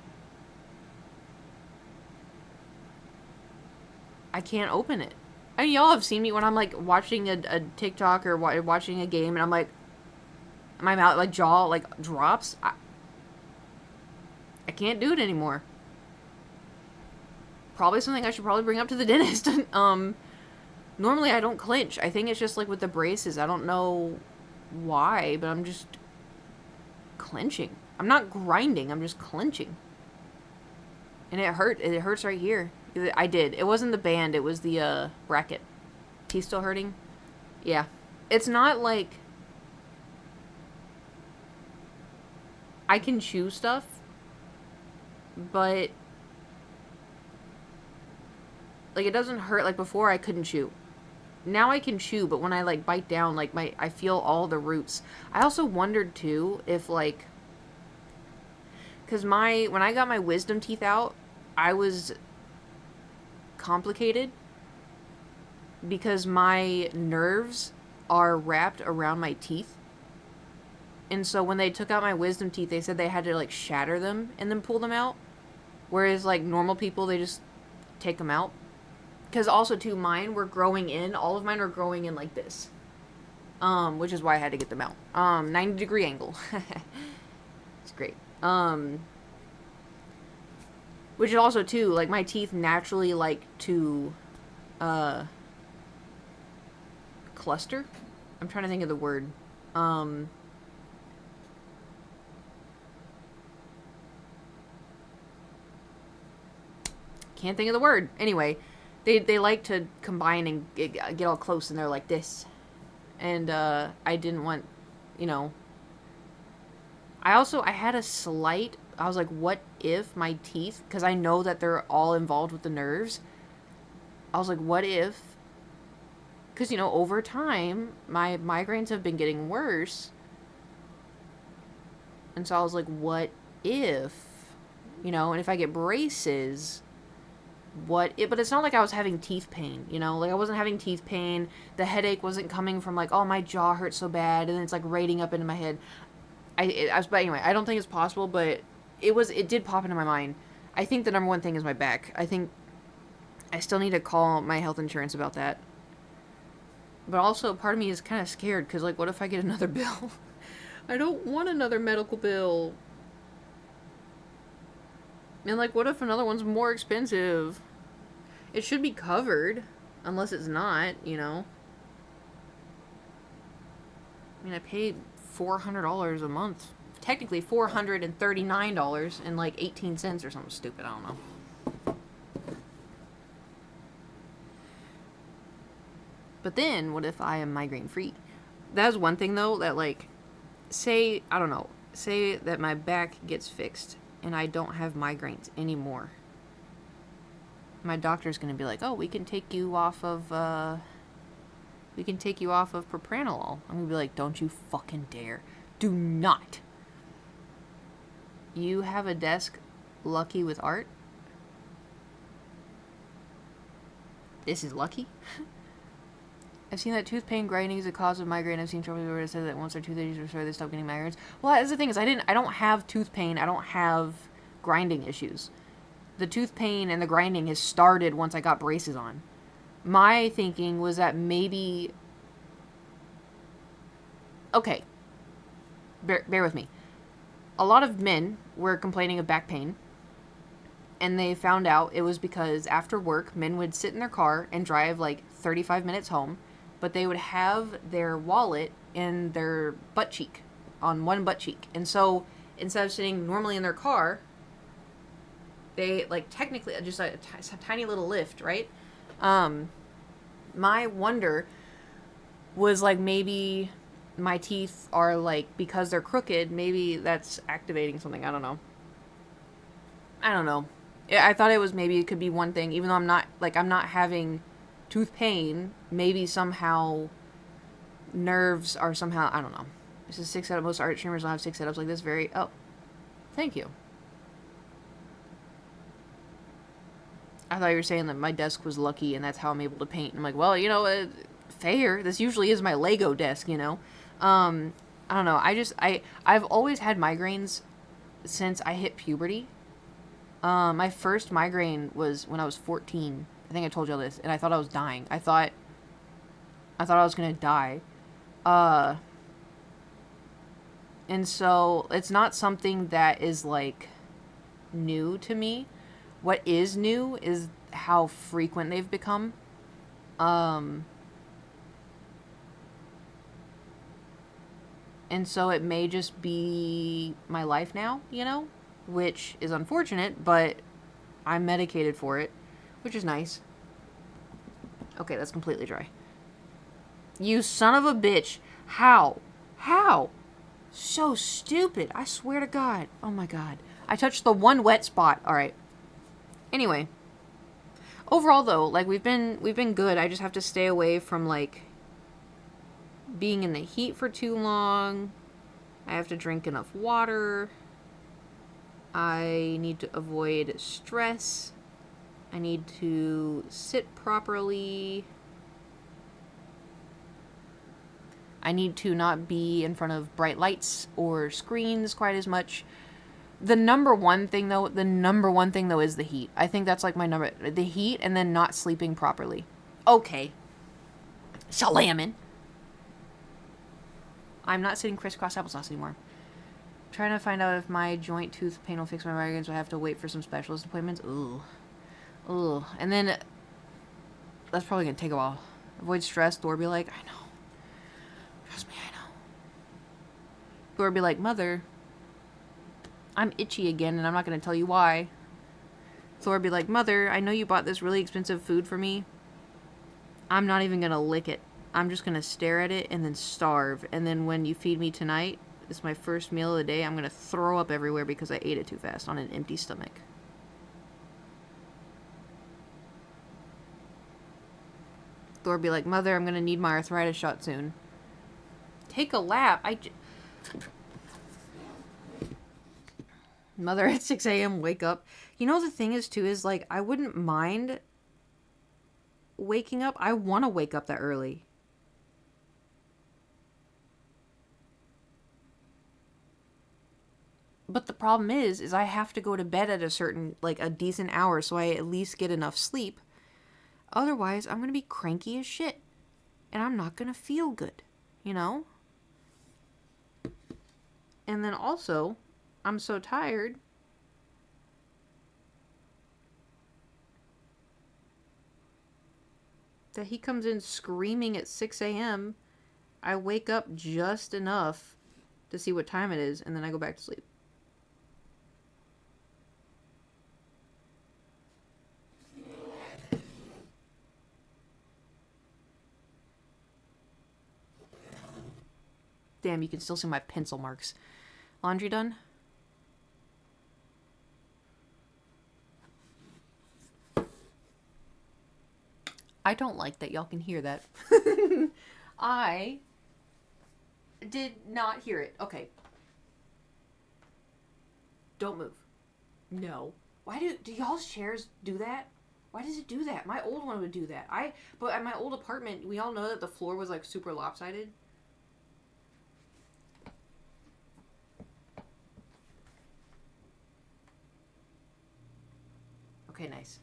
I can't open it. I mean, y'all have seen me when I'm, like, watching a TikTok or watching a game, and I'm like, my mouth, like, jaw, like, drops. I can't do it anymore. Probably something I should probably bring up to the dentist. Normally I don't clench. I think it's just, like, with the braces. I don't know why, but I'm just clenching. I'm not grinding, I'm just clenching. And it hurts right here. I did. It wasn't the band, it was the, bracket. Teeth still hurting? Yeah. It's not like I can chew stuff, but, like, it doesn't hurt. Like, before I couldn't chew. Now I can chew, but when I, like, bite down, like, I feel all the roots. I also wondered, too, if, like, because when I got my wisdom teeth out, I was complicated because my nerves are wrapped around my teeth. And so when they took out my wisdom teeth, they said they had to, like, shatter them and then pull them out. Whereas, like, normal people, they just take them out. Because also, too, mine were growing in. All of mine were growing in like this. Which is why I had to get them out. 90-degree angle. It's great. Which is also, too, like, my teeth naturally like to, cluster? I'm trying to think of the word. can't think of the word. Anyway, they like to combine and get all close, and they're like this. And I didn't want, you know. I had a slight, I was like, what if my teeth, because I know that they're all involved with the nerves. I was like, what if, because, you know, over time, my migraines have been getting worse. And so I was like, what if, you know, and if I get braces, but it's not like I was having teeth pain, you know, like I wasn't having teeth pain. The headache wasn't coming from like, oh, my jaw hurts so bad, and then it's like rating up into my head. But anyway, I don't think it's possible, but it did pop into my mind. I think the number one thing is my back. I think I still need to call my health insurance about that. But also, part of me is kind of scared, because, like, what if I get another bill? I don't want another medical bill. And, like, what if another one's more expensive? It should be covered, unless it's not, you know? I mean, I paid $400 a month. Technically, $439 and, like, 18 cents or something stupid. I don't know. But then, what if I am migraine-free? That's one thing, though, that, like, say that my back gets fixed and I don't have migraines anymore. My doctor's going to be like, oh, we can take you off of propranolol. I'm going to be like, don't you fucking dare. Do not. You have a desk lucky with art? This is lucky? I've seen that tooth pain grinding is a cause of migraine. I've seen trouble where it says that once their tooth is restored, they stop getting migraines. Well, that's the thing is I don't have tooth pain. I don't have grinding issues. The tooth pain and the grinding has started once I got braces on. My thinking was that maybe... Okay. Bear with me. A lot of men were complaining of back pain. And they found out it was because after work, men would sit in their car and drive like 35 minutes home. But they would have their wallet in their butt cheek, on one butt cheek. And so, instead of sitting normally in their car, they, like, technically, just a tiny little lift, right? My wonder was, like, maybe my teeth are, like, because they're crooked, maybe that's activating something. I don't know. I thought maybe it could be one thing, even though I'm not having tooth pain, maybe somehow nerves are somehow, I don't know. This is 6 setup. Most art streamers don't have 6 setups like this. Oh, thank you. I thought you were saying that my desk was lucky and that's how I'm able to paint. I'm like, well, you know, fair. This usually is my Lego desk, you know. I don't know. I've always had migraines since I hit puberty. My first migraine was when I was 14. I think I told you all this, and I thought I was dying. I thought I was gonna die. And so it's not something that is like new to me. What is new is how frequent they've become. And so it may just be my life now, you know, which is unfortunate, but I'm medicated for it, which is nice. Okay, that's completely dry. You son of a bitch. How? So stupid. I swear to God. Oh my God. I touched the one wet spot. All right. Anyway. Overall, though, like, we've been good. I just have to stay away from, like, being in the heat for too long. I have to drink enough water. I need to avoid stress. I need to sit properly. I need to not be in front of bright lights or screens quite as much. The number one thing, though, is the heat. I think that's, like, the heat and then not sleeping properly. Okay. Salamin'. I'm not sitting crisscross applesauce anymore. Trying to find out if my joint tooth pain will fix my migraines. I have to wait for some specialist appointments. Ugh. And then that's probably gonna take a while. Avoid stress. Thor be like, I know. Trust me, I know. Thor be like, Mother, I'm itchy again, and I'm not gonna tell you why. Thor would be like, Mother, I know you bought this really expensive food for me. I'm not even gonna lick it. I'm just gonna stare at it and then starve. And then when you feed me tonight, it's my first meal of the day, I'm gonna throw up everywhere because I ate it too fast on an empty stomach. Thor would be like, Mother, I'm gonna need my arthritis shot soon. Take a lap. Mother, at 6 a.m., wake up. You know, the thing is, too, is, like, I wouldn't mind waking up. I want to wake up that early. But the problem is I have to go to bed at a certain, like, a decent hour so I at least get enough sleep. Otherwise, I'm going to be cranky as shit. And I'm not going to feel good, you know? And then also, I'm so tired that he comes in screaming at 6 a.m. I wake up just enough to see what time it is, and then I go back to sleep. Damn, you can still see my pencil marks. Laundry done? I don't like that y'all can hear that. I did not hear it. Okay. Don't move. No. Why do y'all's chairs do that? Why does it do that? My old one would do that. But at my old apartment, we all know that the floor was like super lopsided. Okay, nice.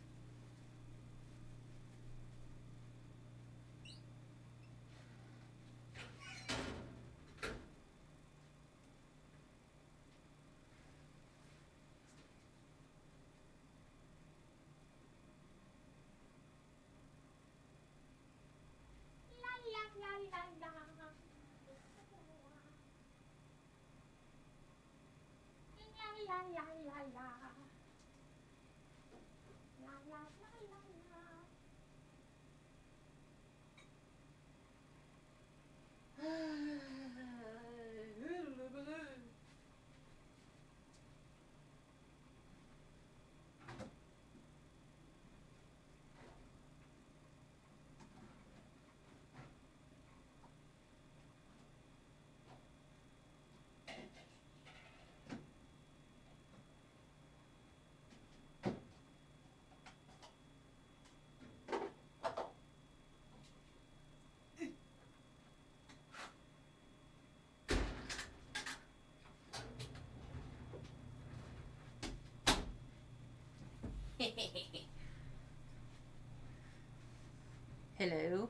Hello.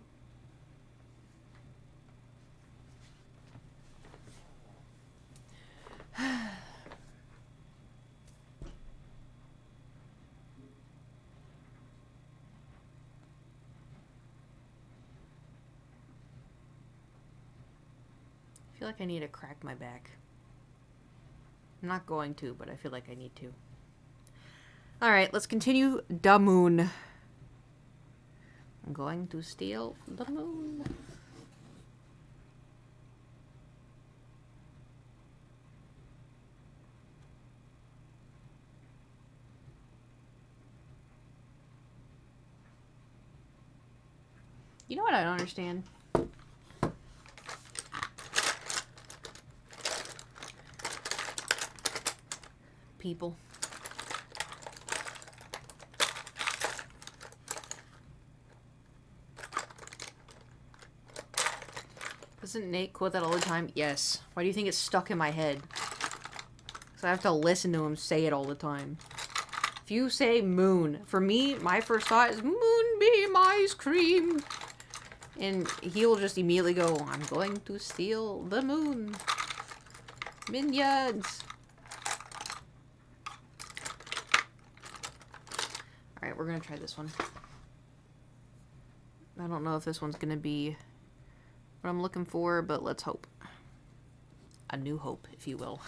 I feel like I need to crack my back. I'm not going to, but I feel like I need to. Alright, let's continue the moon. I'm going to steal the moon. You know what I don't understand? People. Doesn't Nate quote that all the time? Yes. Why do you think it's stuck in my head? Because I have to listen to him say it all the time. If you say moon, for me, my first thought is moonbeam ice cream. And he'll just immediately go, I'm going to steal the moon. Minions. Alright, we're going to try this one. I don't know if this one's going to be what I'm looking for, but let's hope. A new hope, if you will.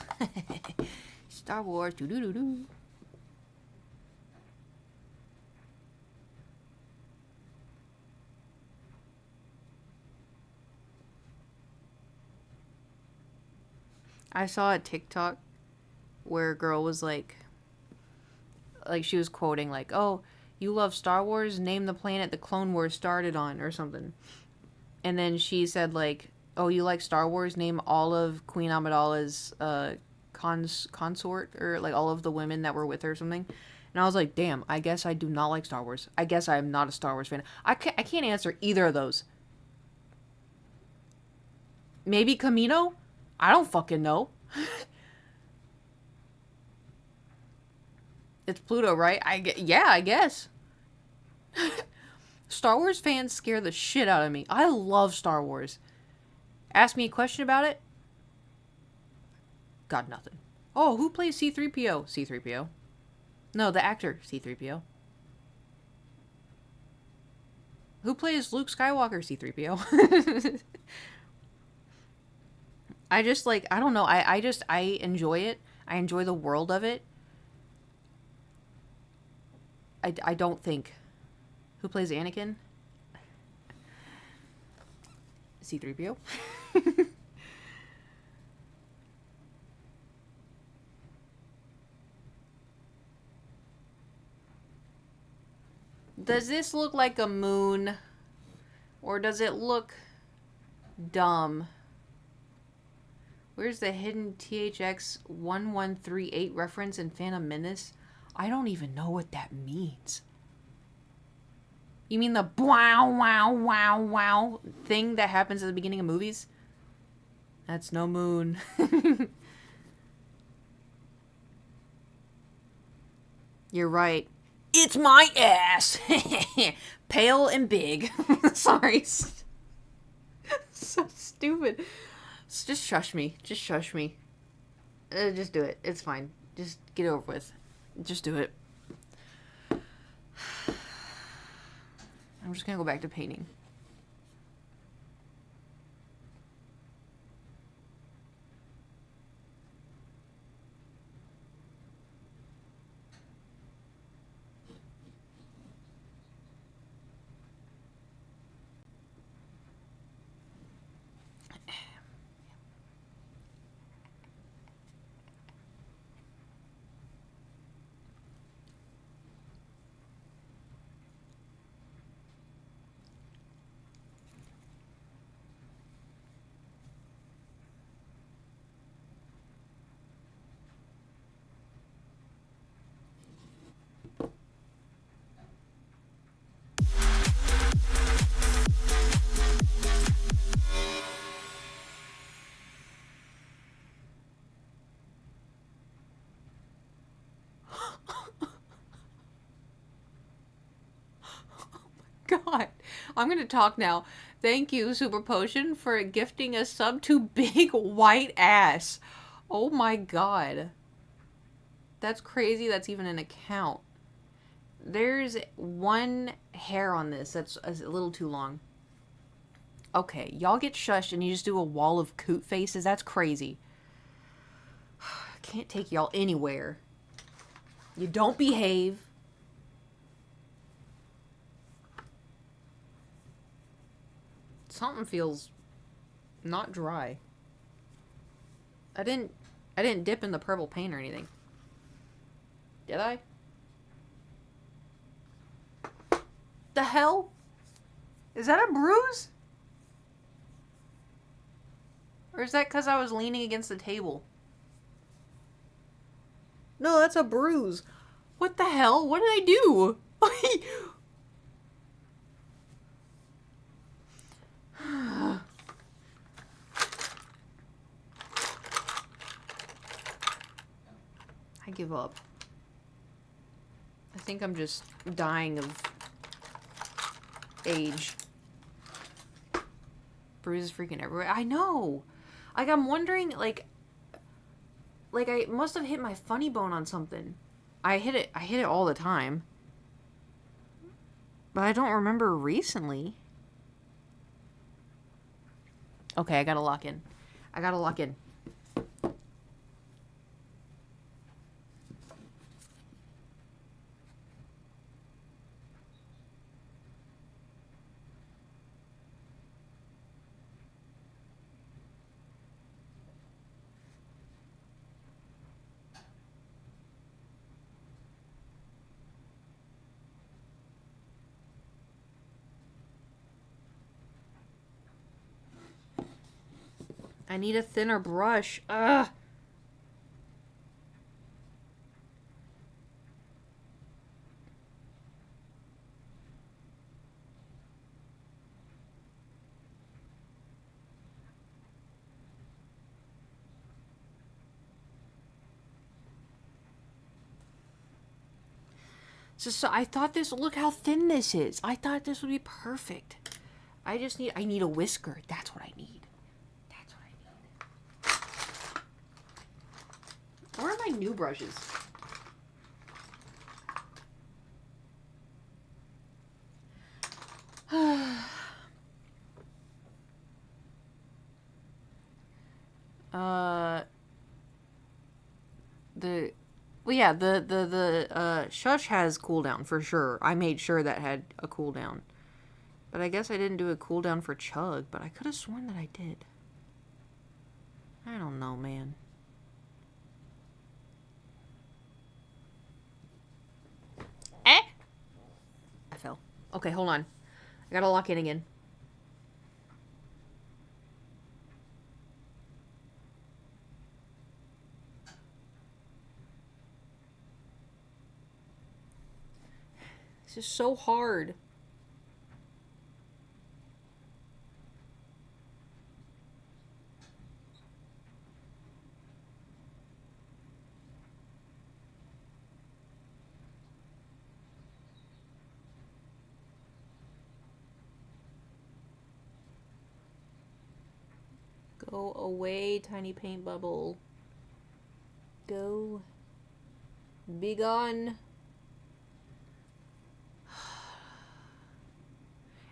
Star Wars. Doo-doo-doo-doo. I saw a TikTok where a girl was like she was quoting like, "Oh, you love Star Wars? Name the planet the Clone Wars started on," or something. And then she said like, "Oh, you like Star Wars? Name all of Queen Amidala's consort, or like all of the women that were with her or something." And I was like, "Damn, I guess I do not like Star Wars. I guess I am not a Star Wars fan. I can't answer either of those. Maybe Camino? I don't fucking know." It's Pluto, right? Yeah, I guess. Star Wars fans scare the shit out of me. I love Star Wars. Ask me a question about it. Got nothing. Oh, who plays C-3PO? C-3PO. No, the actor C-3PO. Who plays Luke Skywalker? C-3PO. I just like, I don't know. I enjoy it. I enjoy the world of it. I don't think. Who plays Anakin? C-3PO. Does this look like a moon? Or does it look dumb? Where's the hidden THX 1138 reference in Phantom Menace? I don't even know what that means. You mean the wow, wow, wow, wow thing that happens at the beginning of movies? That's no moon. You're right. It's my ass! Pale and big. Sorry. So stupid. Just shush me. Just shush me. Just do it. It's fine. Just get it over with. Just do it. I'm just gonna go back to painting. God, I'm gonna talk now. Thank you, Super Potion, for gifting a sub to Big White Ass. Oh my god. That's crazy that's even an account. There's one hair on this that's a little too long. Okay, y'all get shushed and you just do a wall of coot faces. That's crazy. I can't take y'all anywhere. You don't behave. Something feels not dry. I didn't dip in the purple paint or anything. Did I? The hell? Is that a bruise? Or is that because I was leaning against the table? No, that's a bruise. What the hell? What did I do? I give up. I think I'm just dying of age. Bruises freaking everywhere. I know. Like, I'm wondering, like I must have hit my funny bone on something. I hit it all the time. But I don't remember recently. Okay, I gotta lock in. I need a thinner brush. Ugh. So I thought this, look how thin this is. I thought this would be perfect. I need a whisker. That's what I need. That's what I need. Where are my new brushes? The Shush has cooldown for sure. I made sure that had a cooldown. But I guess I didn't do a cooldown for Chug, but I could have sworn that I did. I don't know, man. Eh! I fell. Okay, hold on. I gotta lock in again. This is so hard. Go away, tiny paint bubble. Go. Be gone.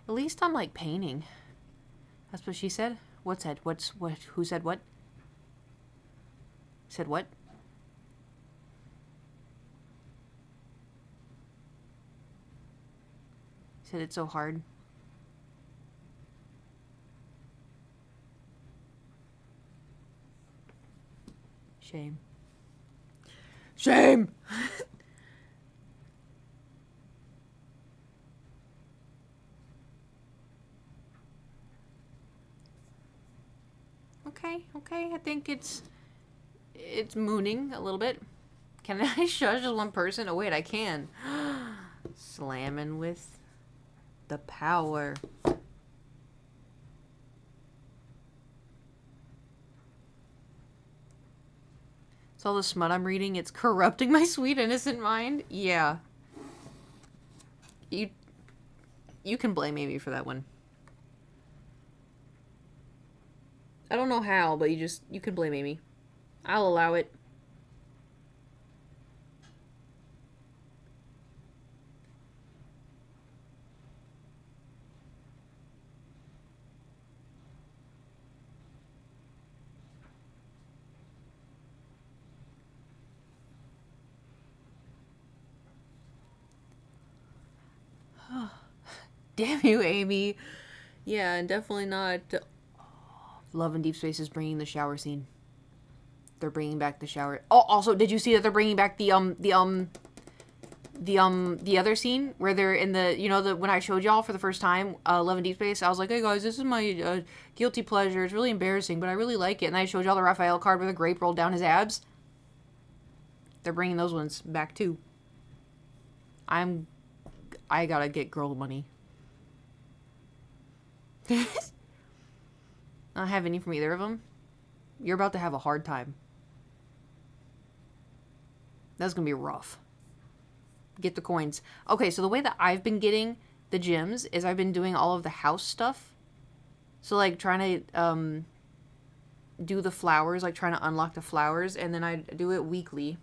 At least I'm like painting. That's what she said? What said? What? Who said what? Said what? Said it's so hard. Shame. Shame! Okay, I think it's mooning a little bit. Can I shush just one person? Oh wait, I can. Slamming with the power. It's all the smut I'm reading. It's corrupting my sweet innocent mind. Yeah. You can blame Amy for that one. I don't know how, but you can blame Amy. I'll allow it. Damn you, Amy. Yeah, and definitely not. Love and Deep Space is bringing the shower scene. They're bringing back the shower. Oh, also, did you see that they're bringing back the other scene where they're in the, when I showed y'all for the first time, Love and Deep Space, I was like, hey guys, this is my guilty pleasure. It's really embarrassing, but I really like it. And I showed y'all the Raphael card where the grape rolled down his abs. They're bringing those ones back too. I gotta get girl money. I don't have any from either of them. You're about to have a hard time. That's gonna be rough. Get the coins. Okay, so the way that I've been getting the gems is I've been doing all of the house stuff. So like trying to do the flowers, like trying to unlock the flowers, and then I do it weekly.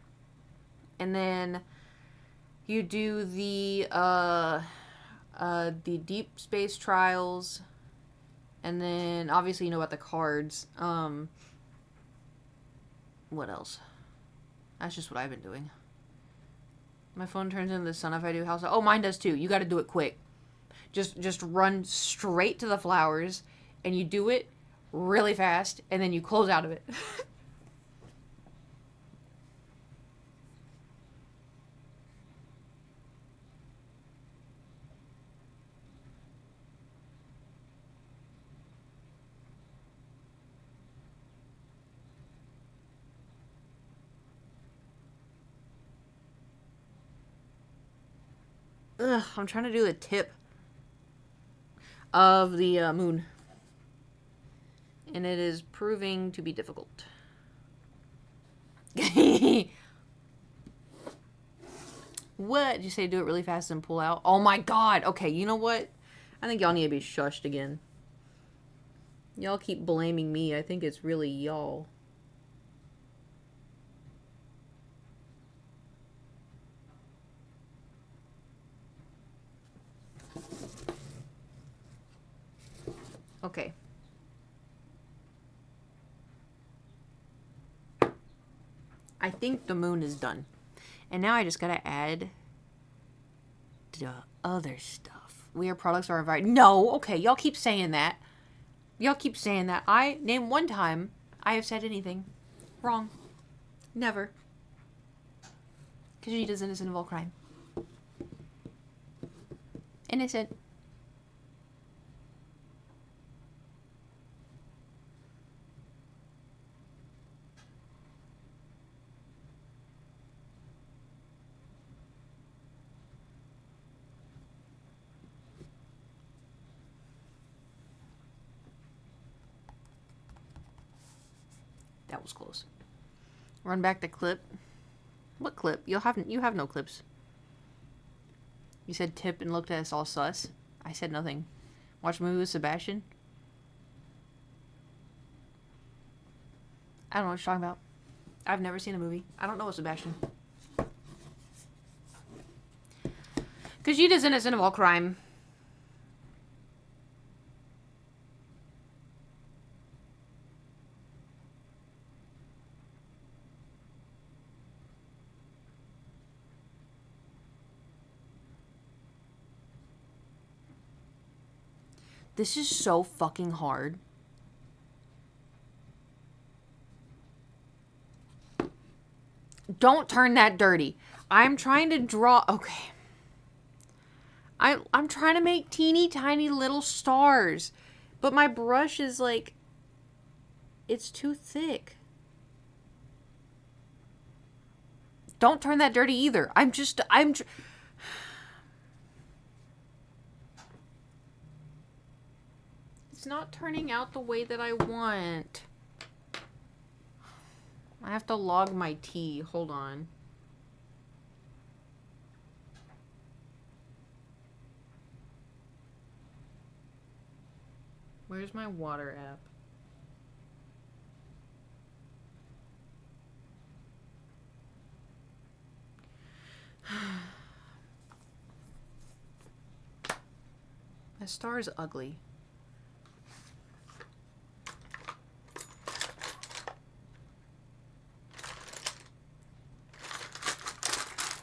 And then you do the Deep Space trials. And then, obviously, you know about the cards. What else? That's just what I've been doing. My phone turns into the sun if I do house. Oh, mine does too. You got to do it quick. Just run straight to the flowers, and you do it really fast, and then you close out of it. Ugh, I'm trying to do the tip of the moon. And it is proving to be difficult. What? Did you say do it really fast and pull out? Oh my god. Okay, you know what? I think y'all need to be shushed again. Y'all keep blaming me. I think it's really y'all. Okay. I think the moon is done. And now I just gotta add the other stuff. We are products of our environment. No, okay, y'all keep saying that. Y'all keep saying that. I name one time I have said anything wrong. Never. Khajiit is innocent of all crime. Innocent. That was close. Run back the clip. What clip? You have no clips. You said tip and looked at us all sus. I said nothing. Watch a movie with Sebastian. I don't know what you're talking about. I've never seen a movie. I don't know what Sebastian. Khajiit is innocent of all crime. This is so fucking hard. Don't turn that dirty. I'm trying to draw... Okay. I'm trying to make teeny tiny little stars. But my brush is like... It's too thick. Don't turn that dirty either. It's not turning out the way that I want. I have to log my tea. Hold on. Where's my water app? My star is ugly.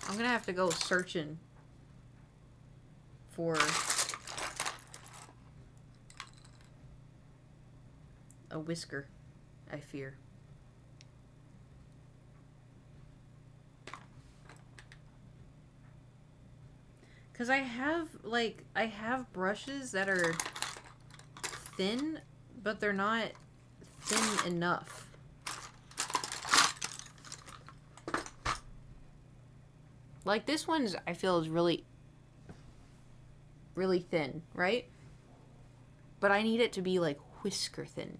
I'm gonna have to go searching for a whisker, I fear. Because I have brushes that are thin, but they're not thin enough. Like this one's, I feel, is really, really thin, right? But I need it to be like whisker thin.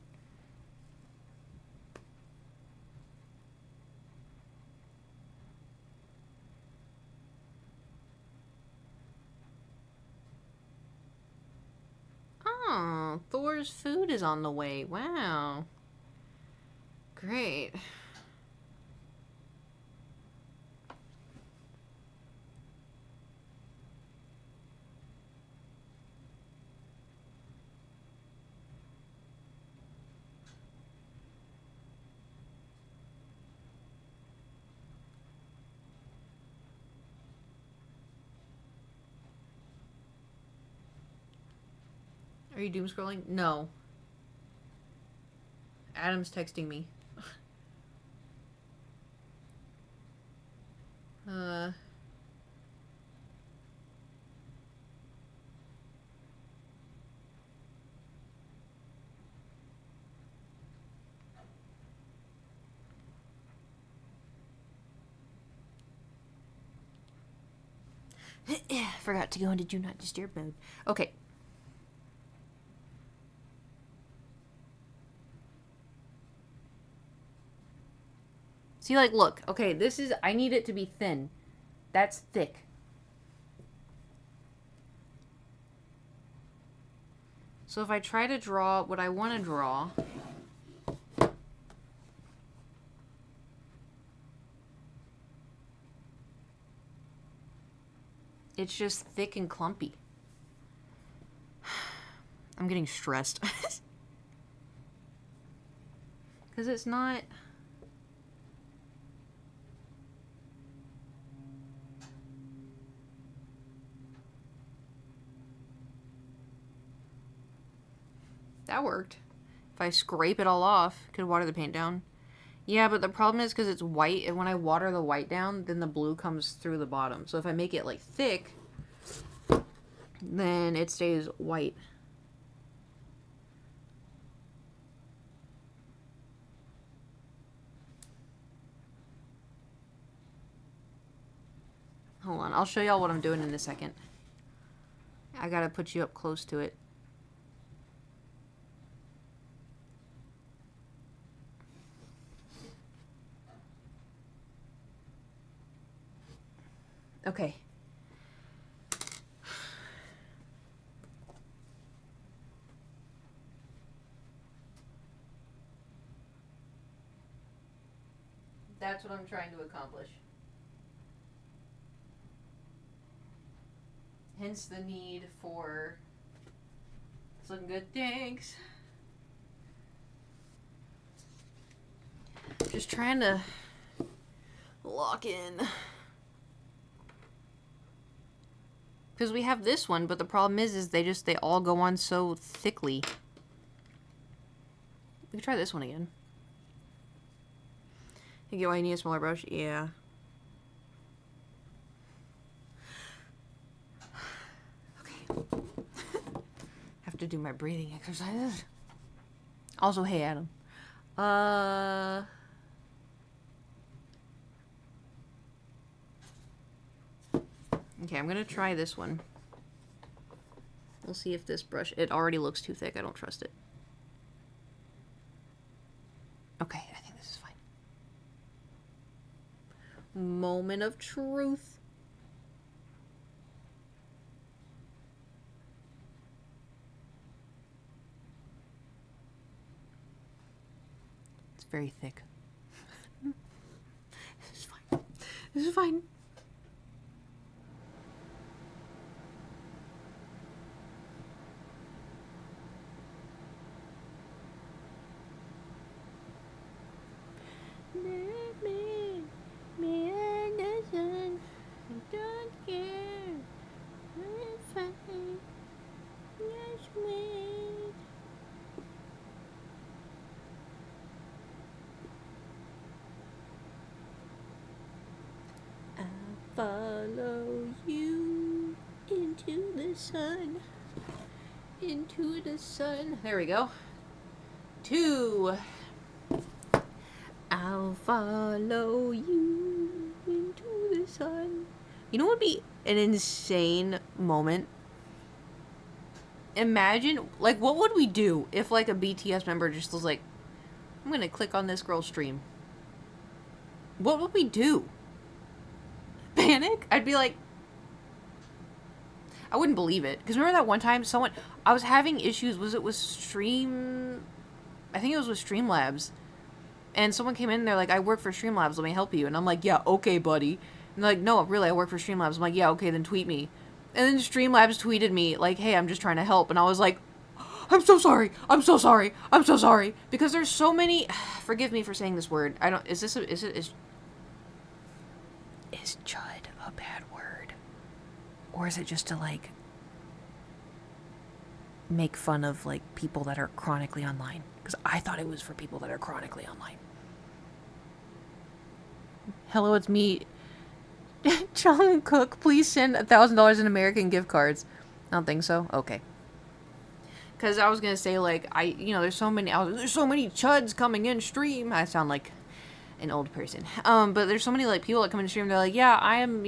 Oh, Thor's food is on the way. Wow. Great. Are you doom scrolling? No. Adam's texting me. forgot to go into do not disturb mode. Okay. See, like, look. Okay, this is... I need it to be thin. That's thick. So if I try to draw what I want to draw... It's just thick and clumpy. I'm getting stressed. Because it's not... That worked. If I scrape it all off, could water the paint down. Yeah, but the problem is because it's white, and when I water the white down, then the blue comes through the bottom. So if I make it, like, thick, then it stays white. Hold on, I'll show y'all what I'm doing in a second. I gotta put you up close to it. Okay. That's what I'm trying to accomplish. Hence the need for... It's looking good, thanks. Just trying to lock in. Because we have this one, but the problem is they all go on so thickly. We can try this one again. You get why you need a smaller brush? Yeah. Okay. Have to do my breathing exercises. Also, hey, Adam. Okay, I'm gonna try this one. We'll see if this brush... It already looks too thick. I don't trust it. Okay, I think this is fine. Moment of truth. It's very thick. This is fine. This is fine. Follow you into the sun. Into the sun. There we go. 2. I'll follow you into the sun. You know what would be an insane moment? Imagine, like, what would we do if, like, a BTS member just was like, I'm gonna click on this girl's stream? What would we do? Panic? I'd be like... I wouldn't believe it. Because remember that one time someone... I was having issues. Was it with Stream... I think it was with Streamlabs. And someone came in and they're like, I work for Streamlabs. Let me help you. And I'm like, yeah, okay, buddy. And they're like, no, really, I work for Streamlabs. I'm like, yeah, okay, then tweet me. And then Streamlabs tweeted me, like, hey, I'm just trying to help. And I was like, I'm so sorry. I'm so sorry. I'm so sorry. Because there's so many... Forgive me for saying this word. I don't... Is chud a bad word? Or is it just to, like, make fun of, like, people that are chronically online? Because I thought it was for people that are chronically online. Hello, it's me. Chung Cook, please send $1,000 in American gift cards. I don't think so. Okay. Because I was going to say, like, there's so many chuds coming in stream. I sound like an old person. But there's so many, like, people that come in stream. They're like, yeah, I am,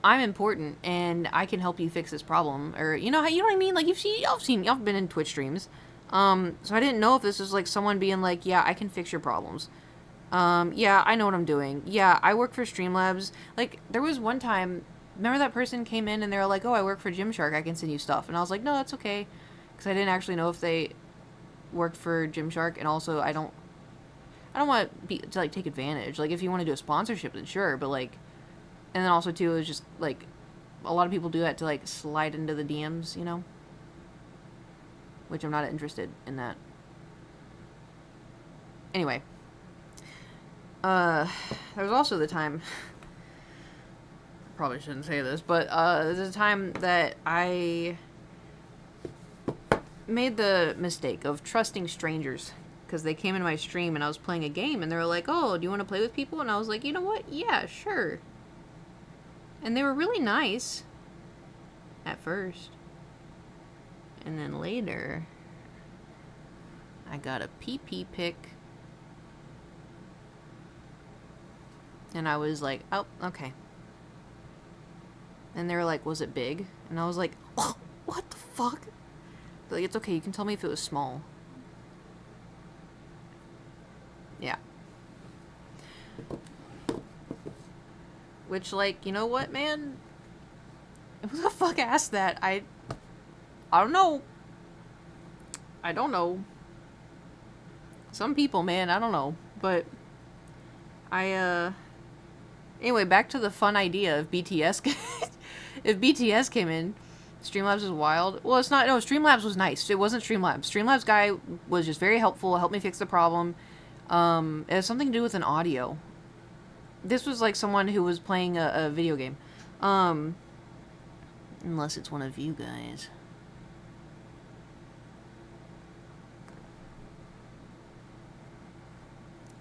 I'm important and I can help you fix this problem, or you know what I mean? Like y'all been in Twitch streams, so I didn't know if this was like someone being like, yeah, I can fix your problems. Yeah, I know what I'm doing. Yeah, I work for Streamlabs. Like there was one time, remember that person came in and they were like, oh, I work for Gymshark, I can send you stuff, and I was like, no, that's okay, because I didn't actually know if they worked for Gymshark, and also I don't want to like take advantage. Like if you want to do a sponsorship, then sure, but like. And then also, too, it was just, like, a lot of people do that to, like, slide into the DMs, you know? Which I'm not interested in that. Anyway. There was also the time... probably shouldn't say this, but, there's a time that I made the mistake of trusting strangers. Because they came in my stream and I was playing a game and they were like, oh, do you want to play with people? And I was like, you know what? Yeah, sure. And they were really nice at first. And then later, I got a PP pic. And I was like, oh, okay. And they were like, was it big? And I was like, oh, what the fuck? They're like, it's okay, you can tell me if it was small. Yeah. Which, like, you know what, man? Who the fuck asked that? I don't know. I don't know. Some people, man, I don't know. But, anyway, back to the fun idea of BTS. If BTS came in, Streamlabs is wild. Well, it's not, no, Streamlabs was nice. It wasn't Streamlabs. Streamlabs guy was just very helpful, helped me fix the problem. It has something to do with an audio. This was like someone who was playing a video game. Unless it's one of you guys.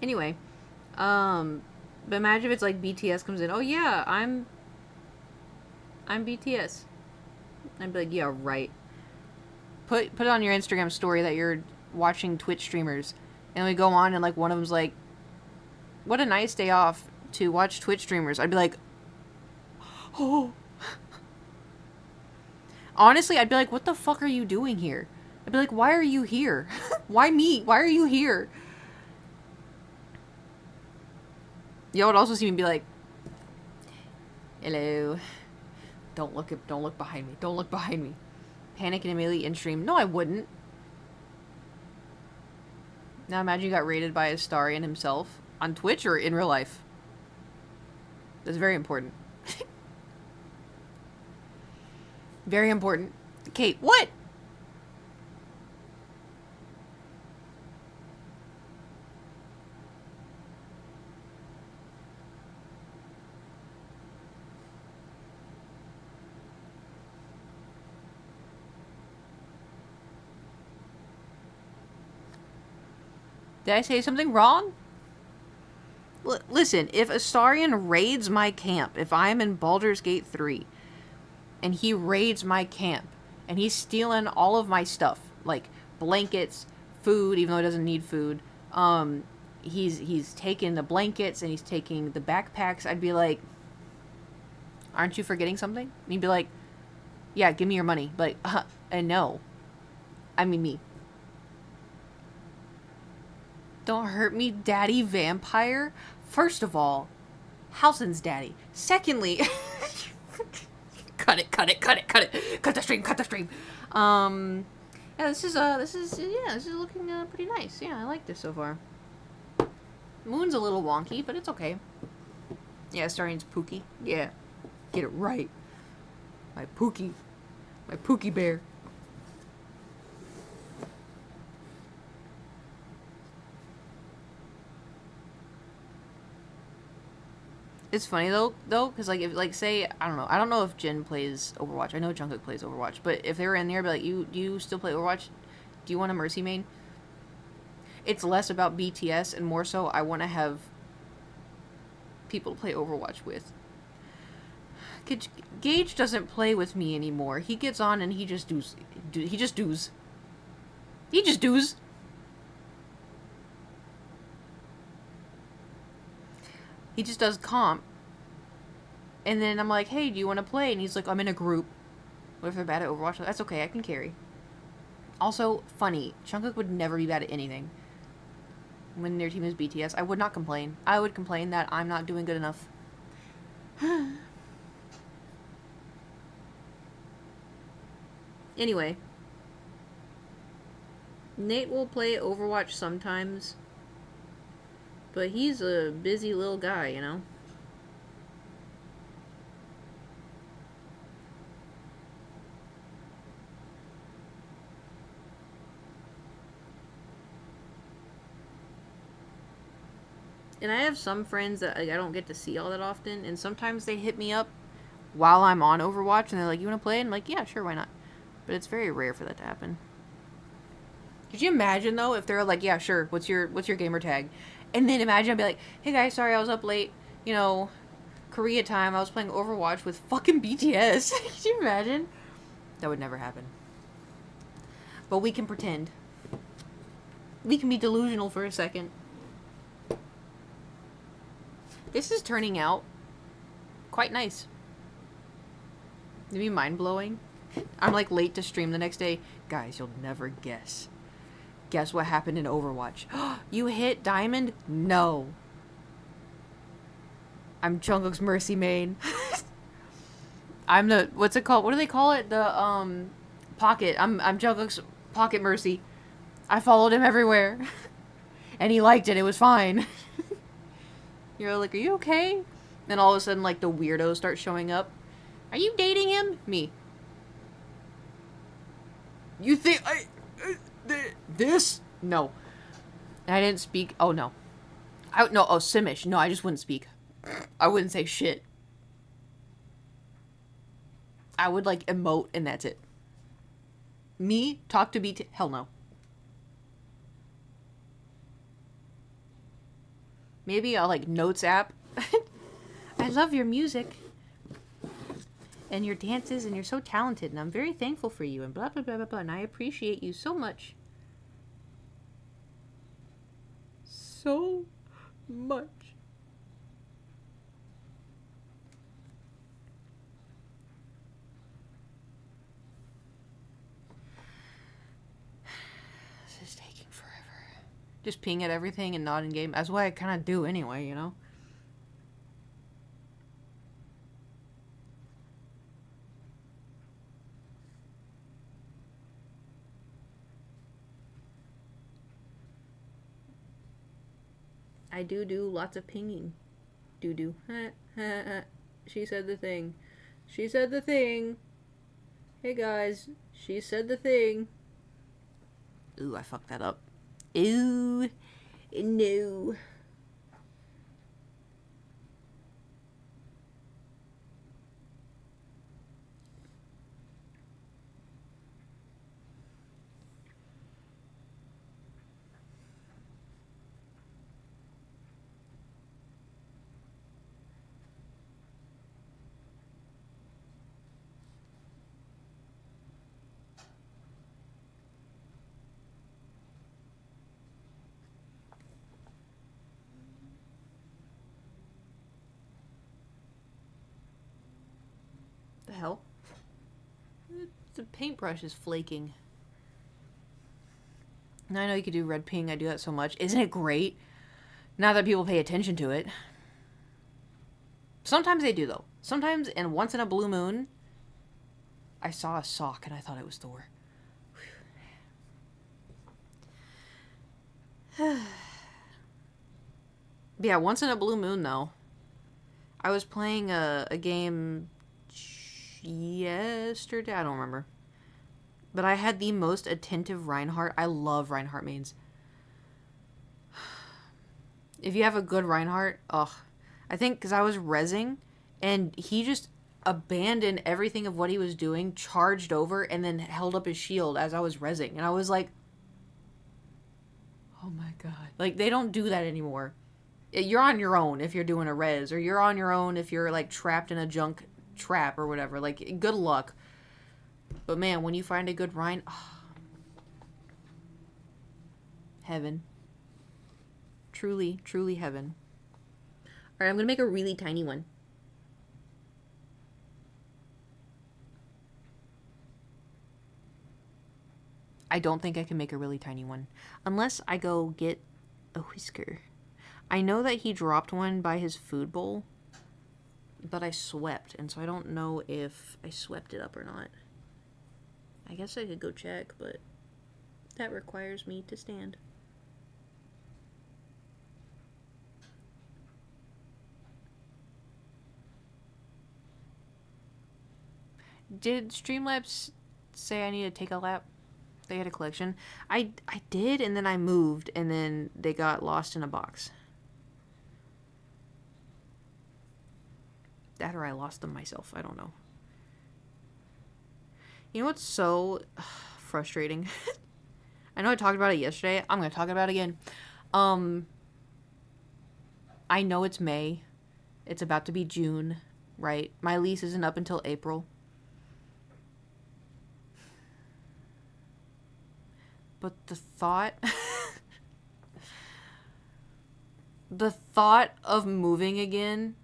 Anyway, but imagine if it's like BTS comes in. Oh yeah, I'm BTS. I'd be like, yeah, right. Put it on your Instagram story that you're watching Twitch streamers, and we go on and like one of them's like, what a nice day off to watch Twitch streamers. I'd be like, oh. Honestly, I'd be like, what the fuck are you doing here? I'd be like, why are you here? Why me? Why are you here? Y'all would also see me be like, hello. Don't look behind me. Don't look behind me. Panic and immediately in stream. No, I wouldn't. Now imagine you got raided by Astarion himself on Twitch or in real life. That's very important. Very important. Kate, what? Did I say something wrong? Listen, if Astarion raids my camp, if I'm in Baldur's Gate 3, and he raids my camp, and he's stealing all of my stuff, like blankets, food, even though he doesn't need food, he's taking the blankets, and he's taking the backpacks, I'd be like, aren't you forgetting something? And he'd be like, yeah, give me your money. Like, and no. I mean me. Don't hurt me, daddy vampire. First of all, Halsin's daddy. Secondly, cut it. Cut the stream. Yeah, this is looking pretty nice. Yeah, I like this so far. Moon's a little wonky, but it's okay. Yeah, Astarion's Pookie. Yeah, get it right. My Pookie bear. It's funny though, because like if like say I don't know if Jin plays Overwatch. I know Jungkook plays Overwatch, but if they were in there, I'd be like, do you still play Overwatch? Do you want a Mercy main? It's less about BTS and more so I want to have people to play Overwatch with. Gage doesn't play with me anymore. He gets on and he just does. He just does. He just does comp. And then I'm like, hey, do you want to play? And he's like, I'm in a group. What if they're bad at Overwatch? That's okay, I can carry. Also, funny, Jungkook would never be bad at anything. When their team is BTS, I would not complain. I would complain that I'm not doing good enough. Anyway. Nate will play Overwatch sometimes. But he's a busy little guy, you know? And I have some friends that like, I don't get to see all that often, and sometimes they hit me up while I'm on Overwatch, and they're like, you want to play? And I'm like, yeah, sure, why not? But it's very rare for that to happen. Could you imagine, though, if they're like, yeah, sure, what's your gamer tag? And then imagine I'd be like, hey, guys, sorry, I was up late, you know, Korea time, I was playing Overwatch with fucking BTS. Could you imagine? That would never happen. But we can pretend. We can be delusional for a second. This is turning out quite nice. It'd be mind-blowing. I'm like late to stream the next day. Guys, you'll never guess. Guess what happened in Overwatch? You hit Diamond? No. I'm Jungkook's Mercy main. I'm the, what's it called? What do they call it? The, Pocket. I'm Jungkook's Pocket Mercy. I followed him everywhere. And he liked it. It was fine. You're like, are you okay? Then all of a sudden, like, the weirdos start showing up. Are you dating him? Me. You think this? No. And I didn't speak. Oh, no. No, oh, Simish. No, I just wouldn't speak. I wouldn't say shit. I would, like, emote, and that's it. Me? Talk to BT? Hell no. Maybe I'll, like, Notes app. I love your music. And your dances, and you're so talented, and I'm very thankful for you, and blah, blah, blah, blah, blah, and I appreciate you so much. So much. This is taking forever. Just ping at everything and not in game. That's what I kind of do anyway, you know? I do lots of pinging. Do. She said the thing. She said the thing. Hey guys, she said the thing. Ooh, I fucked that up. Ooh, no. The hell? The paintbrush is flaking. Now I know you could do red ping. I do that so much. Isn't it great? Now that people pay attention to it. Sometimes they do, though. Sometimes, and once in a blue moon, I saw a sock and I thought it was Thor. Yeah, once in a blue moon, though. I was playing a game yesterday. I don't remember. But I had the most attentive Reinhardt. I love Reinhardt mains. If you have a good Reinhardt, ugh. I think because I was rezzing, and he just abandoned everything of what he was doing, charged over, and then held up his shield as I was rezzing. And I was like, oh my god. Like, they don't do that anymore. You're on your own if you're doing a res, or you're on your own if you're, like, trapped in a junk trap or whatever. Like, good luck. But man, when you find a good Rein, oh, heaven. Truly, truly heaven. Alright, I'm gonna make a really tiny one. I don't think I can make a really tiny one. Unless I go get a whisker. I know that he dropped one by his food bowl, but I swept, and so I don't know if I swept it up or not. I guess I could go check, but that requires me to stand. Did Streamlabs say I need to take a lap? They had a collection. I did, and then I moved, and then they got lost in a box. That or I lost them myself. I don't know. You know what's so frustrating? I know I talked about it yesterday. I'm going to talk about it again. I know it's May. It's about to be June, right? My lease isn't up until April. But the thought... the thought of moving again...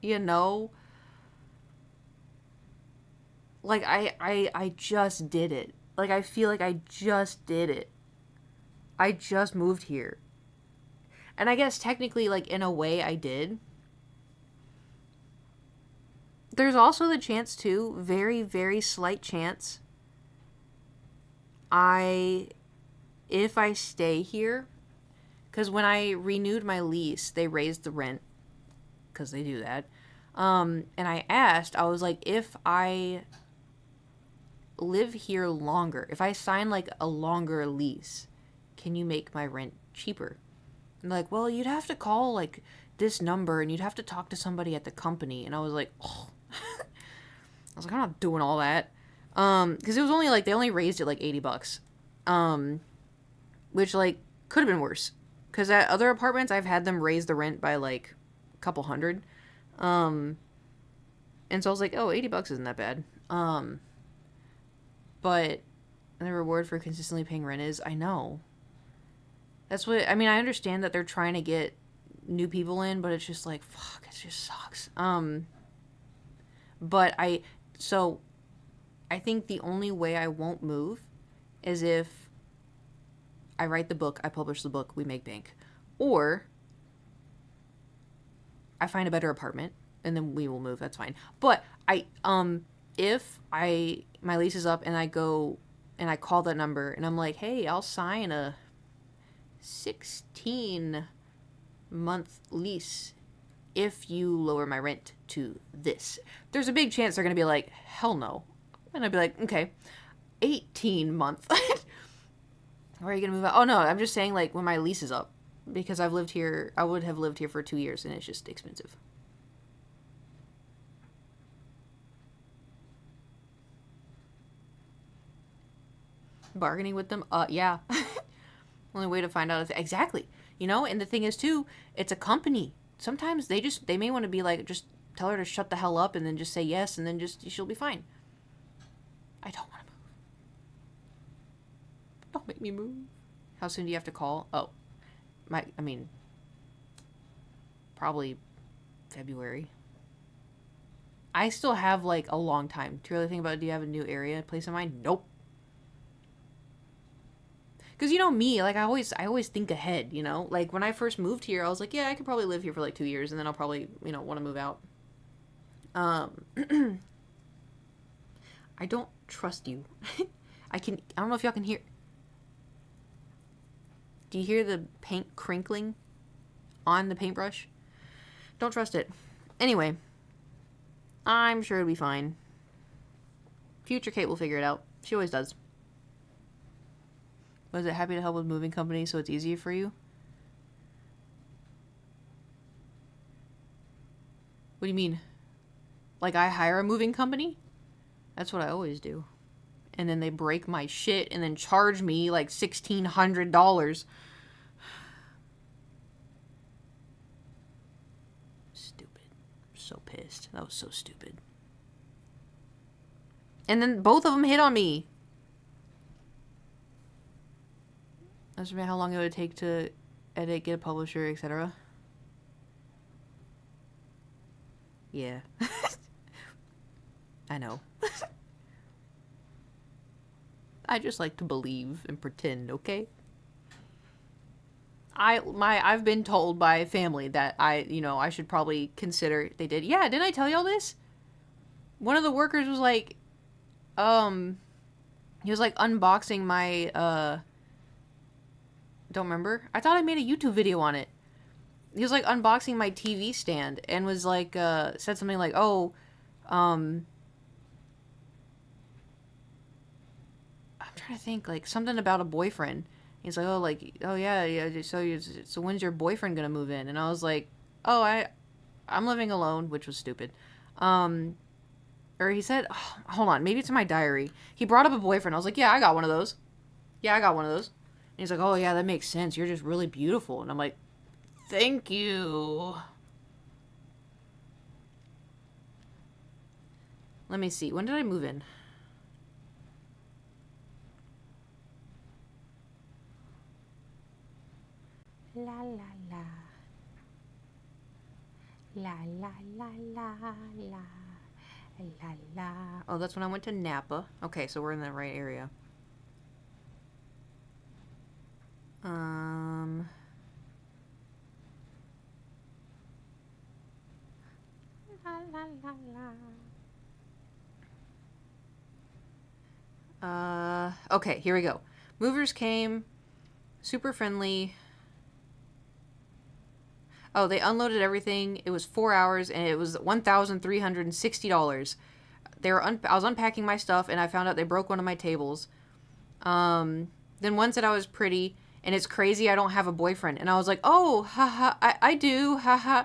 you know? Like, I just did it. Like, I feel like I just did it. I just moved here. And I guess technically, like, in a way, I did. There's also the chance, too, very, very slight chance, if I stay here, because when I renewed my lease, they raised the rent, because they do that, and I asked, I was like, if I live here longer, if I sign, like, a longer lease, can you make my rent cheaper? And they're like, well, you'd have to call, like, this number, and you'd have to talk to somebody at the company, and I was like, oh. I was like, I'm not doing all that. Because it was only, like, they only raised it, like, $80. Which, like, could have been worse. Because at other apartments, I've had them raise the rent by, like, a couple hundred. And so I was like, oh, $80 isn't that bad. But the reward for consistently paying rent is, I know. That's what, I mean, I understand that they're trying to get new people in, but it's just like, fuck, it just sucks. But I think the only way I won't move is if I write the book, I publish the book, we make bank. Or I find a better apartment and then we will move, that's fine. But if my lease is up and I go and I call that number and I'm like, hey, I'll sign a 16-month lease if you lower my rent to this. There's a big chance they're going to be like, hell no. And I'd be like, okay, 18-month. Where are you going to move out? Oh, no, I'm just saying, like, when my lease is up. Because I've lived here, I would have lived here for 2 years, and it's just expensive. Bargaining with them? Yeah. Only way to find out if... Exactly. You know, and the thing is, too, it's a company. Sometimes they may want to be like, just tell her to shut the hell up and then just say yes and then she'll be fine. I don't want to move. Don't make me move. How soon do you have to call? Oh, probably February. I still have like a long time to really think about, do you have a new area, place in mind? Nope. Because, you know, me, like, I always think ahead, you know? Like, when I first moved here, I was like, yeah, I could probably live here for, like, 2 years, and then I'll probably, you know, want to move out. I don't trust you. I don't know if y'all can hear... Do you hear the paint crinkling on the paintbrush? Don't trust it. Anyway, I'm sure it'll be fine. Future Kate will figure it out. She always does. Was it happy to help with moving company so it's easier for you? What do you mean? Like I hire a moving company? That's what I always do. And then they break my shit and then charge me like $1,600. Stupid. I'm so pissed. That was so stupid. And then both of them hit on me. That's about how long it would take to edit, get a publisher, etc. Yeah. I know. I just like to believe and pretend, okay? I've been told by family that I should probably consider. They did. Yeah, didn't I tell you all this? One of the workers was like, he was like unboxing my don't remember. I thought I made a YouTube video on it. He was like unboxing my TV stand and was like said something like, "Oh, I'm trying to think, like something about a boyfriend." He's like, "Oh yeah. So when's your boyfriend gonna move in?" And I was like, "Oh, I'm living alone," which was stupid. Or he said, oh, hold on, maybe it's in my diary. He brought up a boyfriend. I was like, "Yeah, I got one of those. Yeah, I got one of those." And he's like, "Oh yeah, that makes sense. You're just really beautiful." And I'm like, "Thank you." Let me see. When did I move in? La la la. La la la la la. La la. Oh, that's when I went to Napa. Okay, so we're in the right area. La la la la. Okay, here we go. Movers came. Super friendly. Oh, they unloaded everything. It was 4 hours, and it was $1,360. I was unpacking my stuff, and I found out they broke one of my tables. Then one said I was pretty, and it's crazy I don't have a boyfriend. And I was like, "Oh, haha, I do, haha."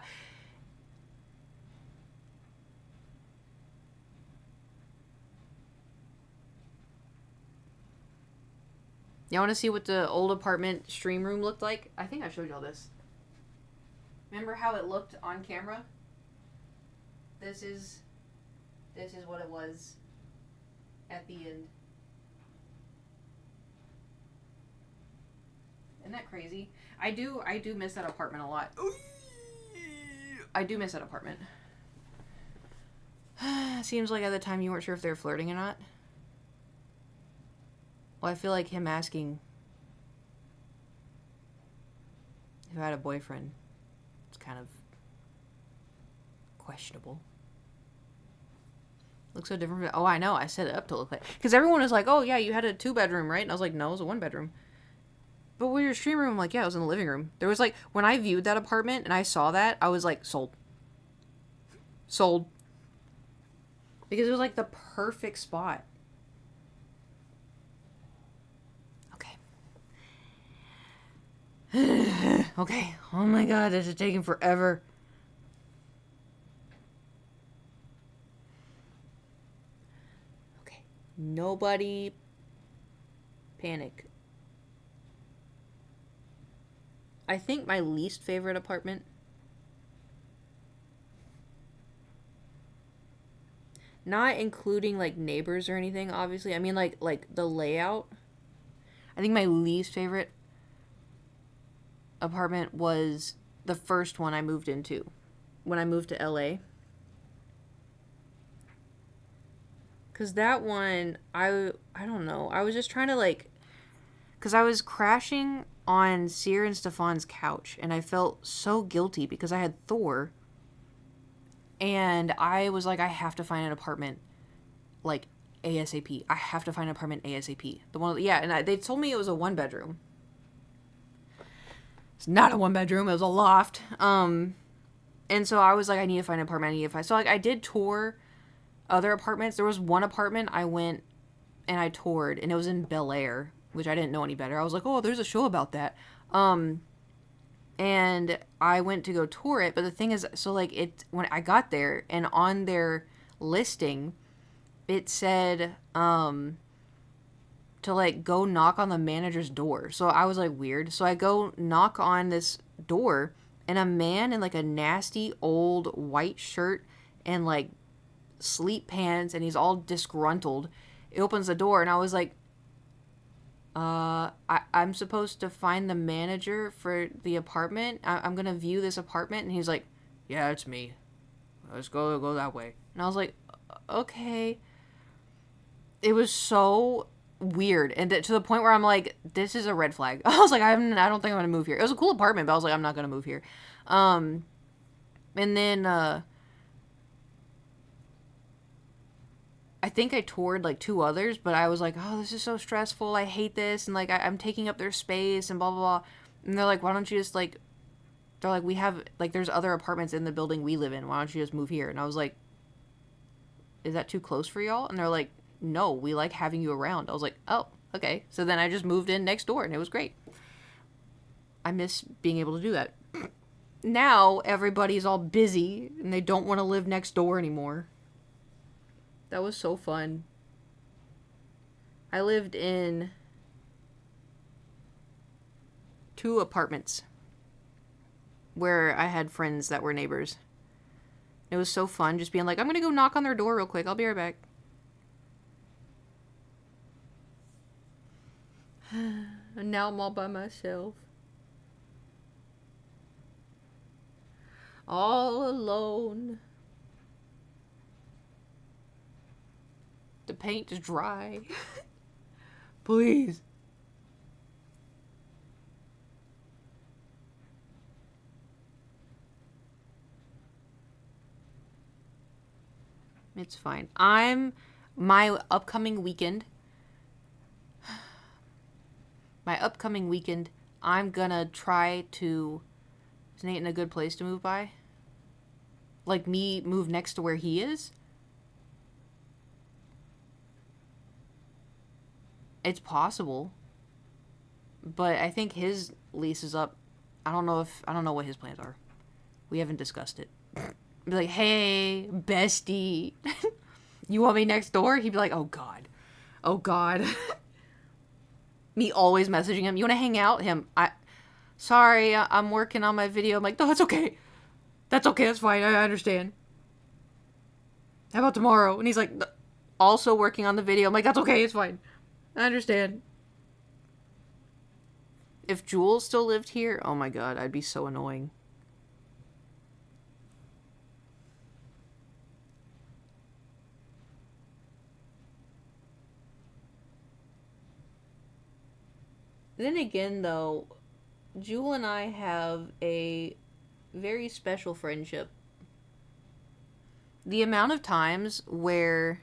Y'all want to see what the old apartment stream room looked like? I think I showed y'all this. Remember how it looked on camera? This is what it was at the end. Isn't that crazy? I do miss that apartment a lot. I do miss that apartment. Seems like at the time you weren't sure if they were flirting or not. Well, I feel like him asking if I had a boyfriend, it's kind of questionable. Looks so different. Oh, I know. I set it up to look like... Because everyone was like, "Oh, yeah, you had a 2-bedroom, right?" And I was like, "No, it was a 1-bedroom. But with your stream room, I'm like, "Yeah, it was in the living room." There was like... When I viewed that apartment and I saw that, I was like, sold. Sold. Because it was like the perfect spot. Okay. Oh my god, this is taking forever. Okay. Nobody panic. I think my least favorite apartment, not including like neighbors or anything, obviously. I mean like the layout. I think my least favorite apartment was the first one I moved into when I moved to LA. Cause that one, I don't know. I was just trying to like, cause I was crashing on Seer and Stefan's couch, and I felt so guilty because I had Thor, and I was like, I have to find an apartment, like ASAP. I have to find an apartment ASAP. The one, yeah, and they told me it was a 1-bedroom. It's not a 1-bedroom. It was a loft. And so I was like, I need to find an apartment. So like I did tour other apartments. There was one apartment I went and I toured, and it was in Bel Air, which I didn't know any better. I was like, oh, there's a show about that. And I went to go tour it. But the thing is, so like when I got there and on their listing, it said, to like go knock on the manager's door. So I was like, weird. So I go knock on this door, and a man in like a nasty old white shirt and like sleep pants, and he's all disgruntled. It opens the door, and I was like, I'm supposed to find the manager for the apartment. I'm gonna view this apartment. And he's like, "Yeah, it's me. Let's go that way." And I was like, okay. It was so weird, and to the point where I'm like, this is a red flag. I was like, I don't think I'm gonna move here. It was a cool apartment, but I was like, I'm not gonna move here. And then I think I toured like 2 others, but I was like, oh, this is so stressful. I hate this, and like I'm taking up their space and blah blah blah. And they're like, why don't you just like? They're like, we have like there's other apartments in the building we live in. Why don't you just move here? And I was like, is that too close for y'all? And they're like, no, we like having you around. I was like, oh, okay. So then I just moved in next door, and it was great. I miss being able to do that. Now everybody's all busy and they don't want to live next door anymore. That was so fun. I lived in 2 apartments where I had friends that were neighbors. It was so fun just being like, I'm going to go knock on their door real quick. I'll be right back. And now I'm all by myself. All alone. The paint is dry. Please. It's fine. My upcoming weekend, I'm gonna try to, is Nate in a good place to move by? Like me move next to where he is? It's possible. But I think his lease is up. I don't know what his plans are. We haven't discussed it. Be like, hey, bestie, you want me next door? He'd be like, oh god. Me always messaging him, you want to hang out? Sorry, I'm working on my video. I'm like, no, that's okay, that's fine, I understand. How about tomorrow? And he's like, also working on the video. I'm like, that's okay, it's fine, I understand. If Jules still lived here, oh my god, I'd be so annoying. Then again, though, Jewel and I have a very special friendship. The amount of times where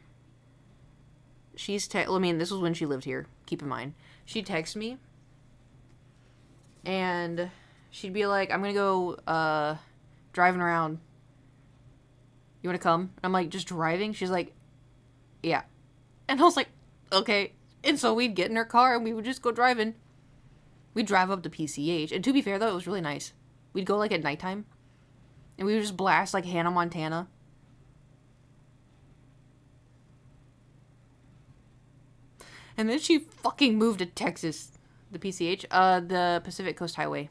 this was when she lived here, keep in mind. She'd text me, and she'd be like, I'm gonna go, driving around. You wanna come? I'm like, just driving? She's like, yeah. And I was like, okay. And so we'd get in her car, and we would just go driving. We'd drive up to PCH. And to be fair, though, it was really nice. We'd go, like, at nighttime. And we would just blast, like, Hannah Montana. And then she fucking moved to Texas. The PCH. The Pacific Coast Highway.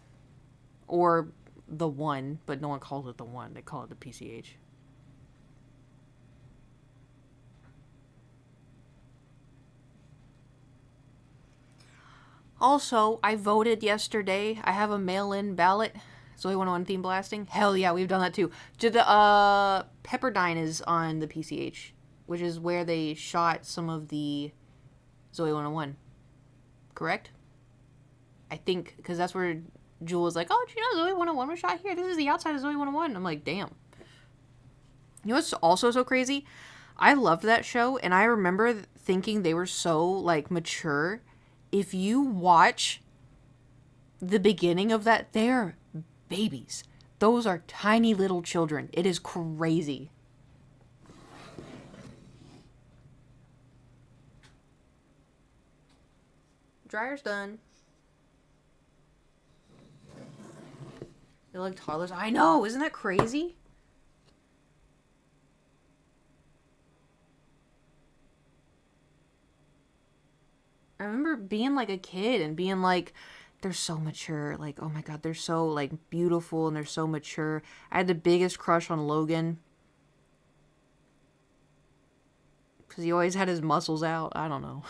Or the 1. But no one calls it the 1. They call it the PCH. Also, I voted yesterday. I have a mail-in ballot. Zoe 101 theme blasting. Hell yeah, we've done that too. Pepperdine is on the PCH, which is where they shot some of the Zoe 101. Correct? I think, because that's where Jewel was like, oh, did you know Zoe 101 was shot here? This is the outside of Zoe 101. I'm like, damn. You know what's also so crazy? I loved that show, and I remember thinking they were so, like, mature. If you watch the beginning of that, they're babies. Those are tiny little children. It is crazy. Dryer's done. They're like toddlers. I know, isn't that crazy? I remember being like a kid and being like, they're so mature. Like, oh my god, they're so like beautiful and they're so mature. I had the biggest crush on Logan. Because he always had his muscles out. I don't know.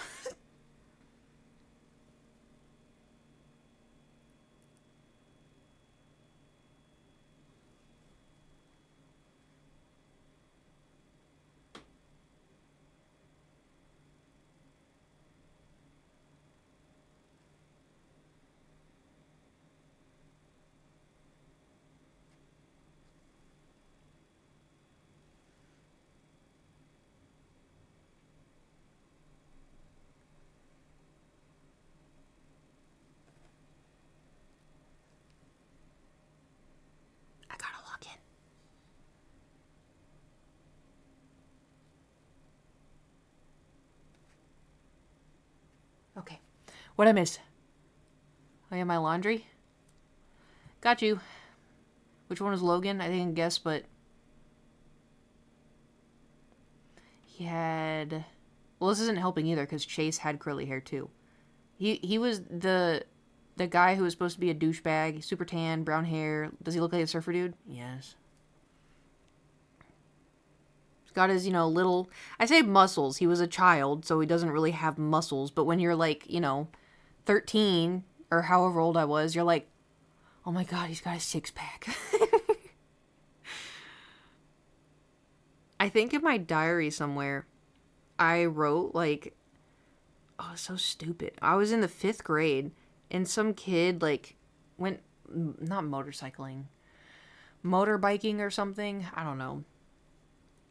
What'd I miss? Oh yeah, my laundry. Got you. Which one was Logan? I didn't guess, but he had. Well, this isn't helping either because Chase had curly hair too. He was the guy who was supposed to be a douchebag, super tan, brown hair. Does he look like a surfer dude? Yes. He's got his, little. I say muscles. He was a child, so he doesn't really have muscles. But when you're like, 13 or however old I was, you're like, oh my god, he's got a six pack. I think in my diary somewhere, I wrote like, oh, so stupid. I was in the 5th grade, and some kid like went not motorcycling, motorbiking or something. I don't know.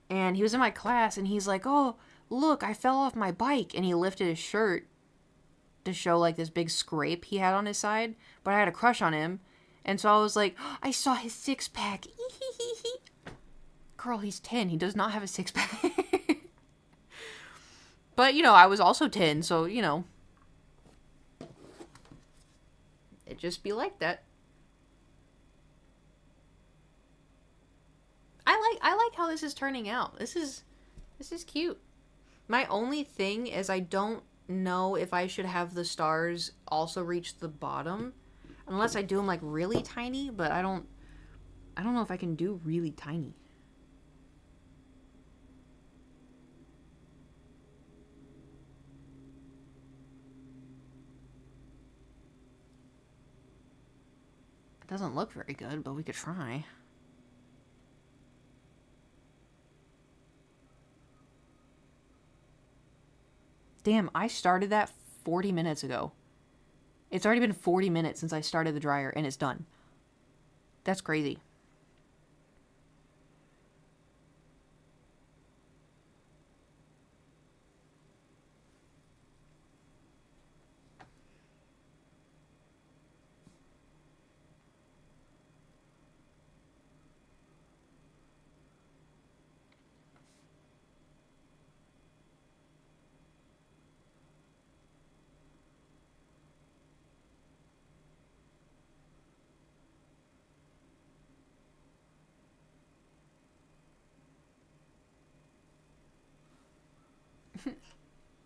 And he was in my class, and he's like, "Oh, look, I fell off my bike," and he lifted his shirt to show like this big scrape he had on his side. But I had a crush on him, and so I was like, oh, "I saw his six pack." Girl, he's 10. He does not have a six pack. But, I was also 10, so, it just be like that. I like how this is turning out. This is cute. My only thing is I don't know if I should have the stars also reach the bottom, unless I do them like really tiny, but I don't know if I can do really tiny. It doesn't look very good, but we could try. Damn, I started that 40 minutes ago. It's already been 40 minutes since I started the dryer, and it's done. That's crazy.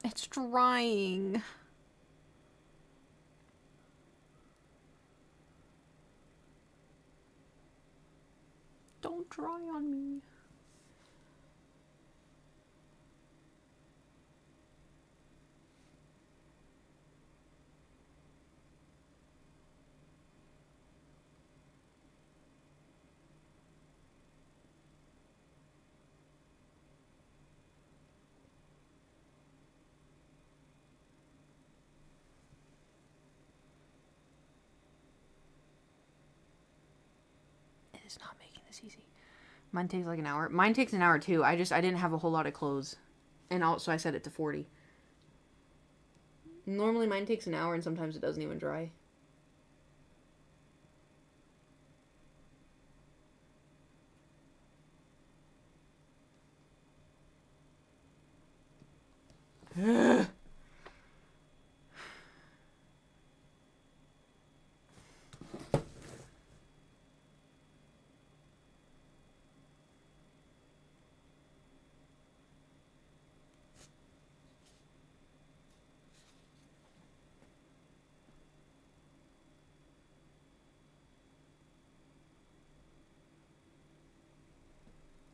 It's drying. Don't dry on me. It's not making this easy. Mine takes like an hour. Mine takes an hour too. I didn't have a whole lot of clothes. And also I set it to 40. Normally mine takes an hour and sometimes it doesn't even dry.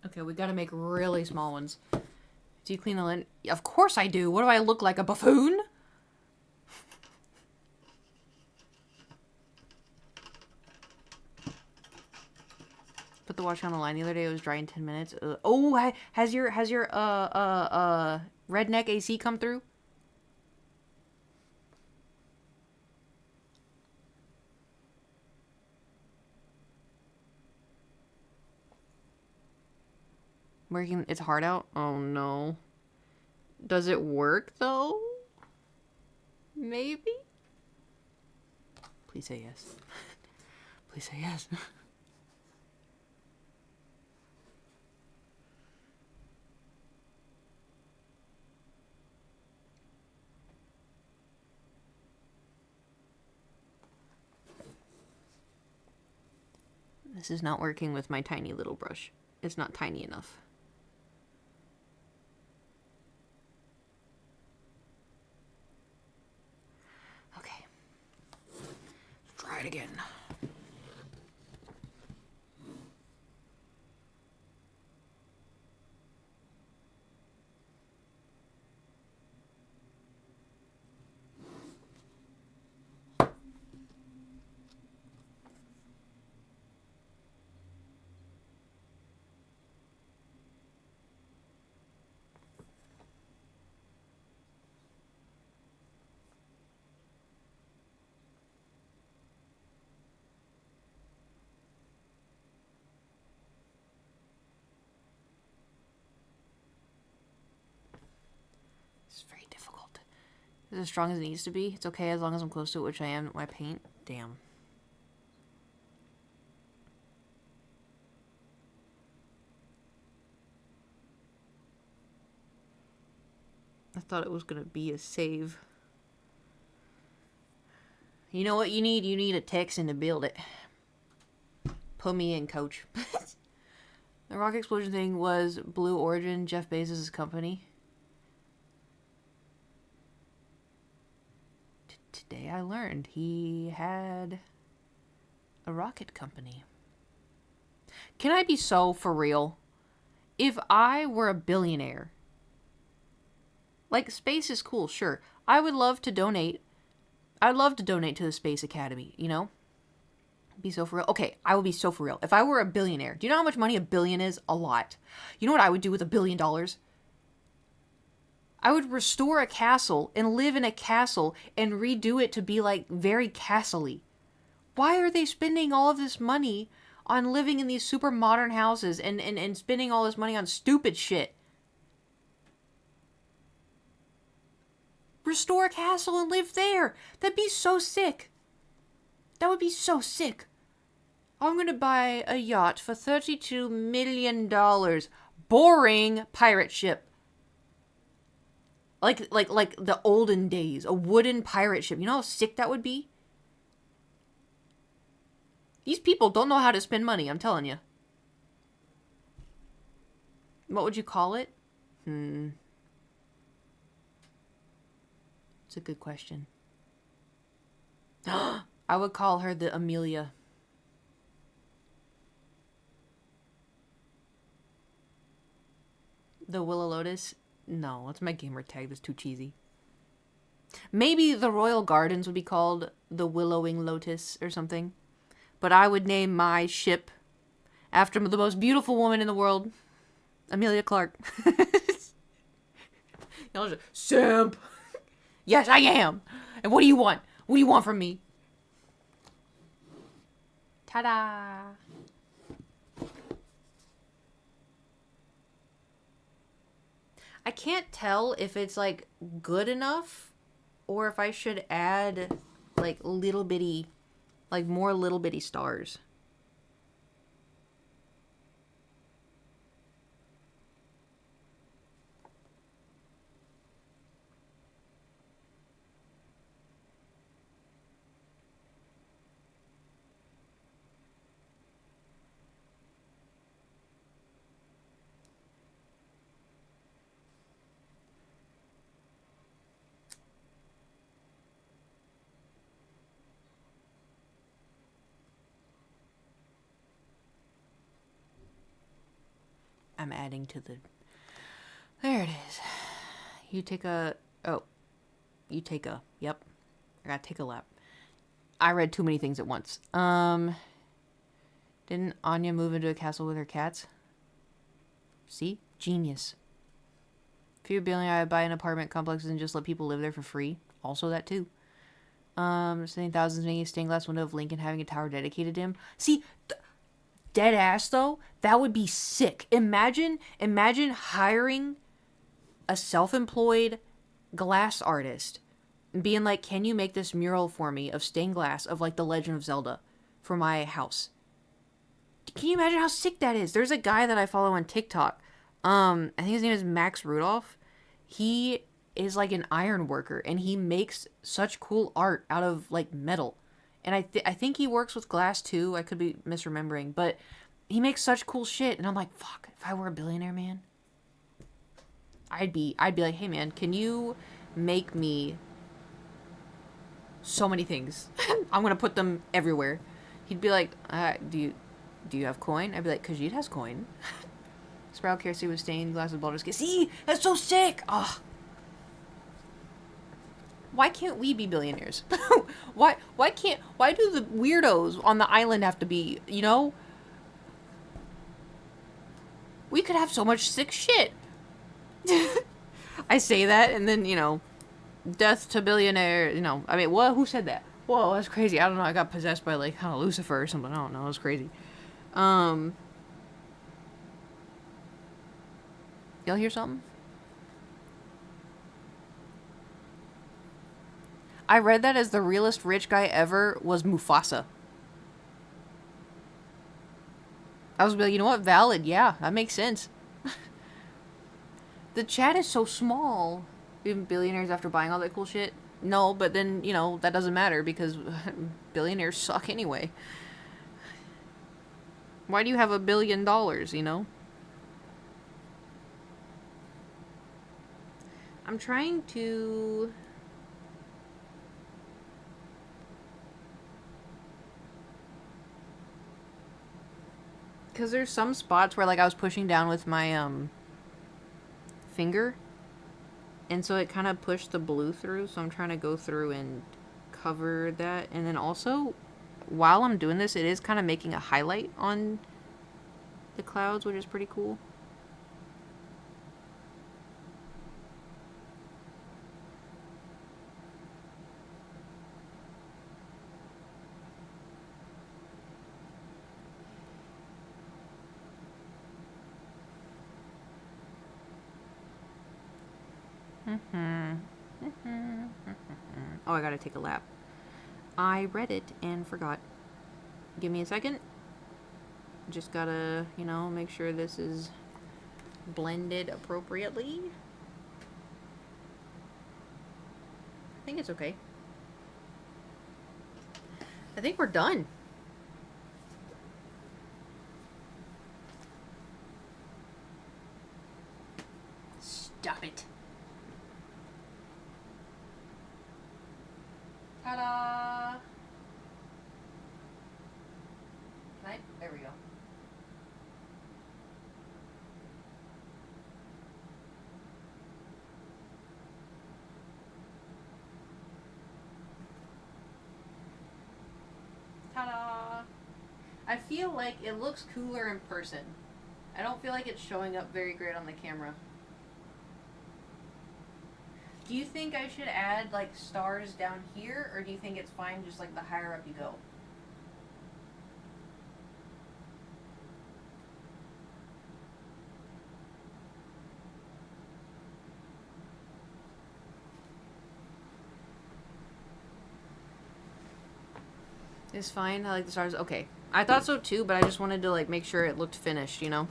Okay, we gotta make really small ones. Do you clean the lint? Of course I do. What do I look like, a buffoon? Put the washer on the line the other day. It was dry in 10 minutes. Oh, has your redneck AC come through? Working its heart out? Oh no. Does it work though? Maybe? Please say yes. Please say yes. This is not working with my tiny little brush. It's not tiny enough. Okay. Let's try it again. It's very difficult. Is it as strong as it needs to be? It's okay as long as I'm close to it, which I am. My paint? Damn. I thought it was going to be a save. You know what you need? You need a Texan to build it. Put me in, coach. The rock explosion thing was Blue Origin, Jeff Bezos' company. Today I learned he had a rocket company. Can I be so for real? If I were a billionaire, like, space is cool, sure. I would love to donate. I'd love to donate to the Space Academy, you know? Be so for real. Okay, I would be so for real. If I were a billionaire, do you know how much money a billion is? A lot. You know what I would do with $1 billion? I would restore a castle and live in a castle and redo it to be, like, very castle-y. Why are they spending all of this money on living in these super modern houses and spending all this money on stupid shit? Restore a castle and live there. That'd be so sick. That would be so sick. I'm gonna buy a yacht for $32 million. Boring pirate ship. Like the olden days. A wooden pirate ship. You know how sick that would be? These people don't know how to spend money, I'm telling you. What would you call it? It's a good question. I would call her the Amelia. The Willow Lotus? No, that's my gamer tag. That's too cheesy. Maybe the Royal Gardens would be called the Willowing Lotus or something. But I would name my ship after the most beautiful woman in the world, Amelia Clark. Y'all just, simp. Yes, I am. And what do you want? What do you want from me? Ta-da! I can't tell if it's, like, good enough or if I should add, like, little bitty, like, more little bitty stars. I'm adding to the... There it is. You take a... Oh. You take a... Yep. I gotta take a lap. I read too many things at once. Didn't Anya move into a castle with her cats? See? Genius. If you're a billionaire, I'd buy an apartment complex and just let people live there for free. Also that too. Spending thousands making a stained glass window of Lincoln having a tower dedicated to him. See... Dead ass though, that would be sick. Imagine hiring a self-employed glass artist and being like, can you make this mural for me of stained glass of like the Legend of Zelda for my house? Can you imagine how sick that is? There's a guy that I follow on TikTok. I think his name is Max Rudolph. He is like an iron worker and he makes such cool art out of like metal. and I think he works with Glass too. I could be misremembering, but he makes such cool shit, and I'm like, fuck, if I were a billionaire, man, I'd be like, hey man, can you make me so many things? I'm gonna put them everywhere. He'd be like, do you have coin? I'd be like, Khajiit has coin. Sprout Kersey was stained glass with Baldur's Gate. See, that's so sick. Oh, why can't we be billionaires? why do the weirdos on the island have to be, you know? We could have so much sick shit. I say that, and then, you know, death to billionaire, you know. I mean, what? Who said that? Whoa, that's crazy. I don't know. I got possessed by, like, I don't know, Lucifer or something. I don't know. It was crazy. Y'all hear something? I read that as the realest rich guy ever was Mufasa. I was like, you know what? Valid. Yeah, that makes sense. The chat is so small. Even billionaires after buying all that cool shit. No, but then, you know, that doesn't matter because billionaires suck anyway. Why do you have $1 billion, you know? I'm trying to... Because there's some spots where, like, I was pushing down with my, finger. And so it kind of pushed the blue through. So I'm trying to go through and cover that. And then also, while I'm doing this, it is kind of making a highlight on the clouds, which is pretty cool. Oh, I gotta take a lap. I read it and forgot. Give me a second. Just gotta, you know, make sure this is blended appropriately. I think it's okay. I think we're done. Stop it. Ta-da! There we go. Ta-da! I feel like it looks cooler in person. I don't feel like it's showing up very great on the camera. Do you think I should add, like, stars down here, or do you think it's fine just, like, the higher up you go? It's fine. I like the stars. Okay. I thought so too, but I just wanted to, like, make sure it looked finished, you know?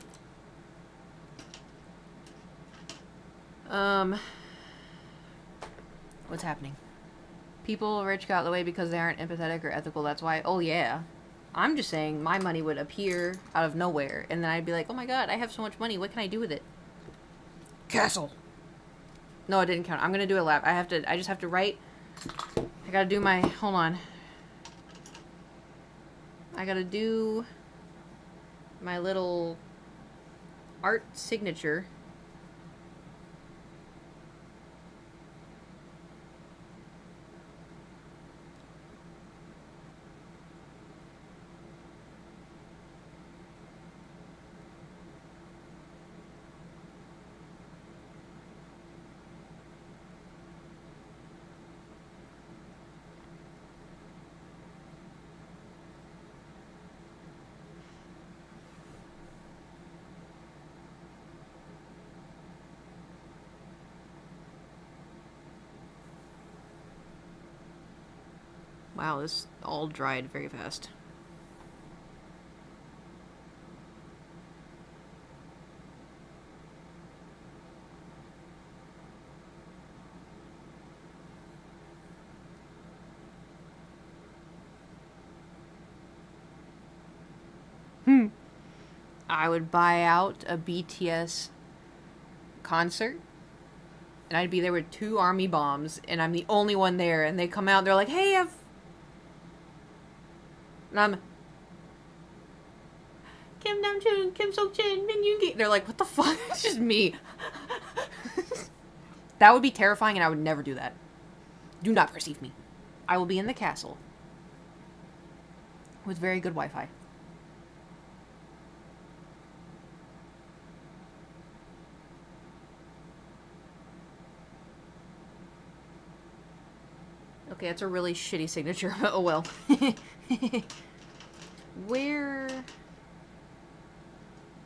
What's happening? People rich got the way because they aren't empathetic or ethical. That's why. Oh, yeah. I'm just saying my money would appear out of nowhere, and then I'd be like, oh my god, I have so much money. What can I do with it? Castle. No, it didn't count. I'm gonna do a lap. I just have to write. I gotta do my, hold on. I gotta do my little art signature. Wow, this all dried very fast. I would buy out a BTS concert, and I'd be there with 2 army bombs, and I'm the only one there, and they come out, and they're like, hey, and I'm Kim Namjoon, Kim Seokjin, Min Yoongi. They're like, what the fuck? It's just me. That would be terrifying, and I would never do that. Do not perceive me. I will be in the castle with very good Wi-Fi. Okay, that's a really shitty signature. Oh well. Where...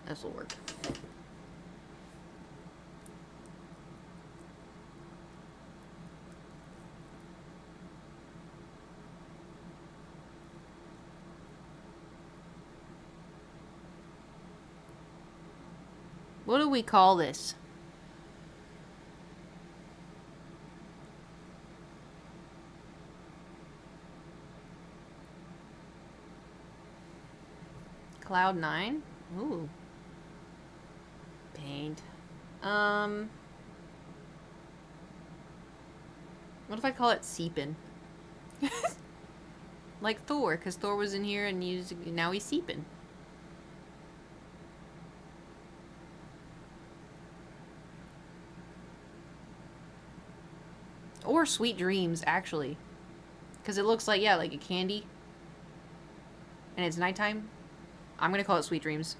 This will work. What do we call this? Cloud 9? Ooh. Paint. What if I call it Seepin'? Like Thor, because Thor was in here and now he's Seepin'. Or Sweet Dreams, actually. Because it looks like, yeah, like a candy. And it's nighttime. I'm gonna call it Sweet Dreams.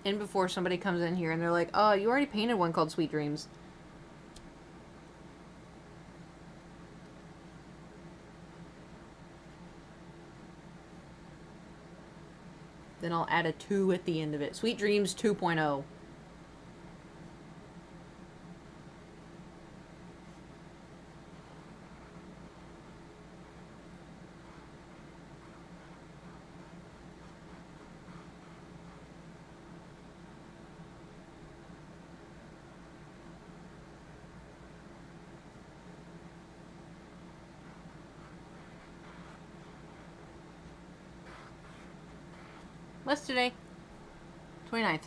And before somebody comes in here and they're like, oh, you already painted one called Sweet Dreams. Then I'll add a 2 at the end of it. Sweet Dreams 2.0. What's today? 29th.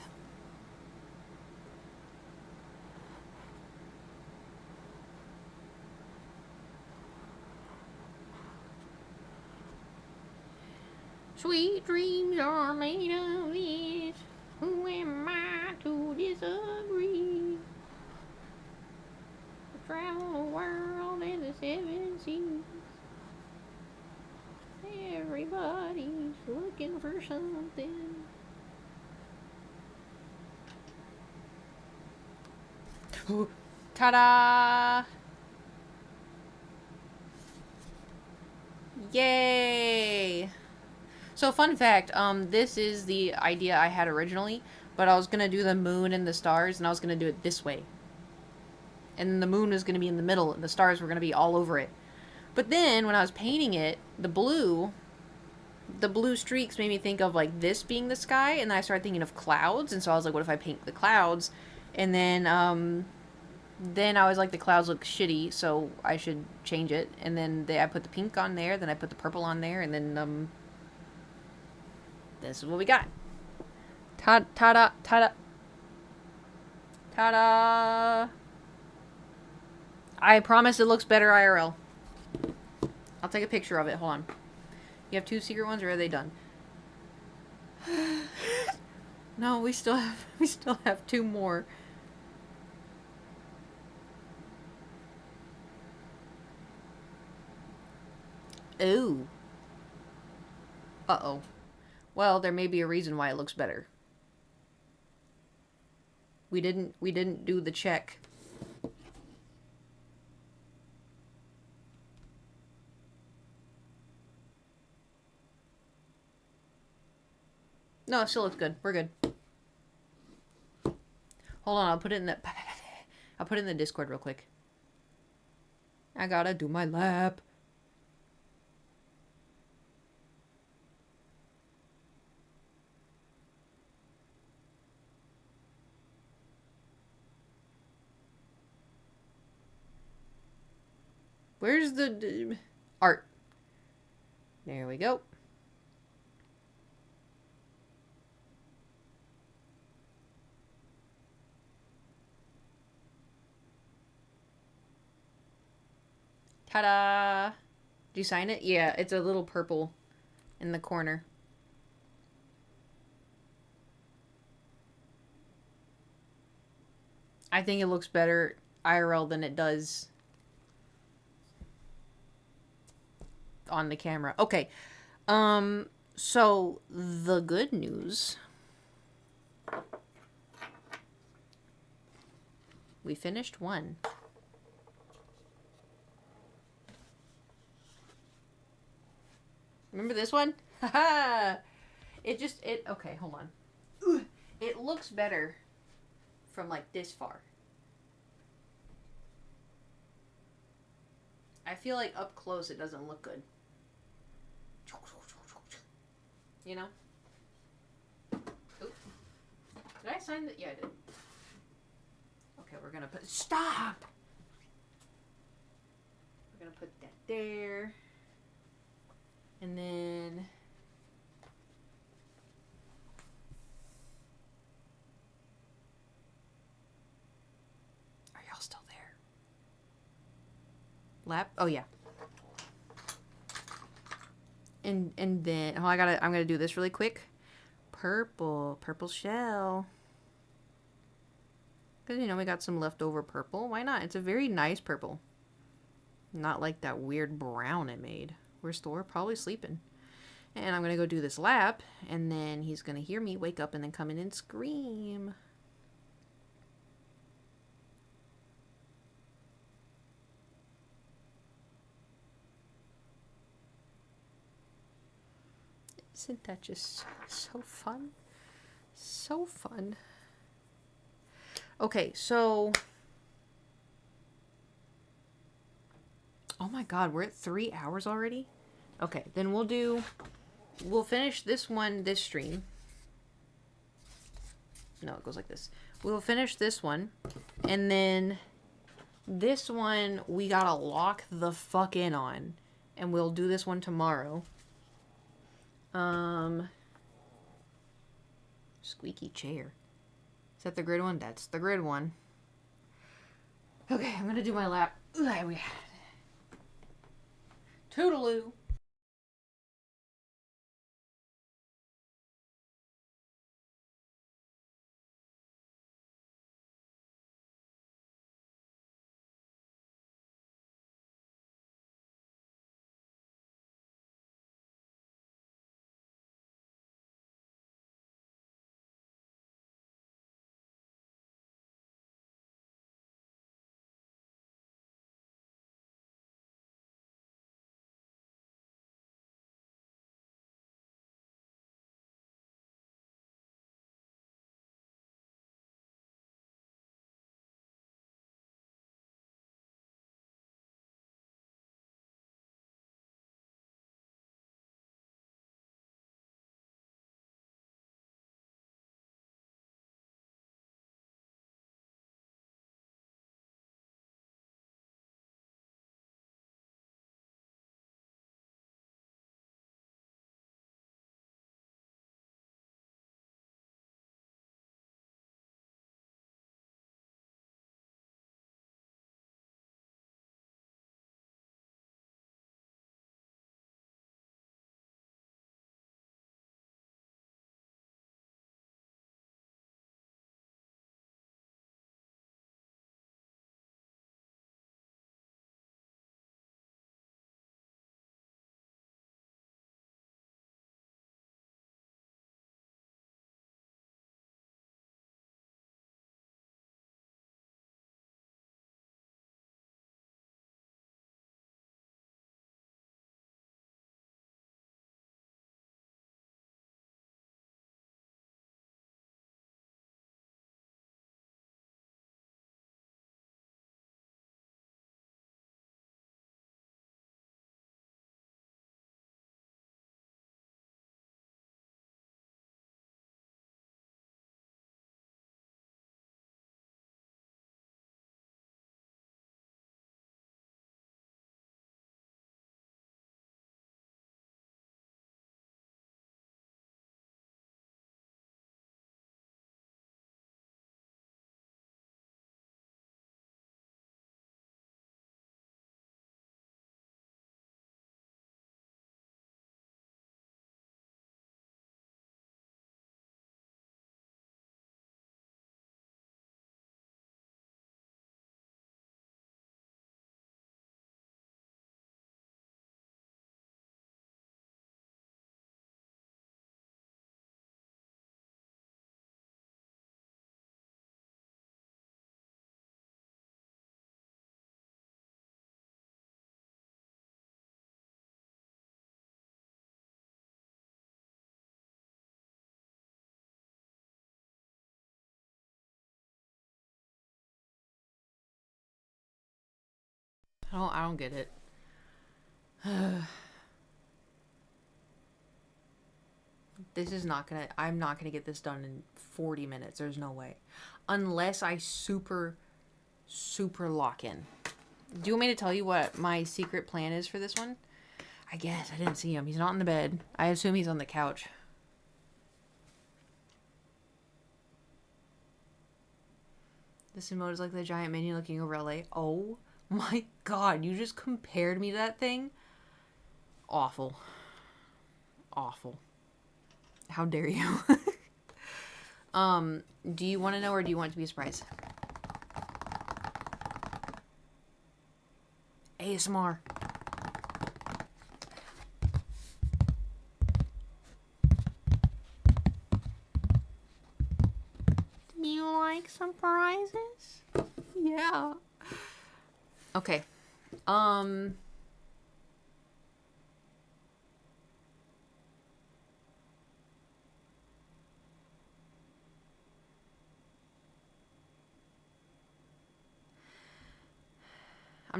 Sweet dreams are made of this. Who am I to disagree? Travel the world and the 7 seas. Everybody's looking for something. Ta-da! Yay! So fun fact, this is the idea I had originally, but I was gonna do the moon and the stars, and I was gonna do it this way. And the moon was gonna be in the middle, and the stars were gonna be all over it. But then, when I was painting it, the blue streaks made me think of, like, this being the sky, and then I started thinking of clouds, and so I was like, what if I paint the clouds? And then I was like, the clouds look shitty, so I should change it. And then I put the pink on there, then I put the purple on there, and then, this is what we got. Ta-da, ta-da. Ta-da. I promise it looks better IRL. I'll take a picture of it. Hold on. You have 2 secret ones, or are they done? No, we still have 2 more. Ooh. Uh-oh. Well, there may be a reason why it looks better. We didn't do the check. No, it still looks good. We're good. Hold on, I'll put it in the I'll put it in the Discord real quick. I gotta do my lap. Where's the art? There we go. Ta-da! Did you sign it? Yeah, it's a little purple in the corner. I think it looks better IRL than it does on the camera. Okay. So the good news. We finished one. Remember this one? Haha. Okay, hold on. It looks better from like this far. I feel like up close it doesn't look good. You know? Oop. Did I sign that? Yeah, I did. Okay, we're gonna put... Stop! We're gonna put that there. And then... Are y'all still there? Lap? Oh, yeah. And then... Oh, I'm gonna do this really quick. Purple shell. Because, you know, we got some leftover purple. Why not? It's a very nice purple. Not like that weird brown it made. Where's Thor? Probably sleeping. And I'm going to go do this lap. And then he's going to hear me wake up and then come in and scream. Isn't that just so fun? So fun. Okay, so... Oh my god, we're at 3 hours already? Okay, then we'll finish this stream. No, it goes like this. We'll finish this one. And then this one, we gotta lock the fuck in on. And we'll do this one tomorrow. Squeaky chair. Is that the grid one? That's the grid one. Okay, I'm gonna do my lap. Toodaloo. I don't get it. This is not gonna, I'm not gonna get this done in 40 minutes. There's no way. Unless I super lock in. Do you want me to tell you what my secret plan is for this one? I guess. I didn't see him. He's not in the bed. I assume he's on the couch. This emote is like the giant minion looking over LA. Oh my god, you just compared me to that thing? Awful. Awful. How dare you? Do you want to know or do you want it to be a surprise? ASMR. Do you like surprises? Yeah. Okay. I'm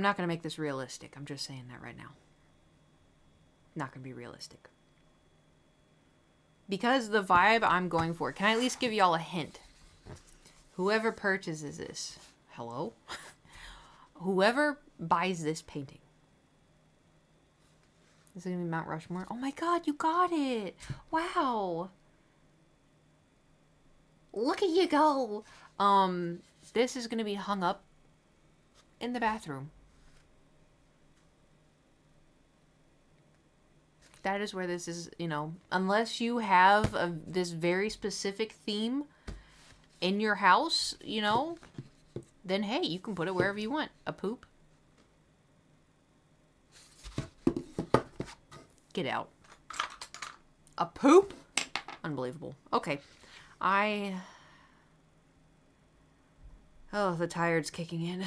not going to make this realistic. I'm just saying that right now. Not going to be realistic. Because the vibe I'm going for. Can I at least give y'all a hint? Whoever purchases this. Hello? Whoever buys this painting. Is it going to be Mount Rushmore? Oh my god, you got it. Wow. Look at you go. This is going to be hung up in the bathroom. That is where this is, you know, unless you have this very specific theme in your house, you know, then hey, you can put it wherever you want. A poop. Get out. A poop? Unbelievable. Okay. Oh, the tired's kicking in.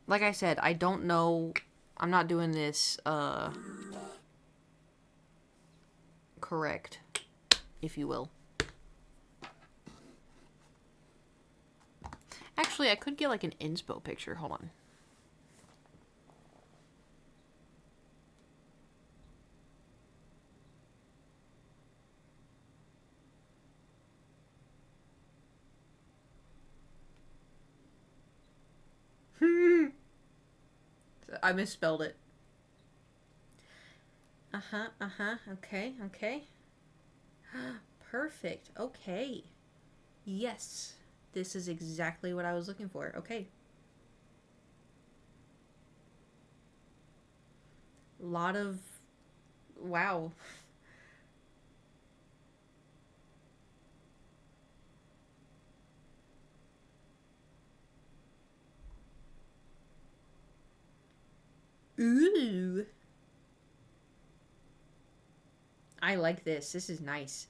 Like I said, I don't know. I'm not doing this, correct, if you will. Actually, I could get like an inspo picture. Hold on. I misspelled it. Okay. Perfect. Okay. Yes. This is exactly what I was looking for. Okay. Lot of... Wow. Ooh. I like this. This is nice.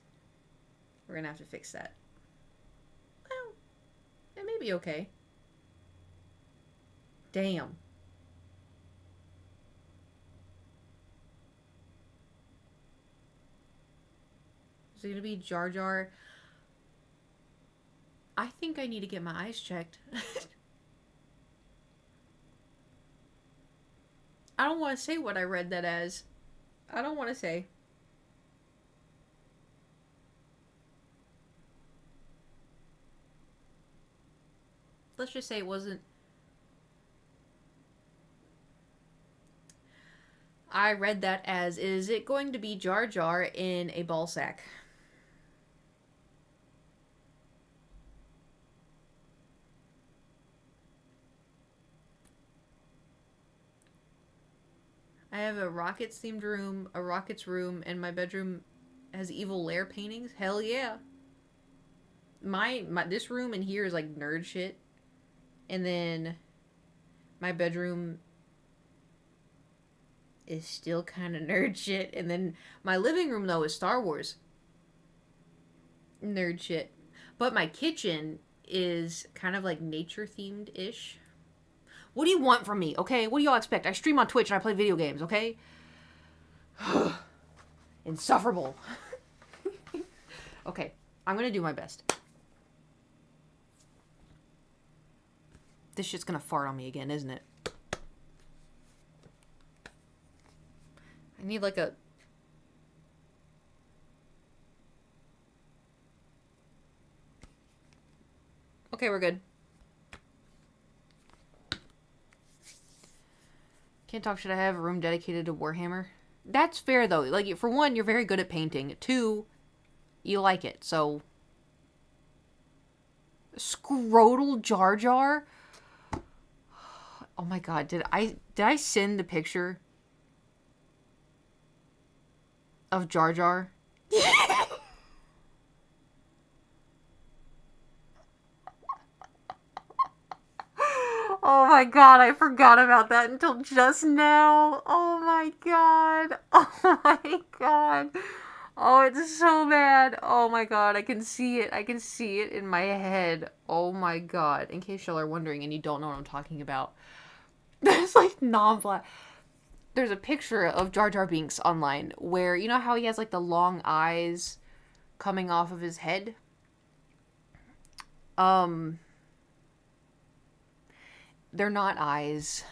We're gonna have to fix that. Well, it may be okay. Damn. Is it gonna be Jar Jar? I think I need to get my eyes checked. I don't want to say what I read that as. I don't want to say. Let's just say it wasn't. I read that as, is it going to be Jar Jar in a ball sack? I have a Rockets themed room, a Rockets room, and my bedroom has Evil Lair paintings. Hell yeah. My this room in here is like nerd shit. And then my bedroom is still kind of nerd shit. And then my living room though is Star Wars. Nerd shit. But my kitchen is kind of like nature themed ish. What do you want from me, okay? What do y'all expect? I stream on Twitch and I play video games, okay? Insufferable. Okay, I'm gonna do my best. This shit's gonna fart on me again, isn't it? I need like a... Okay, we're good. Can't talk shit. I have a room dedicated to Warhammer. That's fair, though. Like, for one, you're very good at painting. Two, you like it, so... Scrotal Jar Jar? Oh my god, did I send the picture of Jar Jar? Oh my god, I forgot about that until just now. Oh my god. Oh my god. Oh, it's so bad. Oh my god, I can see it. I can see it in my head. Oh my god. In case y'all are wondering and you don't know what I'm talking about. There's like non-black. There's a picture of Jar Jar Binks online where, you know how he has like the long eyes coming off of his head? They're not eyes.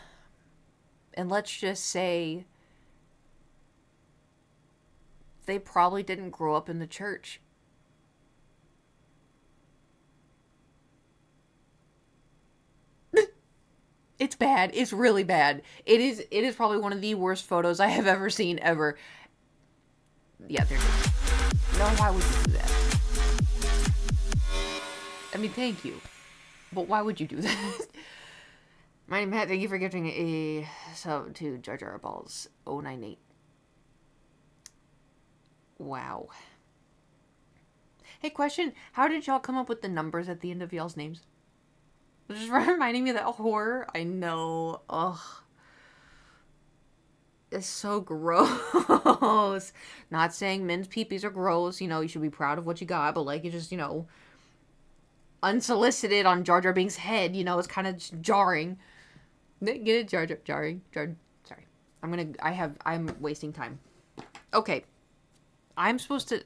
And let's just say they probably didn't grow up in the church. It's bad. It's really bad. It is probably one of the worst photos I have ever seen ever. Yeah, there it is. No, why would you do that? I mean, thank you. But why would you do that? My name is Matt. Thank you for gifting a sub to Jar Jar Balls 098. Wow. Hey, question. How did y'all come up with the numbers at the end of y'all's names? Just reminding me of that horror. I know. Ugh. It's so gross. Not saying men's peepees are gross. You know, you should be proud of what you got. But, like, you just, you know, unsolicited on Jar Jar Binks' head. You know, it's kind of just jarring. Get it? Jar Jar. Jarring. Sorry. I'm wasting time. Okay. I'm supposed to...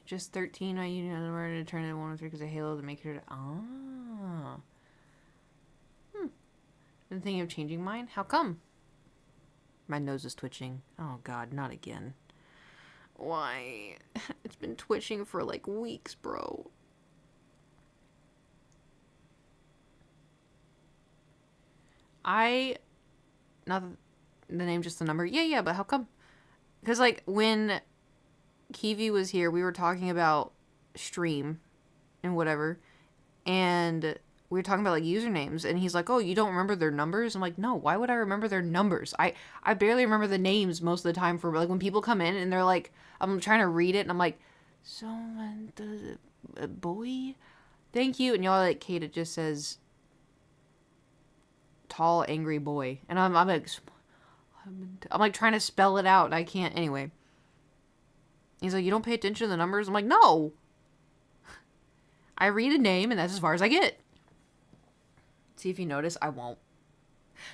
Just 13, I used another to turn it 103 because of Halo to make it... Ah. Been thinking of changing mine? How come? My nose is twitching. Oh god, not again. Why? It's been twitching for like weeks, bro. Not the name, just the number. Yeah, but how come? Because, like, when Kiwi was here, we were talking about stream and whatever, and we were talking about, like, usernames, and he's like, oh, you don't remember their numbers? I'm like, no, why would I remember their numbers? I barely remember the names most of the time for, like, when people come in, and they're like, I'm trying to read it, and I'm like, someone, boy? Thank you, and y'all like, Kate, it just says... tall angry boy, and I'm like trying to spell it out and I can't. Anyway, he's like, you don't pay attention to the numbers? I'm like, no. I read a name and that's as far as I get. See if you notice. I won't.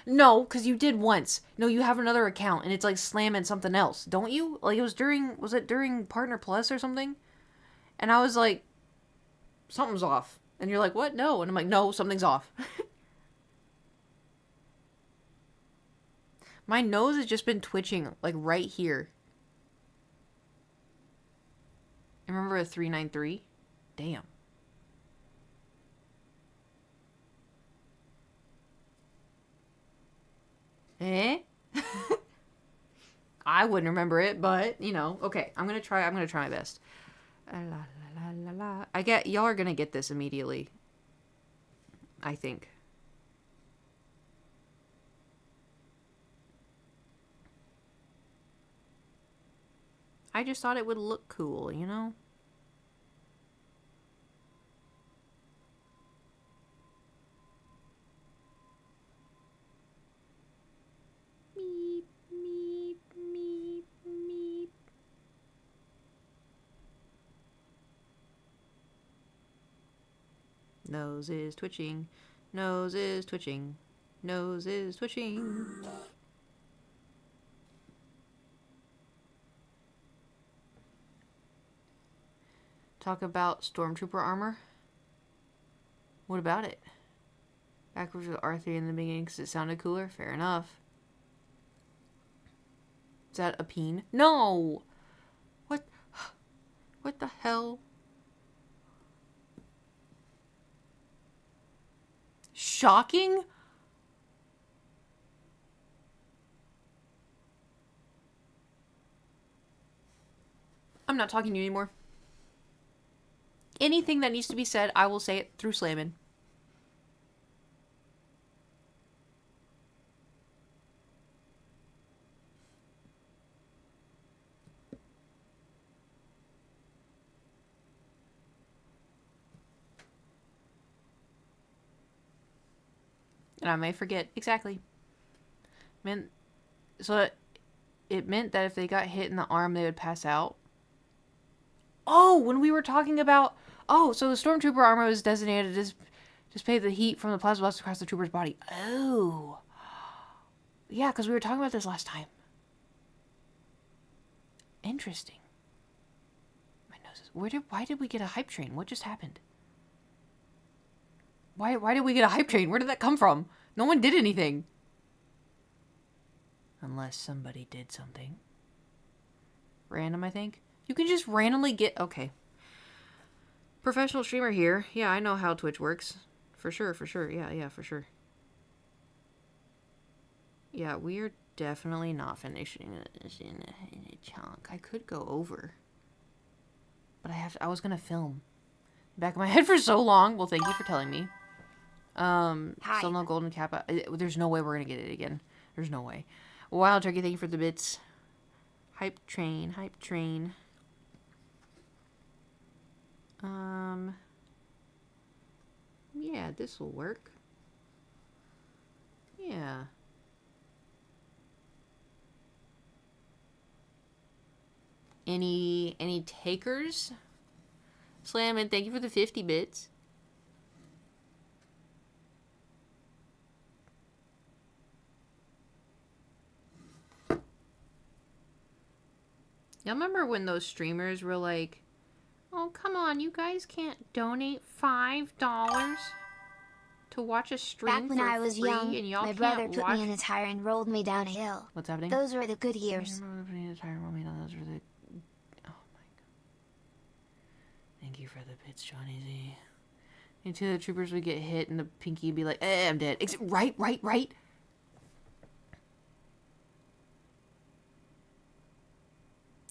No, because you did once. No, you have another account and it's like slamming something else, don't you? Like, was it during Partner Plus or something? And I was like, something's off, and you're like, what? No. And I'm like, no, something's off. My nose has just been twitching, like, right here. Remember a 393? Damn. Eh? I wouldn't remember it, but, you know. Okay, I'm gonna try my best. La la la la la. Y'all are gonna get this immediately. I think. I just thought it would look cool, you know? Meep, meep, meep, meep. Nose is twitching. Nose is twitching. Nose is twitching. Talk about Stormtrooper armor. What about it? Backwards with R3 in the beginning because it sounded cooler? Fair enough. Is that a peen? No! What? What the hell? Shocking? I'm not talking to you anymore. Anything that needs to be said, I will say it through slamming. And I may forget exactly. It meant that if they got hit in the arm, they would pass out. Oh, when we were talking about... Oh, so the Stormtrooper armor was designated to dissipate the heat from the plasma blast across the trooper's body. Oh. Yeah, because we were talking about this last time. Interesting. My nose is... Why did we get a hype train? What just happened? Why did we get a hype train? Where did that come from? No one did anything. Unless somebody did something. Random, I think. You can just randomly get... Okay. Professional streamer here. Yeah, I know how Twitch works. For sure. Yeah, for sure. Yeah, we are definitely not finishing this in a chunk. I could go over. But I was going to film. Back of my head for so long. Well, thank you for telling me. Still no golden kappa. There's no way we're gonna get it again. There's no way. Wild Turkey, thank you for the bits. Hype train. Yeah, this will work. Yeah. Any takers? Slam, and thank you for the 50 bits. Y'all remember when those streamers were like, oh, come on, you guys can't donate $5 to watch a stream Back when for I was free young, and y'all my can't brother put watch... me in a tire and rolled me down a hill. What's happening? Those were the good years. Oh my god. Thank you for the bits, Johnny Z. Until the troopers would get hit and the pinky would be like, I'm dead. Right.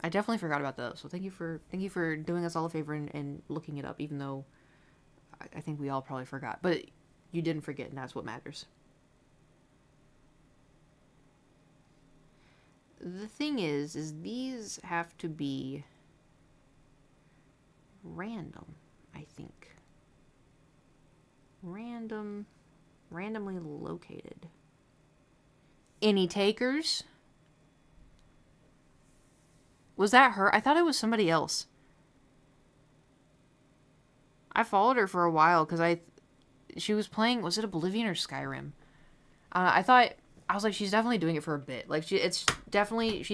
I definitely forgot about those. So thank you for doing us all a favor and looking it up, even though I think we all probably forgot. But you didn't forget, and that's what matters. The thing is these have to be random, I think. Randomly located. Any takers? Was that her? I thought it was somebody else. I followed her for a while because she was playing, was it Oblivion or Skyrim? I was like, she's definitely doing it for a bit. Like, she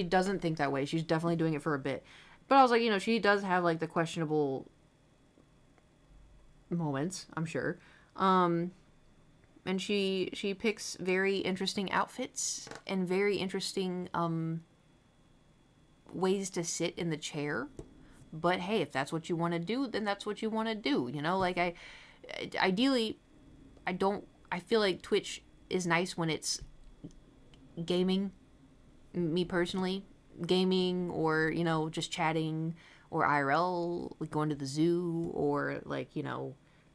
doesn't think that way. She's definitely doing it for a bit. But I was like, she does have, like, the questionable moments, I'm sure. And she picks very interesting outfits and very interesting, ways to sit in the chair. But hey, if that's what you want to do, then that's what you want to do. Like ideally, I feel like Twitch is nice when it's gaming, me personally, gaming, or, just chatting, or IRL, like going to the zoo, or like,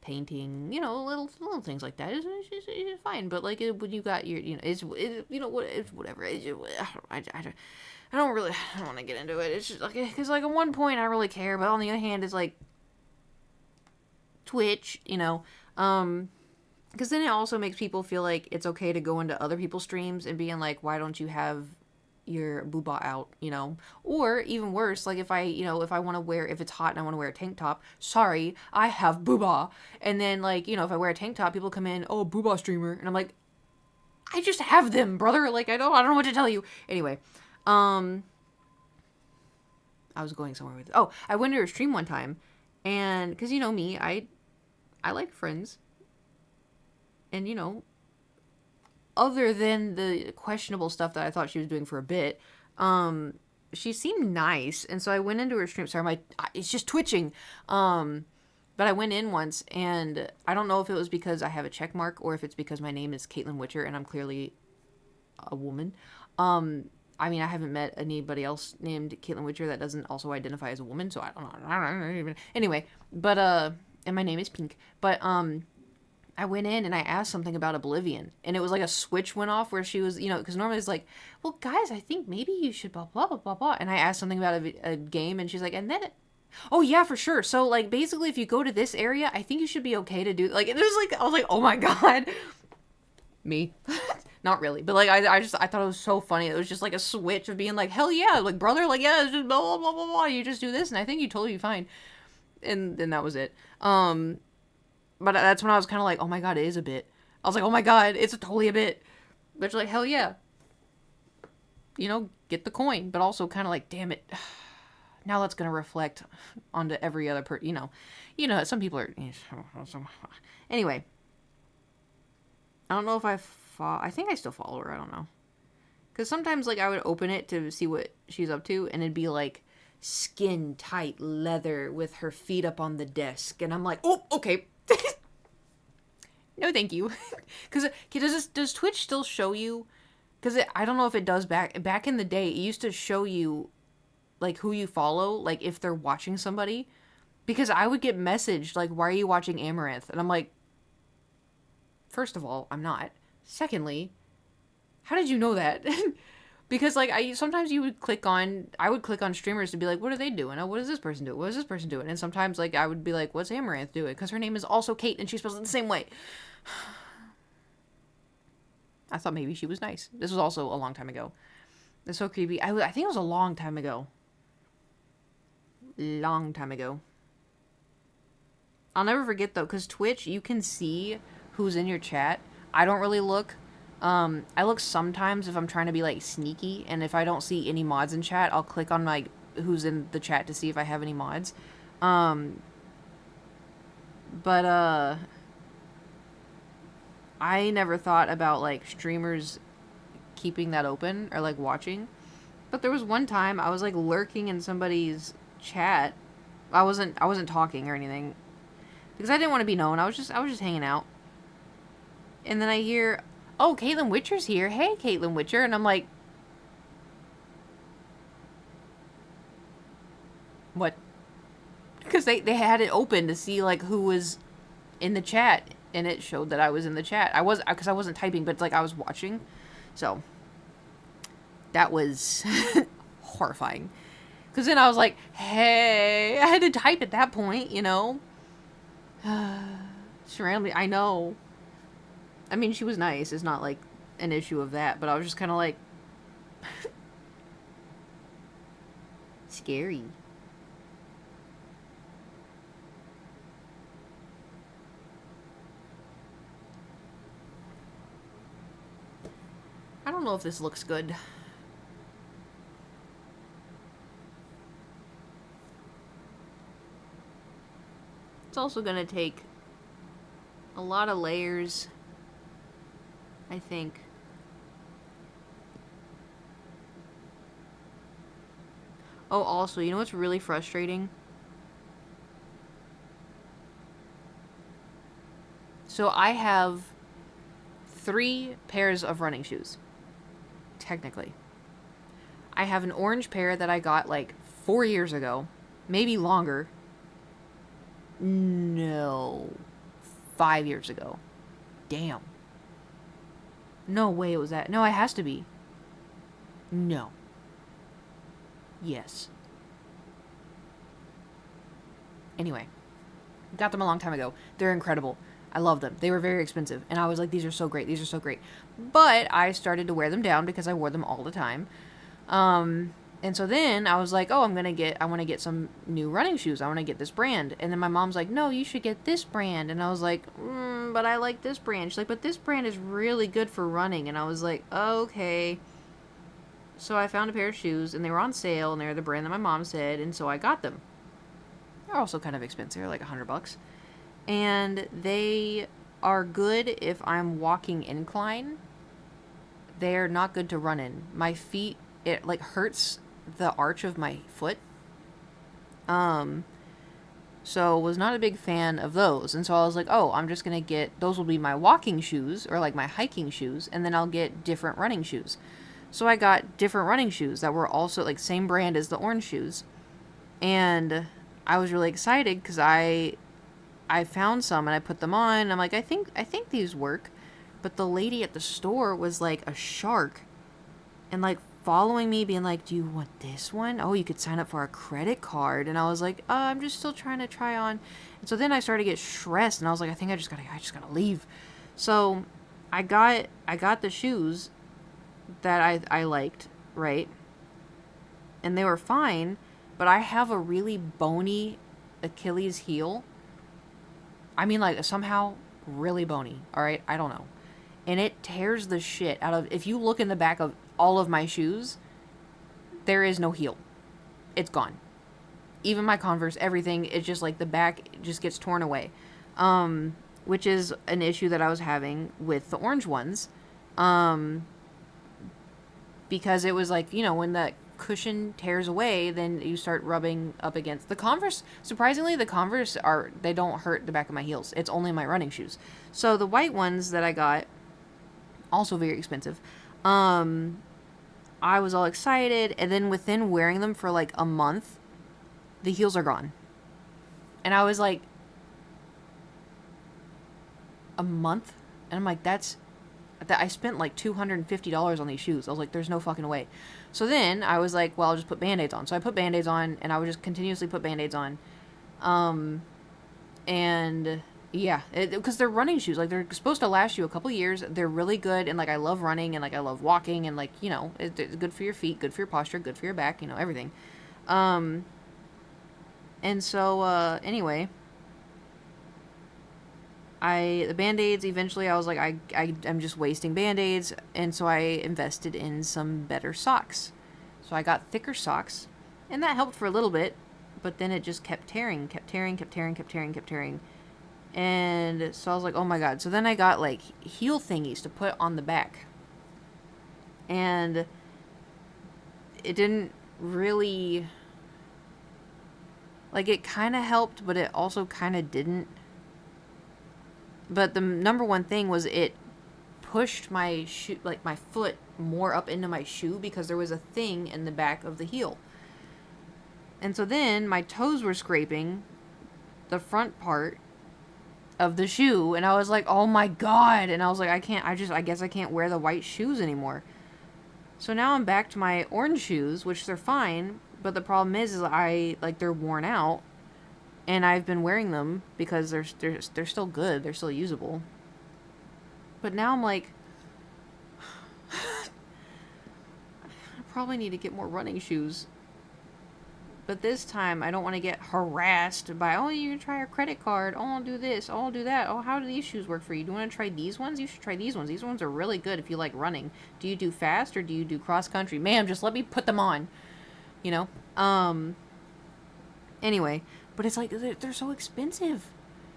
painting, little things like that. It's fine. But like when you got your, it's whatever. I don't want to get into it. It's just like, because like at one point I really care, but on the other hand, it's like Twitch, because then it also makes people feel like it's okay to go into other people's streams and being like, why don't you have your booba out, or even worse, like if I want to wear, if it's hot and I want to wear a tank top, sorry, I have booba. And then like, if I wear a tank top, people come in, oh, booba streamer, and I'm like, I just have them, brother. Like, I don't know what to tell you. Anyway, I was going somewhere with it. Oh, I went to her stream one time, And because you know me, I like Friends. And you know, other than the questionable stuff that I thought she was doing for a bit, she seemed nice. And so I went into her stream. Sorry, it's just twitching. But I went in once, and I don't know if it was because I have a check mark or if it's because my name is Caitlin Witcher and I'm clearly a woman. I mean, I haven't met anybody else named Caitlin Witcher that doesn't also identify as a woman, so I don't know even. Anyway, but and my name is Pink. But I went in and I asked something about Oblivion, and it was like a switch went off where she was, you know, because normally it's like, well, guys, I think maybe you should blah blah blah blah blah. And I asked something about a game, and she's like, and then oh yeah, for sure. So like basically, if you go to this area, I think you should be okay to do like. It was like I was like, oh my god, me. Not really, but like I thought it was so funny. It was just like a switch of being like, hell yeah, like brother, like yeah, it's just blah blah blah blah blah. You just do this, and I think you totally be fine. And then that was it. But that's when I was kind of like, oh my god, it is a bit. I was like, oh my god, it's totally a bit. But you're like, hell yeah. You know, get the coin, but also kind of like, damn it. Now that's gonna reflect onto every other person. You know, some people are. Anyway, I don't know if I think I still follow her. I don't know. Because sometimes, like, I would open it to see what she's up to, and it'd be, like, skin-tight leather with her feet up on the desk. And I'm like, oh, okay. No, thank you. Because does Twitch still show you? Because I don't know if it does back in the day. It used to show you, like, who you follow, like, if they're watching somebody. Because I would get messaged, like, why are you watching Amaranth? And I'm like, first of all, I'm not. Secondly, how did you know that? Because like sometimes I would click on streamers to be like, what are they doing? Oh, what does this person do? What is this person doing? And sometimes like I would be like, what's Amaranth doing? Because her name is also Kate and she's spelled the same way. I thought maybe she was nice. This was also a long time ago. It's so creepy. I think it was a long time ago. Long time ago. I'll never forget though, because Twitch, you can see who's in your chat. I don't really look. I look sometimes if I'm trying to be like sneaky, and if I don't see any mods in chat, I'll click on like who's in the chat to see if I have any mods. But I never thought about like streamers keeping that open or like watching. But there was one time I was like lurking in somebody's chat. I wasn't talking or anything because I didn't want to be known. I was just hanging out. And then I hear, oh, Caitlin Witcher's here. Hey, Caitlin Witcher. And I'm like, what? Because they had it open to see, like, who was in the chat. And it showed that I was in the chat. Because I wasn't typing, but, like, I was watching. So, that was horrifying. Because then I was like, hey, I had to type at that point, you know. She randomly, I know. I mean, she was nice. It's not, like, an issue of that. But I was just kind of like... scary. I don't know if this looks good. It's also going to take a lot of layers, I think. Oh, also, you know what's really frustrating? So I have 3 pairs of running shoes. Technically. I have an orange pair that I got like 4 years ago. Maybe longer. No. 5 years ago. Damn. No way it was that. No, it has to be. No. Yes. Anyway. Got them a long time ago. They're incredible. I love them. They were very expensive. And I was like, these are so great. These are so great. But I started to wear them down because I wore them all the time. And so then I was like, oh, I want to get some new running shoes. I want to get this brand. And then my mom's like, no, you should get this brand. And I was like, but I like this brand. She's like, but this brand is really good for running. And I was like, okay. So I found a pair of shoes and they were on sale and they were the brand that my mom said. And so I got them. They're also kind of expensive. They're like $100. And they are good if I'm walking incline. They're not good to run in. My feet, it like hurts the arch of my foot. So was not a big fan of those. And so I was like, oh, I'm just going to get, those will be my walking shoes or like my hiking shoes. And then I'll get different running shoes. So I got different running shoes that were also like same brand as the orange shoes. And I was really excited because I found some and I put them on. And I'm like, I think these work. But the lady at the store was like a shark and like following me being like, do you want this one? Oh, you could sign up for a credit card. And I was like, I'm just still trying to try on. And so then I started to get stressed and I was like, I think I just gotta leave. So I got the shoes that I liked, right? And they were fine, but I have a really bony Achilles heel. I mean, like, somehow really bony, all right? I don't know. And it tears the shit out of, if you look in the back of all of my shoes, there is no heel. It's gone. Even my Converse, everything, it's just like the back just gets torn away. Which is an issue that I was having with the orange ones. Because it was like, you know, when that cushion tears away, then you start rubbing up against the Converse. Surprisingly, the Converse they don't hurt the back of my heels. It's only my running shoes. So the white ones that I got, also very expensive. I was all excited, and then within wearing them for like a month, the heels are gone. And I was like, a month? And I'm like, that I spent like $250 on these shoes. I was like, there's no fucking way. So then I was like, well, I'll just put Band-Aids on. So I put Band-Aids on, and I would just continuously put Band-Aids on. And yeah, because they're running shoes. Like, they're supposed to last you a couple years. They're really good, and like, I love running, and like, I love walking, and like, you know, it's good for your feet, good for your posture, good for your back, you know, everything. And so, anyway, the Band-Aids, eventually I was like, I'm just wasting Band-Aids, and so I invested in some better socks. So I got thicker socks, and that helped for a little bit, but then it just kept tearing. And so I was like, oh my god. So then I got like heel thingies to put on the back. And it didn't really, like, it kind of helped, but it also kind of didn't. But the number one thing was it pushed my shoe, like my foot, more up into my shoe because there was a thing in the back of the heel. And so then my toes were scraping the front part of the shoe, and I was like, oh my god. And I was like, I guess I can't wear the white shoes anymore. So now I'm back to my orange shoes, which they're fine, but the problem is they're worn out, and I've been wearing them because they're still good, they're still usable. But now I'm like, I probably need to get more running shoes. But this time, I don't want to get harassed by, oh, you can try our credit card. Oh, I'll do this. Oh, I'll do that. Oh, how do these shoes work for you? Do you want to try these ones? You should try these ones. These ones are really good if you like running. Do you do fast or do you do cross country? Ma'am, just let me put them on. You know? Anyway, but it's like, they're so expensive.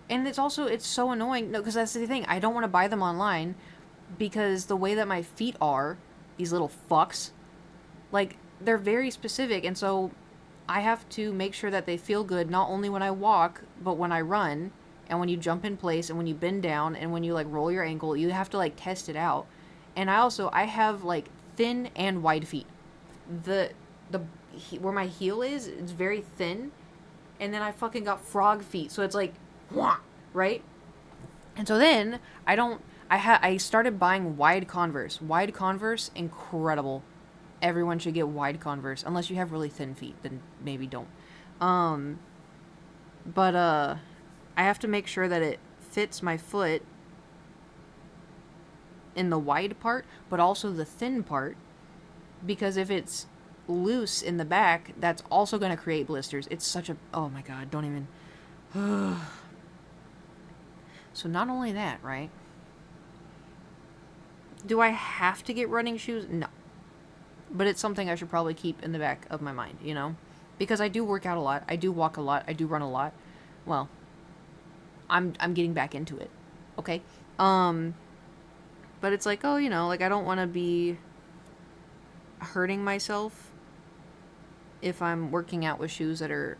And it's so annoying. No, because that's the thing. I don't want to buy them online because the way that my feet are, these little fucks, like, they're very specific. And so I have to make sure that they feel good not only when I walk, but when I run, and when you jump in place, and when you bend down, and when you like roll your ankle. You have to like test it out. And I have like thin and wide feet. Where my heel is, it's very thin, and then I fucking got frog feet, so it's like, wah, right? And so then I started buying wide Converse. Wide Converse, incredible. Everyone should get wide Converse, unless you have really thin feet, then maybe don't. But I have to make sure that it fits my foot in the wide part, but also the thin part, because if it's loose in the back, that's also going to create blisters. It's such a, oh my god, don't even. So not only that, right? Do I have to get running shoes? No. But it's something I should probably keep in the back of my mind, you know? because I do work out a lot. I do walk a lot. I do run a lot. Well, I'm getting back into it. Okay? But it's like, oh, you know, like I don't want to be hurting myself if I'm working out with shoes that are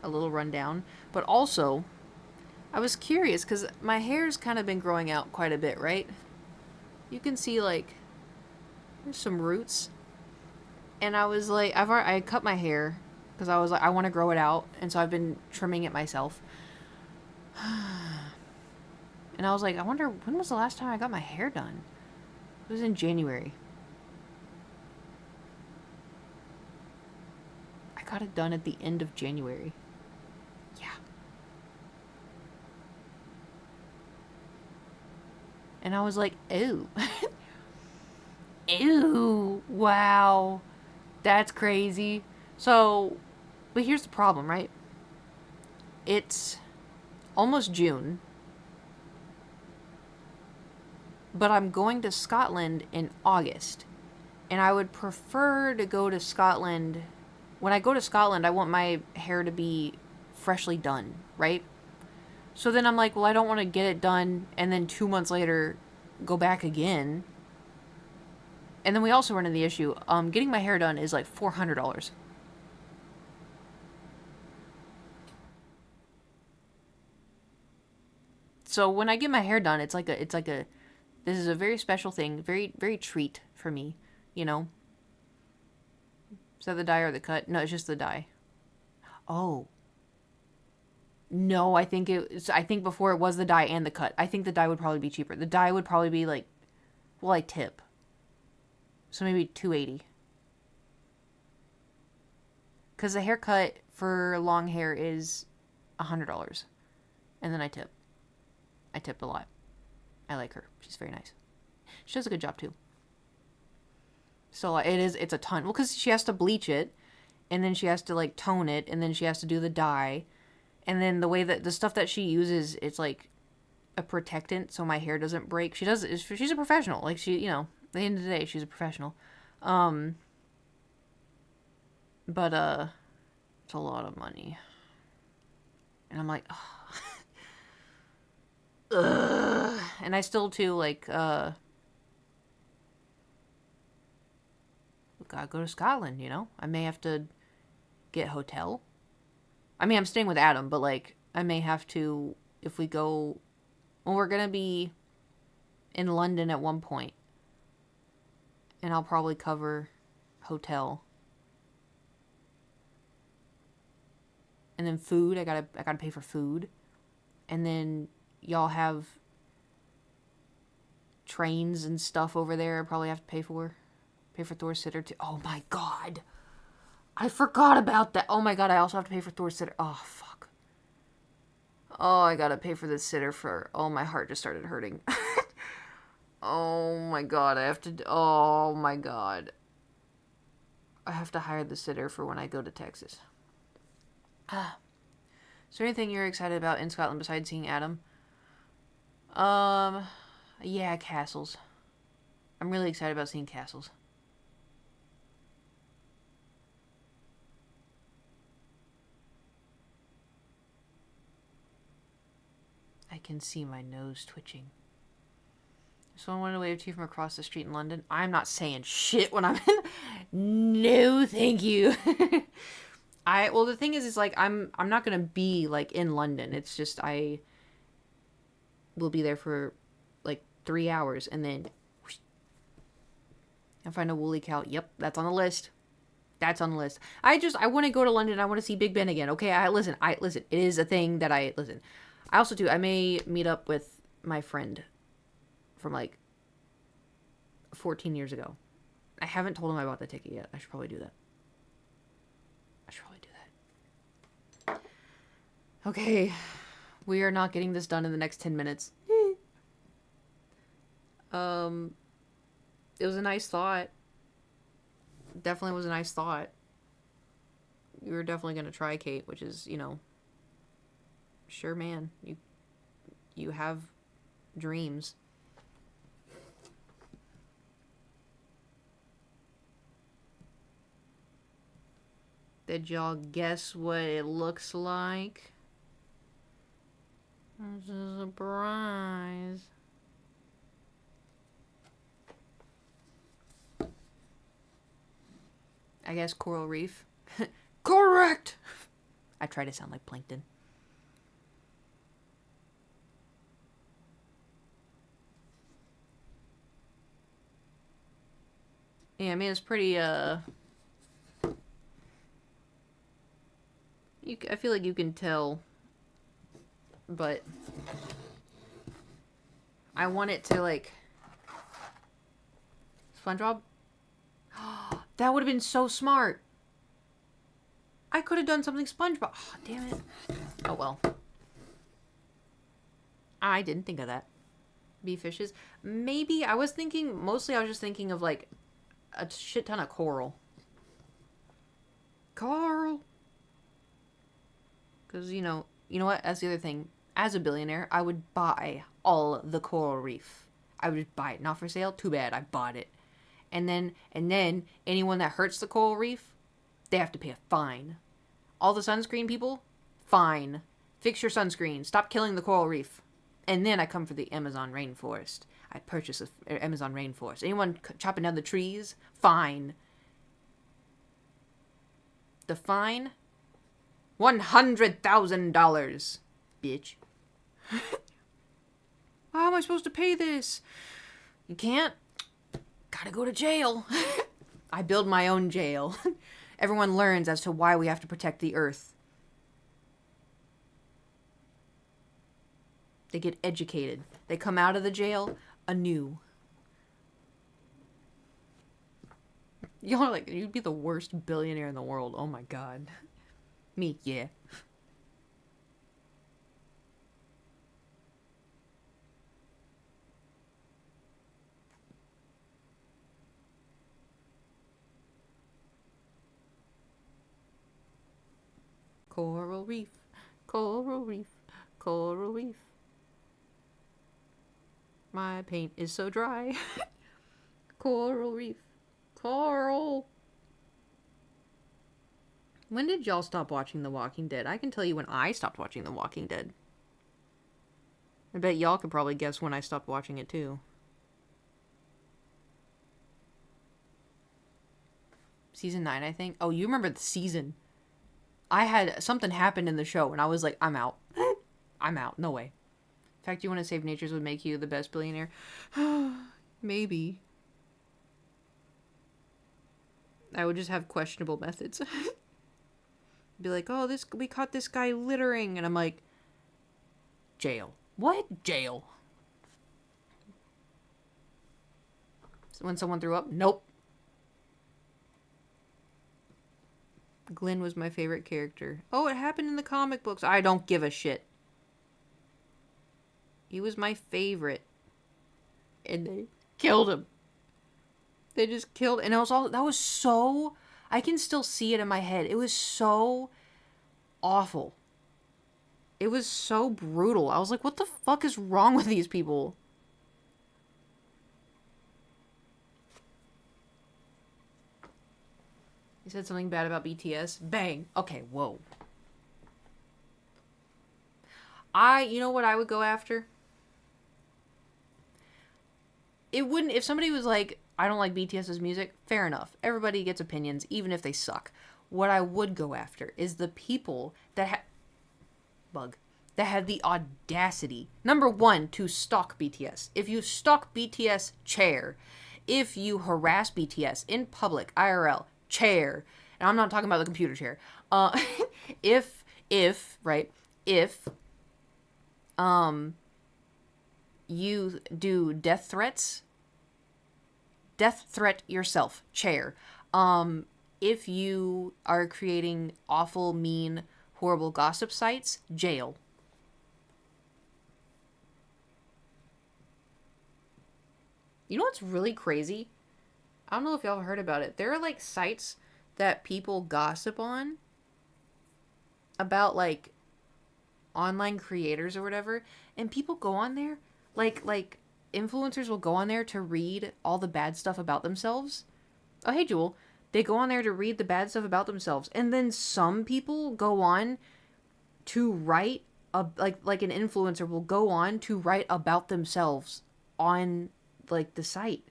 a little run down. But also, I was curious because my hair's kind of been growing out quite a bit, right? You can see like there's some roots, and I was like, I cut my hair because I was like, I want to grow it out, and so I've been trimming it myself. And I was like, I wonder when was the last time I got my hair done? It was in January. I got it done at the end of January. Yeah. And I was like, ew. Ew. Wow. That's crazy. So, but here's the problem, right? It's almost June. But I'm going to Scotland in August. And I would prefer to go to Scotland. When I go to Scotland, I want my hair to be freshly done, right? So then I'm like, well, I don't want to get it done and then 2 months later go back again. And then we also run into the issue, getting my hair done is like $400. So when I get my hair done, it's like a this is a very special thing, very, very treat for me, you know? Is that the dye or the cut? No, it's just the dye. Oh. No, I think before it was the dye and the cut. I think the dye would probably be cheaper. The dye would probably be like, well, I tip. So maybe $280. Because the haircut for long hair is $100. And then I tip. I tip a lot. I like her. She's very nice. She does a good job too. So it's a ton. Well, because she has to bleach it, and then she has to like tone it, and then she has to do the dye, and then the way that the stuff that she uses, it's like a protectant so my hair doesn't break. She's a professional. Like she, you know, at the end of the day, she's a professional. But it's a lot of money, and I'm like, ugh. And I still too like gotta go to Scotland, you know? I may have to get a hotel. I mean, I'm staying with Adam, but like I may have to if we go. Well, we're gonna be in London at one point, and I'll probably cover hotel. And then food, I gotta pay for food. And then y'all have trains and stuff over there I probably have to pay for. Pay for Thor's sitter too. Oh my god. I forgot about that. Oh my god, I also have to pay for Thor's sitter. Oh, fuck. Oh, I gotta pay for this sitter for... Oh, my heart just started hurting. Oh my god, I have to... Oh my god. I have to hire the sitter for when I go to Texas. Is there anything you're excited about in Scotland besides seeing Adam? Yeah, castles. I'm really excited about seeing castles. I can see my nose twitching. Someone wanted to wave to you from across the street in London. I'm not saying shit when I'm in... No, thank you. Well, the thing is like, I'm not gonna be, like, in London. It's just, I will be there for, like, 3 hours, and then... Whoosh, and find a woolly cow. Yep, that's on the list. That's on the list. I want to go to London. I want to see Big Ben again. Okay, listen. It is a thing that listen. I also, too, I may meet up with my friend from, like, 14 years ago. I haven't told him I bought the ticket yet. I should probably do that. Okay. We are not getting this done in the next 10 minutes. It was a nice thought. Definitely was a nice thought. You were definitely going to try, Kate, which is, you know... Sure, man. You have dreams. Did y'all guess what it looks like? It's a surprise. I guess coral reef. Correct! I try to sound like plankton. Yeah, I mean, it's pretty, I feel like you can tell, but I want it to, like, SpongeBob? That would have been so smart. I could have done something SpongeBob. Oh, damn it. Oh, well. I didn't think of that. Bee fishes. Maybe, I was just thinking of, like, a shit ton of coral. Coral. Because, you know what? That's the other thing. As a billionaire, I would buy all the coral reef. I would just buy it. Not for sale? Too bad. I bought it. And then anyone that hurts the coral reef, they have to pay a fine. All the sunscreen people, fine. Fix your sunscreen. Stop killing the coral reef. And then I come for the Amazon rainforest. I purchase the Amazon rainforest. Anyone chopping down the trees, fine. The fine? $100,000. Bitch. How am I supposed to pay this? You can't. Gotta go to jail. I build my own jail. Everyone learns as to why we have to protect the earth. They get educated. They come out of the jail anew. Y'all are like, you'd be the worst billionaire in the world. Oh my god. Me, yeah. Coral reef, coral reef, coral reef. My paint is so dry. Coral reef, coral. When did y'all stop watching The Walking Dead? I can tell you when I stopped watching The Walking Dead. I bet y'all could probably guess when I stopped watching it too. Season 9, I think. Oh, you remember the season. I had something happen in the show and I was like, I'm out. I'm out. No way. In fact, you want to save natures would make you the best billionaire? Maybe. I would just have questionable methods. Be like, oh, we caught this guy littering. And I'm like, jail. What? Jail. So when someone threw up, nope. Glenn was my favorite character. Oh, it happened in the comic books. I don't give a shit. He was my favorite. And they killed him. They just killed, and that was so, I can still see it in my head. It was so awful. It was so brutal. I was like, what the fuck is wrong with these people? You said something bad about BTS? Bang. Okay, whoa. You know what I would go after? It wouldn't, if somebody was like, I don't like BTS's music, fair enough. Everybody gets opinions, even if they suck. What I would go after is the people that have the audacity, number one, to stalk BTS. If you stalk BTS, chair. If you harass BTS in public, IRL, chair. And I'm not talking about the computer chair. If you do death threats, death threat yourself, chair. If you are creating awful, mean, horrible gossip sites, jail. You know what's really crazy? I don't know if y'all have heard about it. There are like sites that people gossip on about like online creators or whatever, and people go on there like influencers will go on there to read all the bad stuff about themselves. Oh, hey, Jewel. They go on there to read the bad stuff about themselves. And then some people go on to write, like an influencer will go on to write about themselves on, like, the site.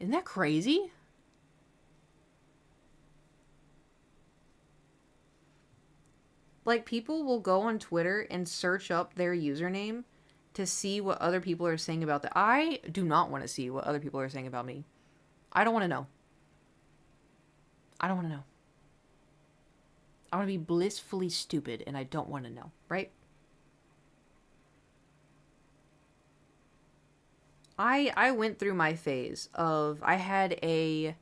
Isn't that crazy? Like, people will go on Twitter and search up their username to see what other people are saying about that. I do not want to see what other people are saying about me. I don't want to know. I don't want to know. I want to be blissfully stupid, and I don't want to know, right? I went through my phase of, I had a,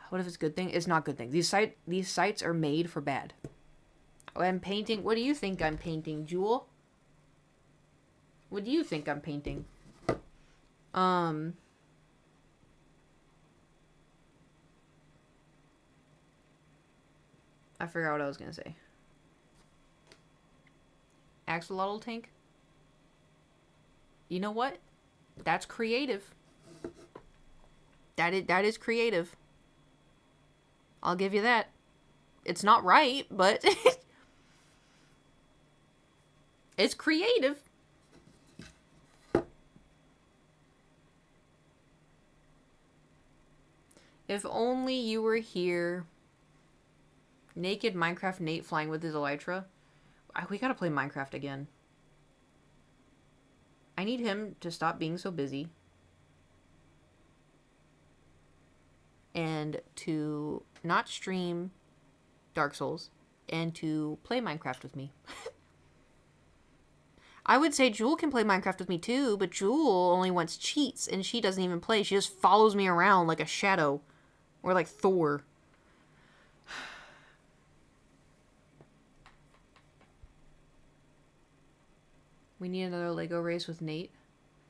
what if it's a good thing? It's not a good thing. These sites are made for bad. I'm painting. What do you think I'm painting, Jewel? What do you think I'm painting? I forgot what I was gonna say. Axolotl tank? You know what? That's creative. That is creative. I'll give you that. It's not right, but it's creative. If only you were here. Naked Minecraft Nate flying with his elytra. We gotta play Minecraft again. I need him to stop being so busy. And to not stream Dark Souls. And to play Minecraft with me. I would say Jewel can play Minecraft with me too, but Jewel only wants cheats, and she doesn't even play. She just follows me around like a shadow. Or like Thor. We need another Lego race with Nate.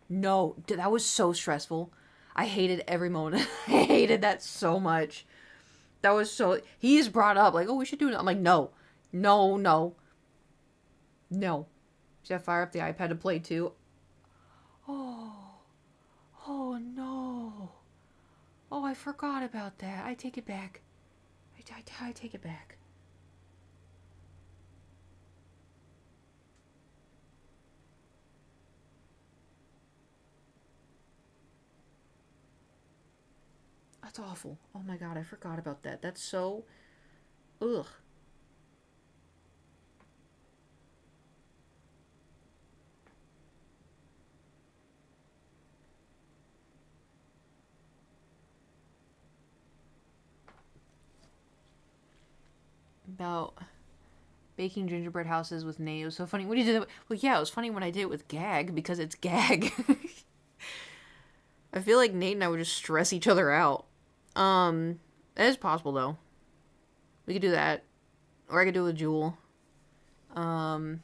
No, that was so stressful. I hated every moment. I hated that so much. That was so... He's brought up, like, oh, we should do it. I'm like, no. No, no. No. Should I fire up the iPad to play too? Oh. Oh, no. Oh, I forgot about that. I take it back. I take it back. That's awful. Oh my god, I forgot about that. That's so... Ugh. About baking gingerbread houses with Nate. It was so funny. What did you do? Well, yeah, it was funny when I did it with Gag, because it's Gag. I feel like Nate and I would just stress each other out. That is possible, though. We could do that. Or I could do it with Jewel. I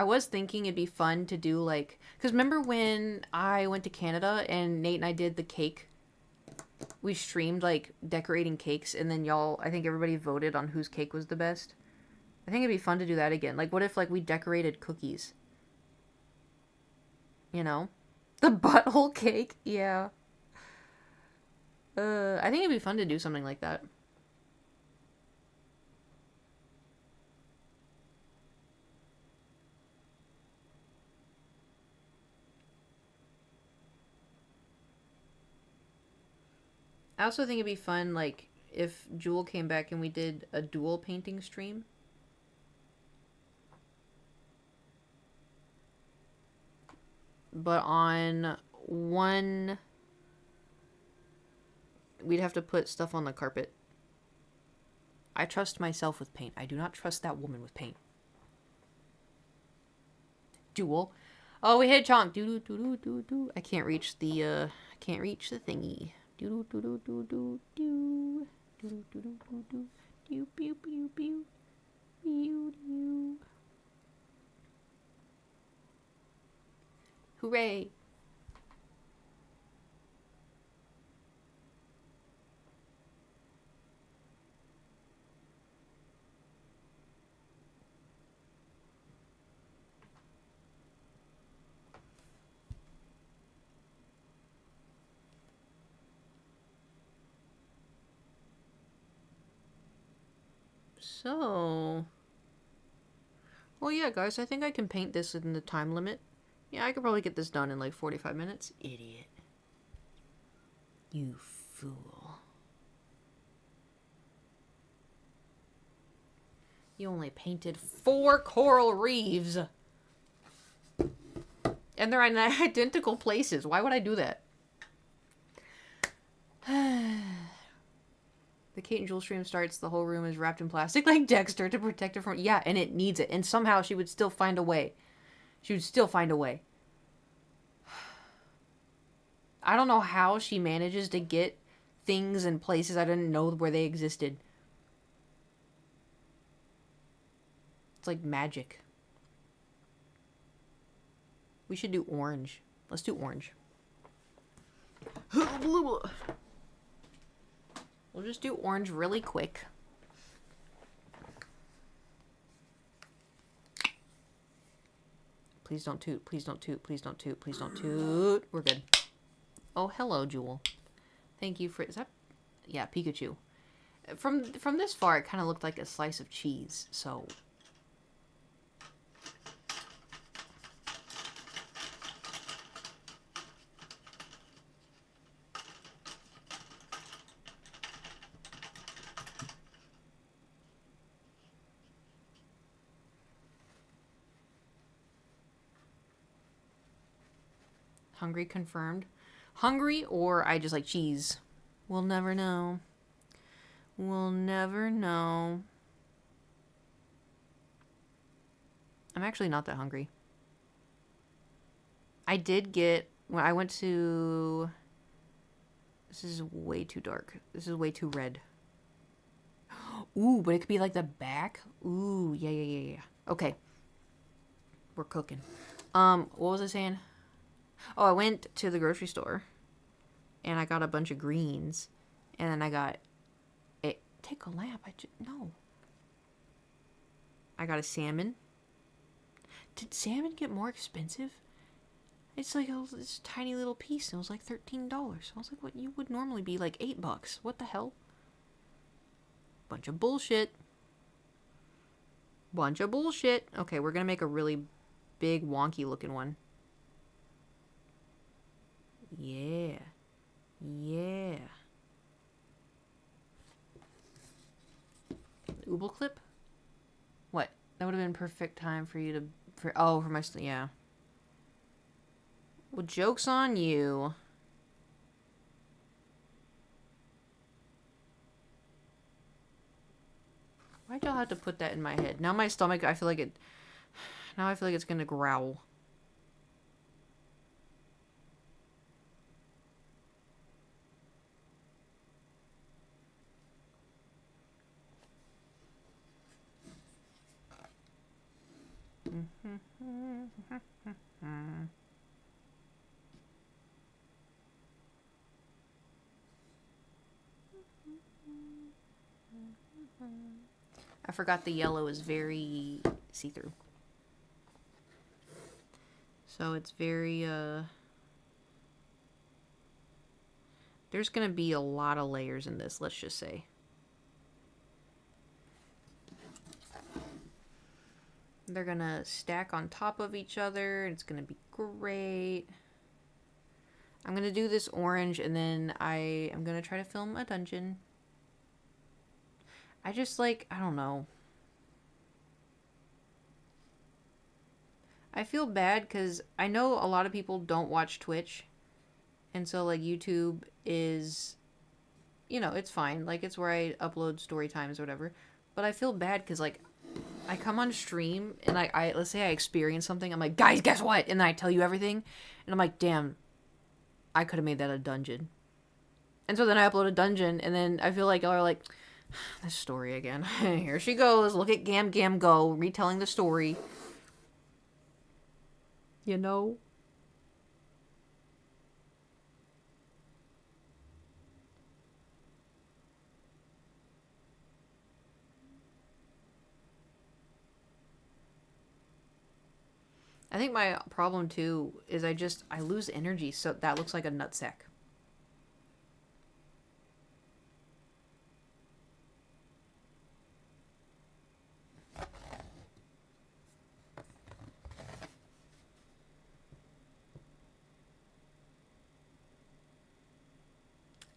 was thinking it'd be fun to do, like... Because remember when I went to Canada and Nate and I did the cake? We streamed, like, decorating cakes, and then I think everybody voted on whose cake was the best. I think it'd be fun to do that again. Like, what if, like, we decorated cookies? You know? The butthole cake? Yeah. I think it'd be fun to do something like that. I also think it'd be fun, like, if Jewel came back and we did a dual painting stream. But on one... We'd have to put stuff on the carpet. I trust myself with paint. I do not trust that woman with paint. Jewel. Oh, we hit Chonk. Doo doo doo doo doo. I can't reach the thingy. Doo doo doo doo doo doo. Doo doo doo doo doo. Pew pew pew pew. Pew pew. Hooray. So... Well, yeah, guys, I think I can paint this in the time limit. Yeah, I could probably get this done in like 45 minutes. Idiot. You fool. You only painted 4 coral reefs. And they're in identical places. Why would I do that? The Kate and Jewel stream starts. The whole room is wrapped in plastic like Dexter to protect it from... Yeah, and it needs it. And somehow she would still find a way. She would still find a way. I don't know how she manages to get things in places I didn't know where they existed. It's like magic. We should do orange. Let's do orange. We'll just do orange really quick. Please don't toot. Please don't toot. Please don't toot. Please don't toot. We're good. Oh, hello, Jewel. Thank you for... Is that... Yeah, Pikachu. From this far, it kind of looked like a slice of cheese, so... Hungry confirmed. Hungry or I just like cheese. We'll never know. We'll never know. I'm actually not that hungry. I did get... When I went to... This is way too dark. This is way too red. Ooh, but it could be like the back. Ooh, yeah. Okay. We're cooking. What was I saying? Oh, I went to the grocery store and I got a bunch of greens and then I got a... Take a lamp. No. I got a salmon. Did salmon get more expensive? It's like this tiny little piece and it was like $13. I was like, what? You would normally be like $8. What the hell? Bunch of bullshit. Bunch of bullshit. Okay, we're gonna make a really big wonky looking one. Yeah. Ooble clip? What? That would have been perfect time for you to... For my... Yeah. Well, joke's on you. Why'd y'all have to put that in my head? Now my stomach, I feel like it... Now I feel like it's gonna growl. I forgot the yellow is very see-through. So it's very, there's gonna be a lot of layers in this, let's just say. They're gonna stack on top of each other. It's gonna be great. I'm gonna do this orange and then I am gonna try to film a dungeon. I just like, I don't know. I feel bad because I know a lot of people don't watch Twitch. And so like YouTube is, you know, it's fine. Like it's where I upload story times or whatever. But I feel bad because like I come on stream and I let's say I experience something. I'm like, guys, guess what? And then I tell you everything. And I'm like, damn, I could have made that a dungeon. And so then I upload a dungeon and then I feel like y'all are like, this story again. Here she goes. Look at Gam Gam go, retelling the story. You know? I think my problem too is I lose energy, so that looks like a nutsack.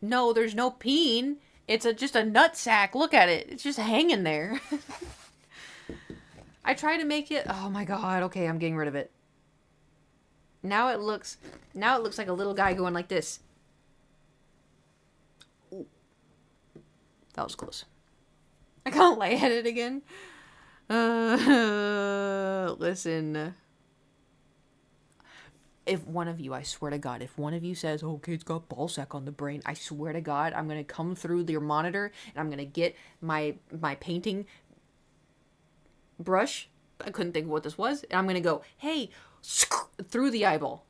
No, there's no peen. It's just a nut sack. Look at it. It's just hanging there. I try to make it. Oh my god. Okay, I'm getting rid of it. Now it looks like a little guy going like this. Ooh. That was close. I can't lay at it again. Listen. If one of you, I swear to God, if one of you says, oh, kid's got ball sack on the brain, I swear to God, I'm going to come through your monitor and I'm going to get my painting brush. I couldn't think of what this was. And I'm going to go, hey, through the eyeball.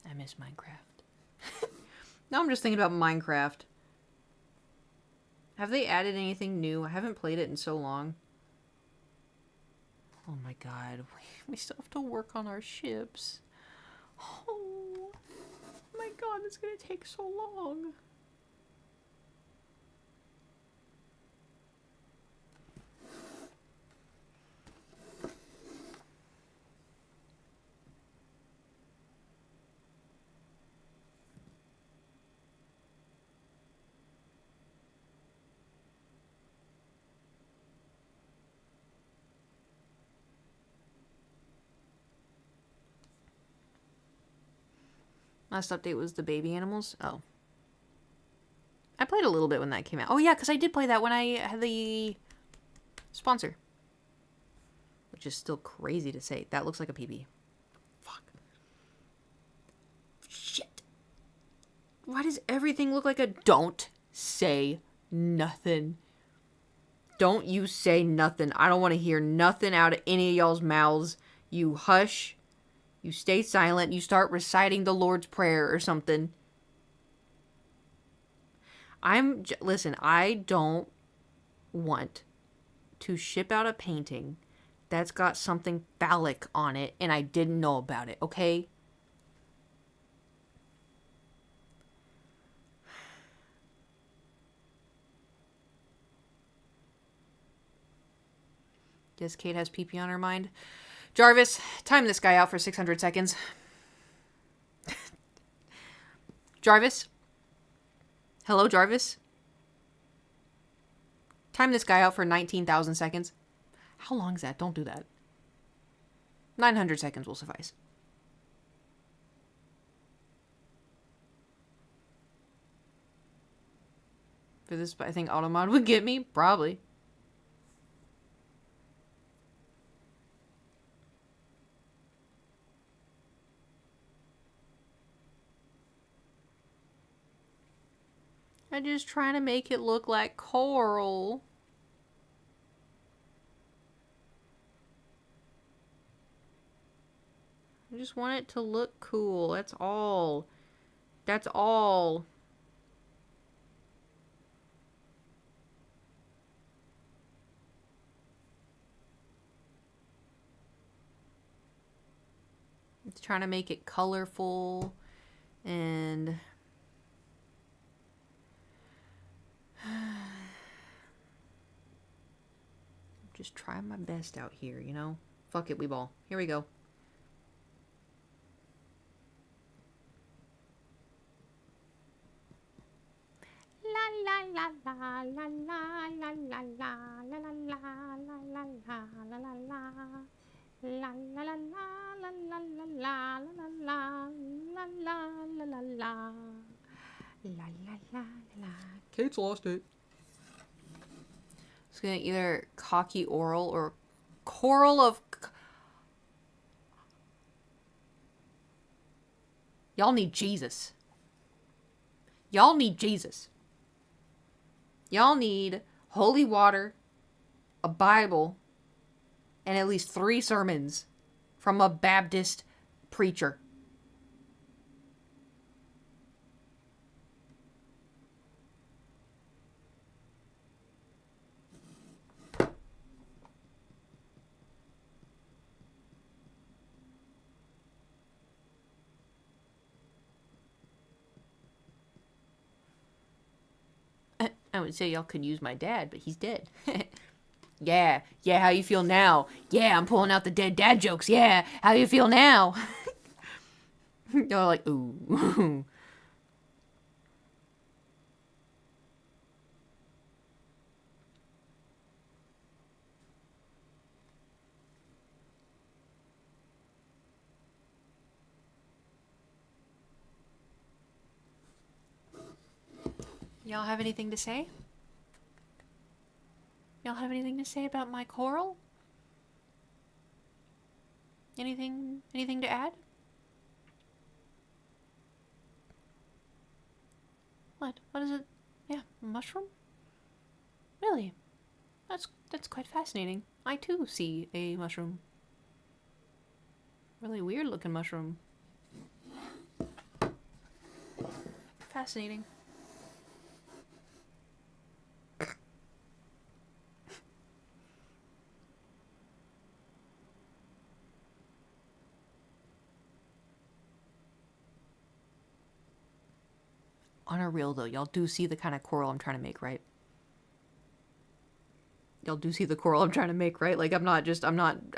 I miss Minecraft. Now I'm just thinking about Minecraft. Have they added anything new? I haven't played it in so long. Oh my god. We still have to work on our ships. Oh my god, it's gonna take so long. Last update was the baby animals. Oh. I played a little bit when that came out. Oh yeah, because I did play that when I had the sponsor. Which is still crazy to say. That looks like a PB. Fuck. Shit. Why does everything look like a... Don't say nothing. Don't you say nothing. I don't want to hear nothing out of any of y'all's mouths. You hush. You stay silent. You start reciting the Lord's Prayer or something. Listen, I don't want to ship out a painting that's got something phallic on it and I didn't know about it, okay? Guess Kate has pee-pee on her mind. Jarvis, time this guy out for 600 seconds. Jarvis? Hello, Jarvis? Time this guy out for 19,000 seconds. How long is that? Don't do that. 900 seconds will suffice. For this, I think Automod would get me. Probably. I'm just trying to make it look like coral. I just want it to look cool. That's all. That's all. It's trying to make it colorful and... just trying my best out here, you know? Fuck it, we ball. Here we go. La la la la la la la la la la la la la la la la la la. La la la la la la la la la la la la la la. La la la la. Kate's lost it. It's gonna either cocky oral or coral of... Y'all need Jesus. Y'all need Jesus. Y'all need holy water, a Bible, and at least 3 sermons from a Baptist preacher. would say y'all could use my dad, but he's dead. Yeah, yeah, how you feel now? Yeah, I'm pulling out the dead dad jokes. Yeah, how you feel now? Y'all like, ooh. Y'all have anything to say? Y'all have anything to say about my coral? Anything to add? What is it? Yeah, mushroom? Really? That's quite fascinating. I too see a mushroom. Really weird looking mushroom. Fascinating. On a real though, y'all do see the kind of coral I'm trying to make, right? Y'all do see the coral I'm trying to make, right? Like I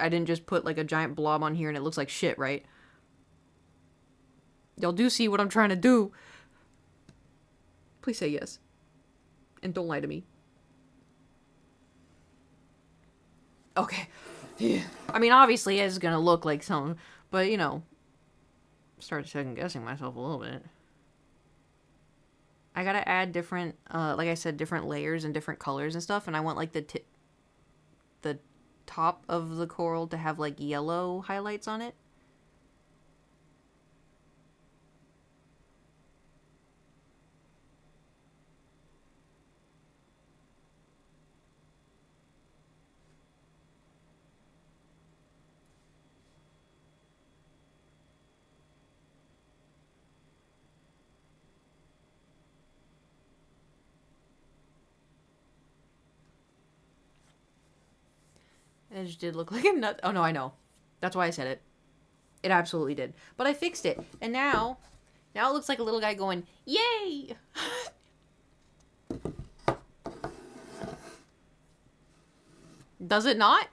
didn't just put like a giant blob on here and it looks like shit, right? Y'all do see what I'm trying to do. Please say yes. And don't lie to me. Okay. Yeah. I mean, obviously it's gonna look like something, but you know, start second guessing myself a little bit. I gotta add different, like I said, different layers and different colors and stuff, and I want like the top of the coral to have like yellow highlights on it. It just did look like a nut. Oh no, I know. That's why I said it. It absolutely did. But I fixed it. And now it looks like a little guy going, "Yay!" Does it not?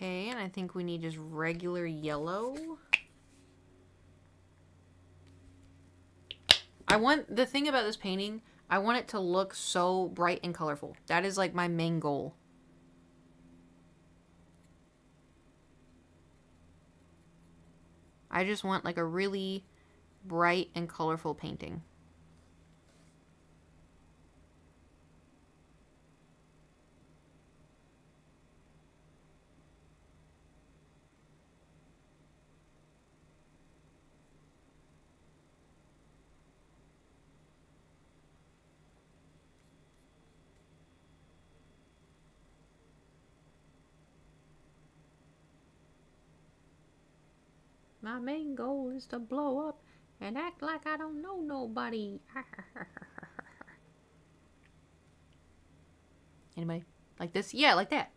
Okay, and I think we need just regular yellow. The thing about this painting, I want it to look so bright and colorful. That is like my main goal. I just want like a really bright and colorful painting. My main goal is to blow up and act like I don't know nobody. Anybody? Like this? Yeah, like that.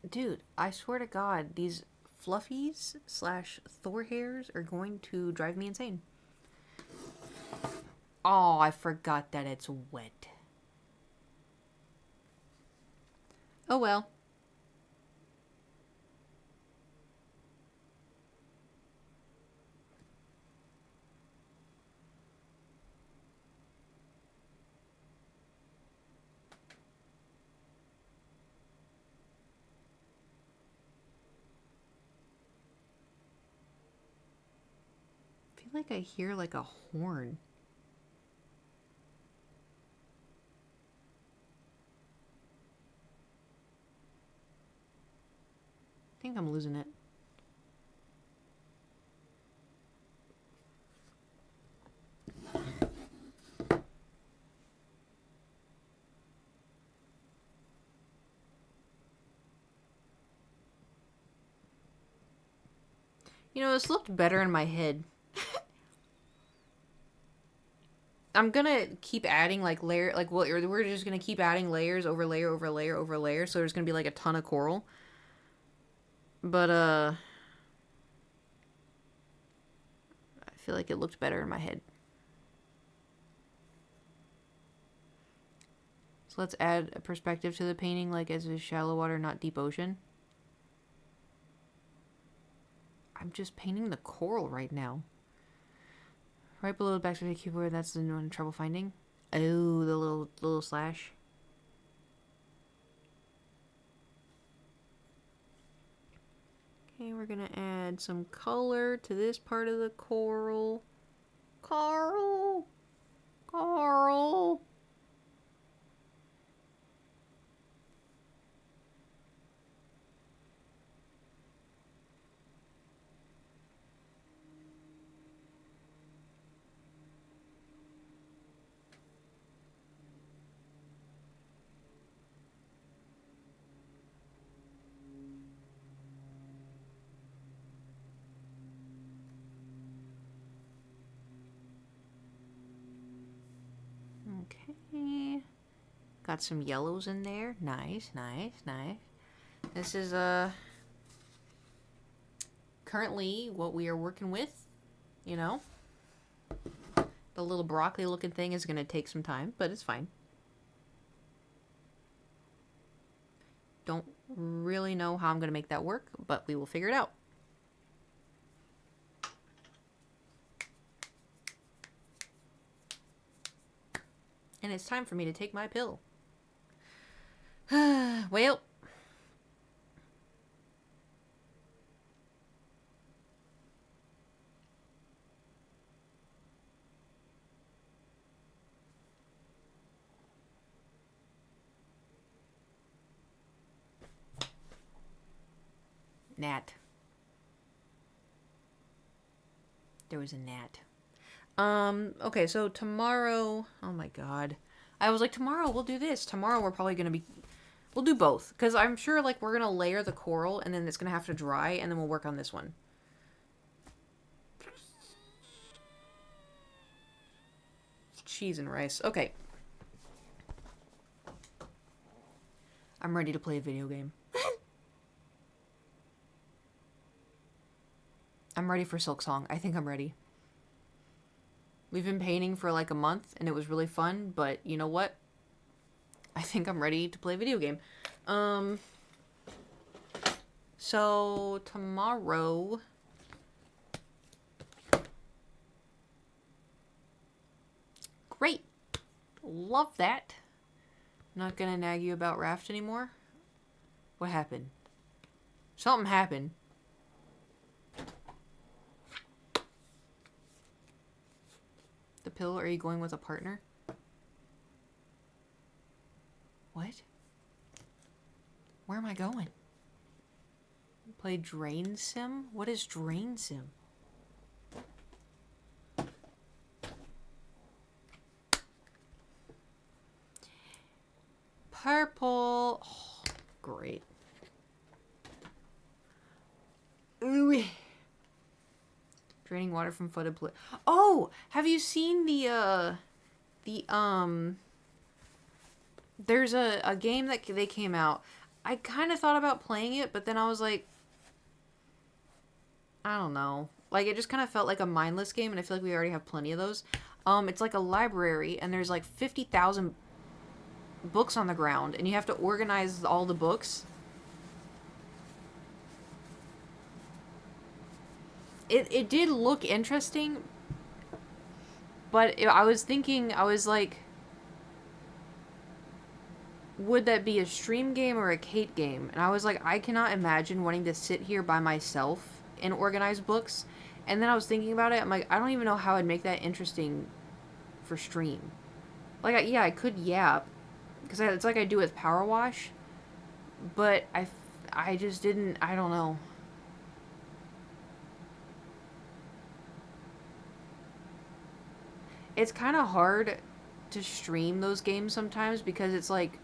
Dude, I swear to God, these fluffies slash Thor hairs are going to drive me insane. Oh, I forgot that it's wet. Oh well. I feel like I hear like a horn. I think I'm losing it. You know, this looked better in my head. I'm gonna keep adding like layer, like well, we're just gonna keep adding layers over layer over layer over layer. So there's gonna be like a ton of coral. But I feel like it looked better in my head. So let's add a perspective to the painting, like as a shallow water, not deep ocean. I'm just painting the coral right now. Right below the backspace keyboard, that's the one trouble finding. Oh, the little slash. Okay, we're gonna add some color to this part of the coral. Coral! Coral! Okay. Got some yellows in there. Nice, nice, nice. This is currently what we are working with, you know. The little broccoli looking thing is going to take some time, but it's fine. Don't really know how I'm going to make that work, but we will figure it out. And it's time for me to take my pill. Well. Gnat. There was a gnat. Okay, so tomorrow, oh my god. I was like, tomorrow we'll do this. Tomorrow we're probably gonna be, we'll do both. Because I'm sure, like, we're gonna layer the coral, and then it's gonna have to dry, and then we'll work on this one. Cheese and rice. Okay. I'm ready to play a video game. I'm ready for Silksong. I think I'm ready. We've been painting for like a month, and it was really fun, but you know what? I think I'm ready to play a video game. So tomorrow... Great! Love that. Not gonna nag you about Raft anymore? What happened? Something happened. The pill, are you going with a partner? What? Where am I going? Play Drain Sim? What is Drain Sim? Purple. Oh, great. Ooh. Draining water from flooded pla- Oh, have you seen there's a game that they came out. I kind of thought about playing it, but then I was like, I don't know. Like, it just kind of felt like a mindless game, and I feel like we already have plenty of those. It's like a library, and there's like 50,000 books on the ground, and you have to organize all the books. It did look interesting, but I was thinking, I was like, would that be a stream game or a Kate game? And I was like, I cannot imagine wanting to sit here by myself and organize books. And then I was thinking about it. I'm like, I don't even know how I'd make that interesting for stream. Like, yeah, I could yap, because it's like I do with Power Wash. But I just didn't, I don't know. It's kind of hard to stream those games sometimes, because it's like,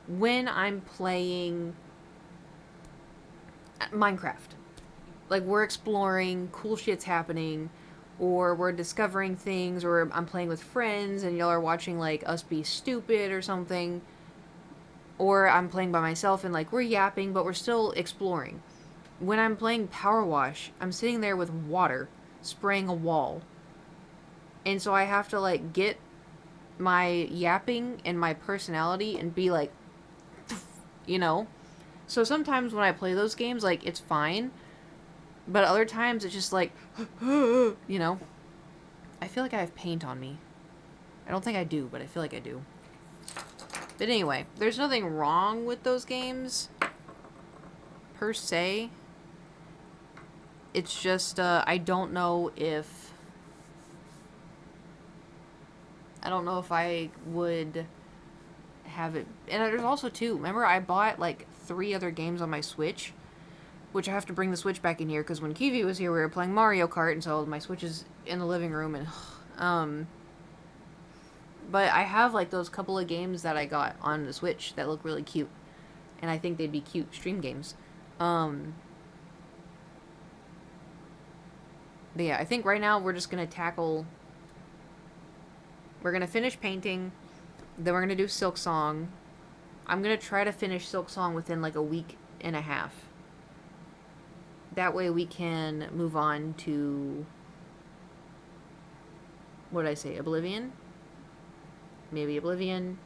when I'm playing Minecraft, like, we're exploring, cool shit's happening, or we're discovering things, or I'm playing with friends and y'all are watching, like, us be stupid or something, or I'm playing by myself and, like, we're yapping, but we're still exploring. When I'm playing Power Wash, I'm sitting there with water spraying a wall, and so I have to, like, get my yapping and my personality and be like, you know? So sometimes when I play those games, like, it's fine. But other times it's just like, you know? I feel like I have paint on me. I don't think I do, but I feel like I do. But anyway, there's nothing wrong with those games, per se. It's just, I don't know if I would have it. And there's also, too, remember I bought, like, 3 other games on my Switch, which I have to bring the Switch back in here, because when Kiwi was here, we were playing Mario Kart, and so my Switch is in the living room, and, but I have, like, those couple of games that I got on the Switch that look really cute, and I think they'd be cute stream games. But yeah, I think right now we're just gonna we're gonna finish painting, then we're gonna do Silksong. I'm gonna try to finish Silksong within, like, a week and a half. That way we can move on to, what did I say, Oblivion? Maybe Oblivion.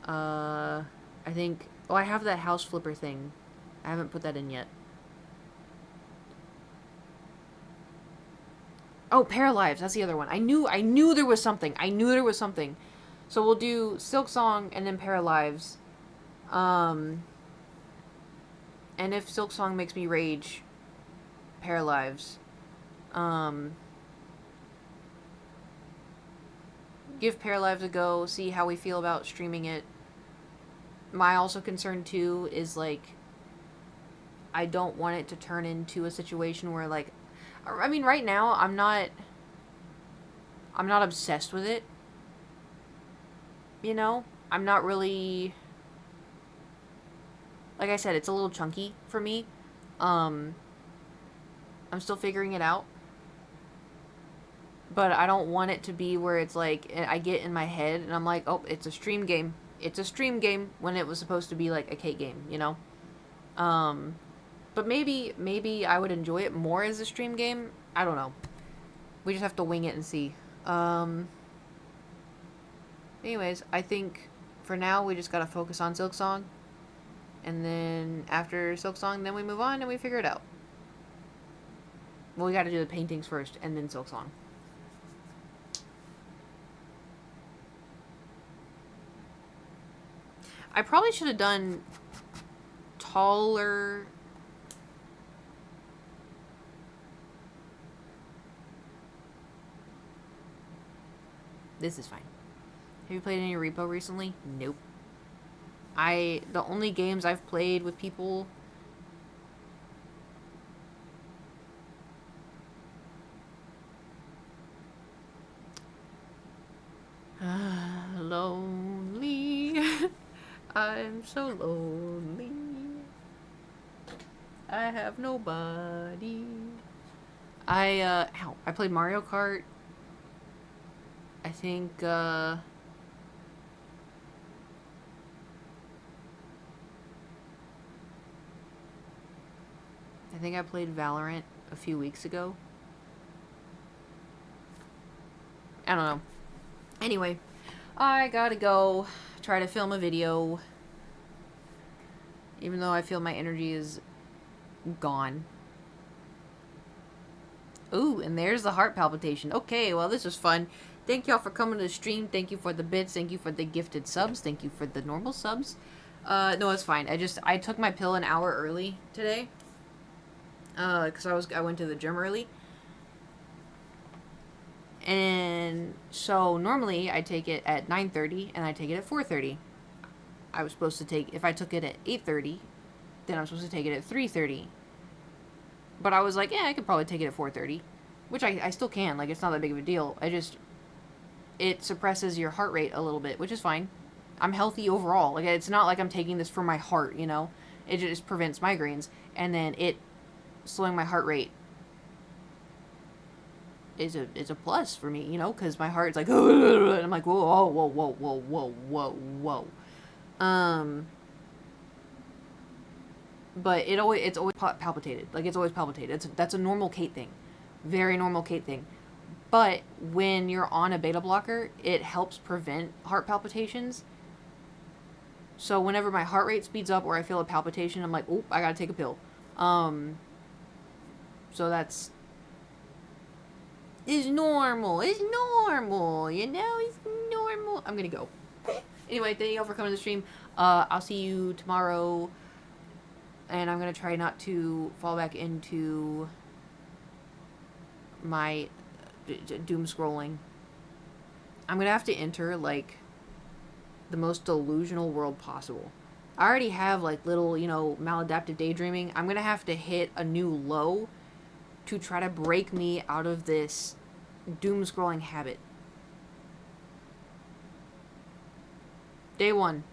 I think, oh, I have that house flipper thing. I haven't put that in yet. Oh, Paralives, that's the other one. I knew there was something. So we'll do Silksong and then Paralives. And if Silksong makes me rage, Paralives. Give Paralives a go, see how we feel about streaming it. My also concern, too, is, like, I don't want it to turn into a situation where, like, I mean, right now, I'm not obsessed with it. You know? I'm not really, like I said, it's a little chunky for me. I'm still figuring it out. But I don't want it to be where it's like, I get in my head and I'm like, oh, it's a stream game. It's a stream game when it was supposed to be like a Kate game, you know? But maybe I would enjoy it more as a stream game. I don't know. We just have to wing it and see. Anyways, I think for now we just gotta focus on Silksong. And then after Silksong, then we move on and we figure it out. Well, we gotta do the paintings first and then Silksong. I probably should have done taller. This is fine. Have you played any Repo recently? Nope. The only games I've played with people lonely. I'm so lonely. I have nobody. I played Mario Kart. I think, I think I played Valorant a few weeks ago. I don't know. Anyway, I gotta go try to film a video, even though I feel my energy is gone. Ooh, and there's the heart palpitation. Okay, well, this was fun. Thank y'all for coming to the stream. Thank you for the bits. Thank you for the gifted subs. Thank you for the normal subs. No, it's fine. I took my pill an hour early today. Because I went to the gym early. And so normally I take it at 9:30 and I take it at 4:30. I was supposed to take, if I took it at 8:30, then I'm supposed to take it at 3:30. But I was like, yeah, I could probably take it at 4:30, which I still can. Like, it's not that big of a deal. It suppresses your heart rate a little bit, which is fine. I'm healthy overall. Like, it's not like I'm taking this for my heart, you know? It just prevents migraines. And then slowing my heart rate is a plus for me, you know? Because my heart's like, and I'm like, whoa, whoa, whoa, whoa, whoa, whoa, whoa. But it's always palpitated. Like, it's always palpitated. That's a normal Kate thing. Very normal Kate thing. But when you're on a beta blocker, it helps prevent heart palpitations. So whenever my heart rate speeds up or I feel a palpitation, I'm like, oop, I gotta take a pill. So it's normal. It's normal, you know? It's normal. I'm gonna go. Anyway, thank you all for coming to the stream. I'll see you tomorrow. And I'm gonna try not to fall back into my doom scrolling. I'm gonna have to enter, like, the most delusional world possible. I already have, like, little, you know, maladaptive daydreaming. I'm gonna have to hit a new low to try to break me out of this doom scrolling habit. Day one.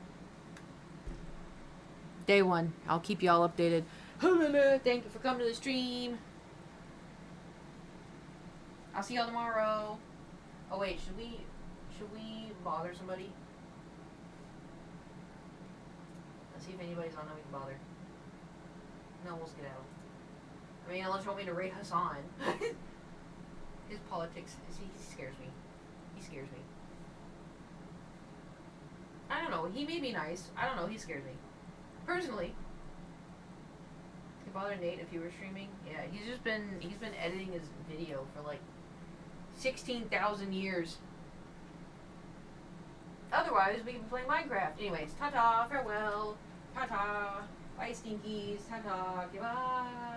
I'll keep y'all updated. Thank you for coming to the stream. I'll see y'all tomorrow. Oh wait, should we bother somebody? Let's see if anybody's on that we can bother. No, we'll skedaddle. I mean, unless you want me to raid Hassan. His politics, he scares me. He scares me. I don't know, he may be nice. I don't know, he scares me. Personally. Could bother Nate if he were streaming? Yeah, he's been editing his video for like 16,000 years. Otherwise, we can play Minecraft. Anyways, ta-ta, farewell, ta-ta, bye stinkies, ta-ta, goodbye.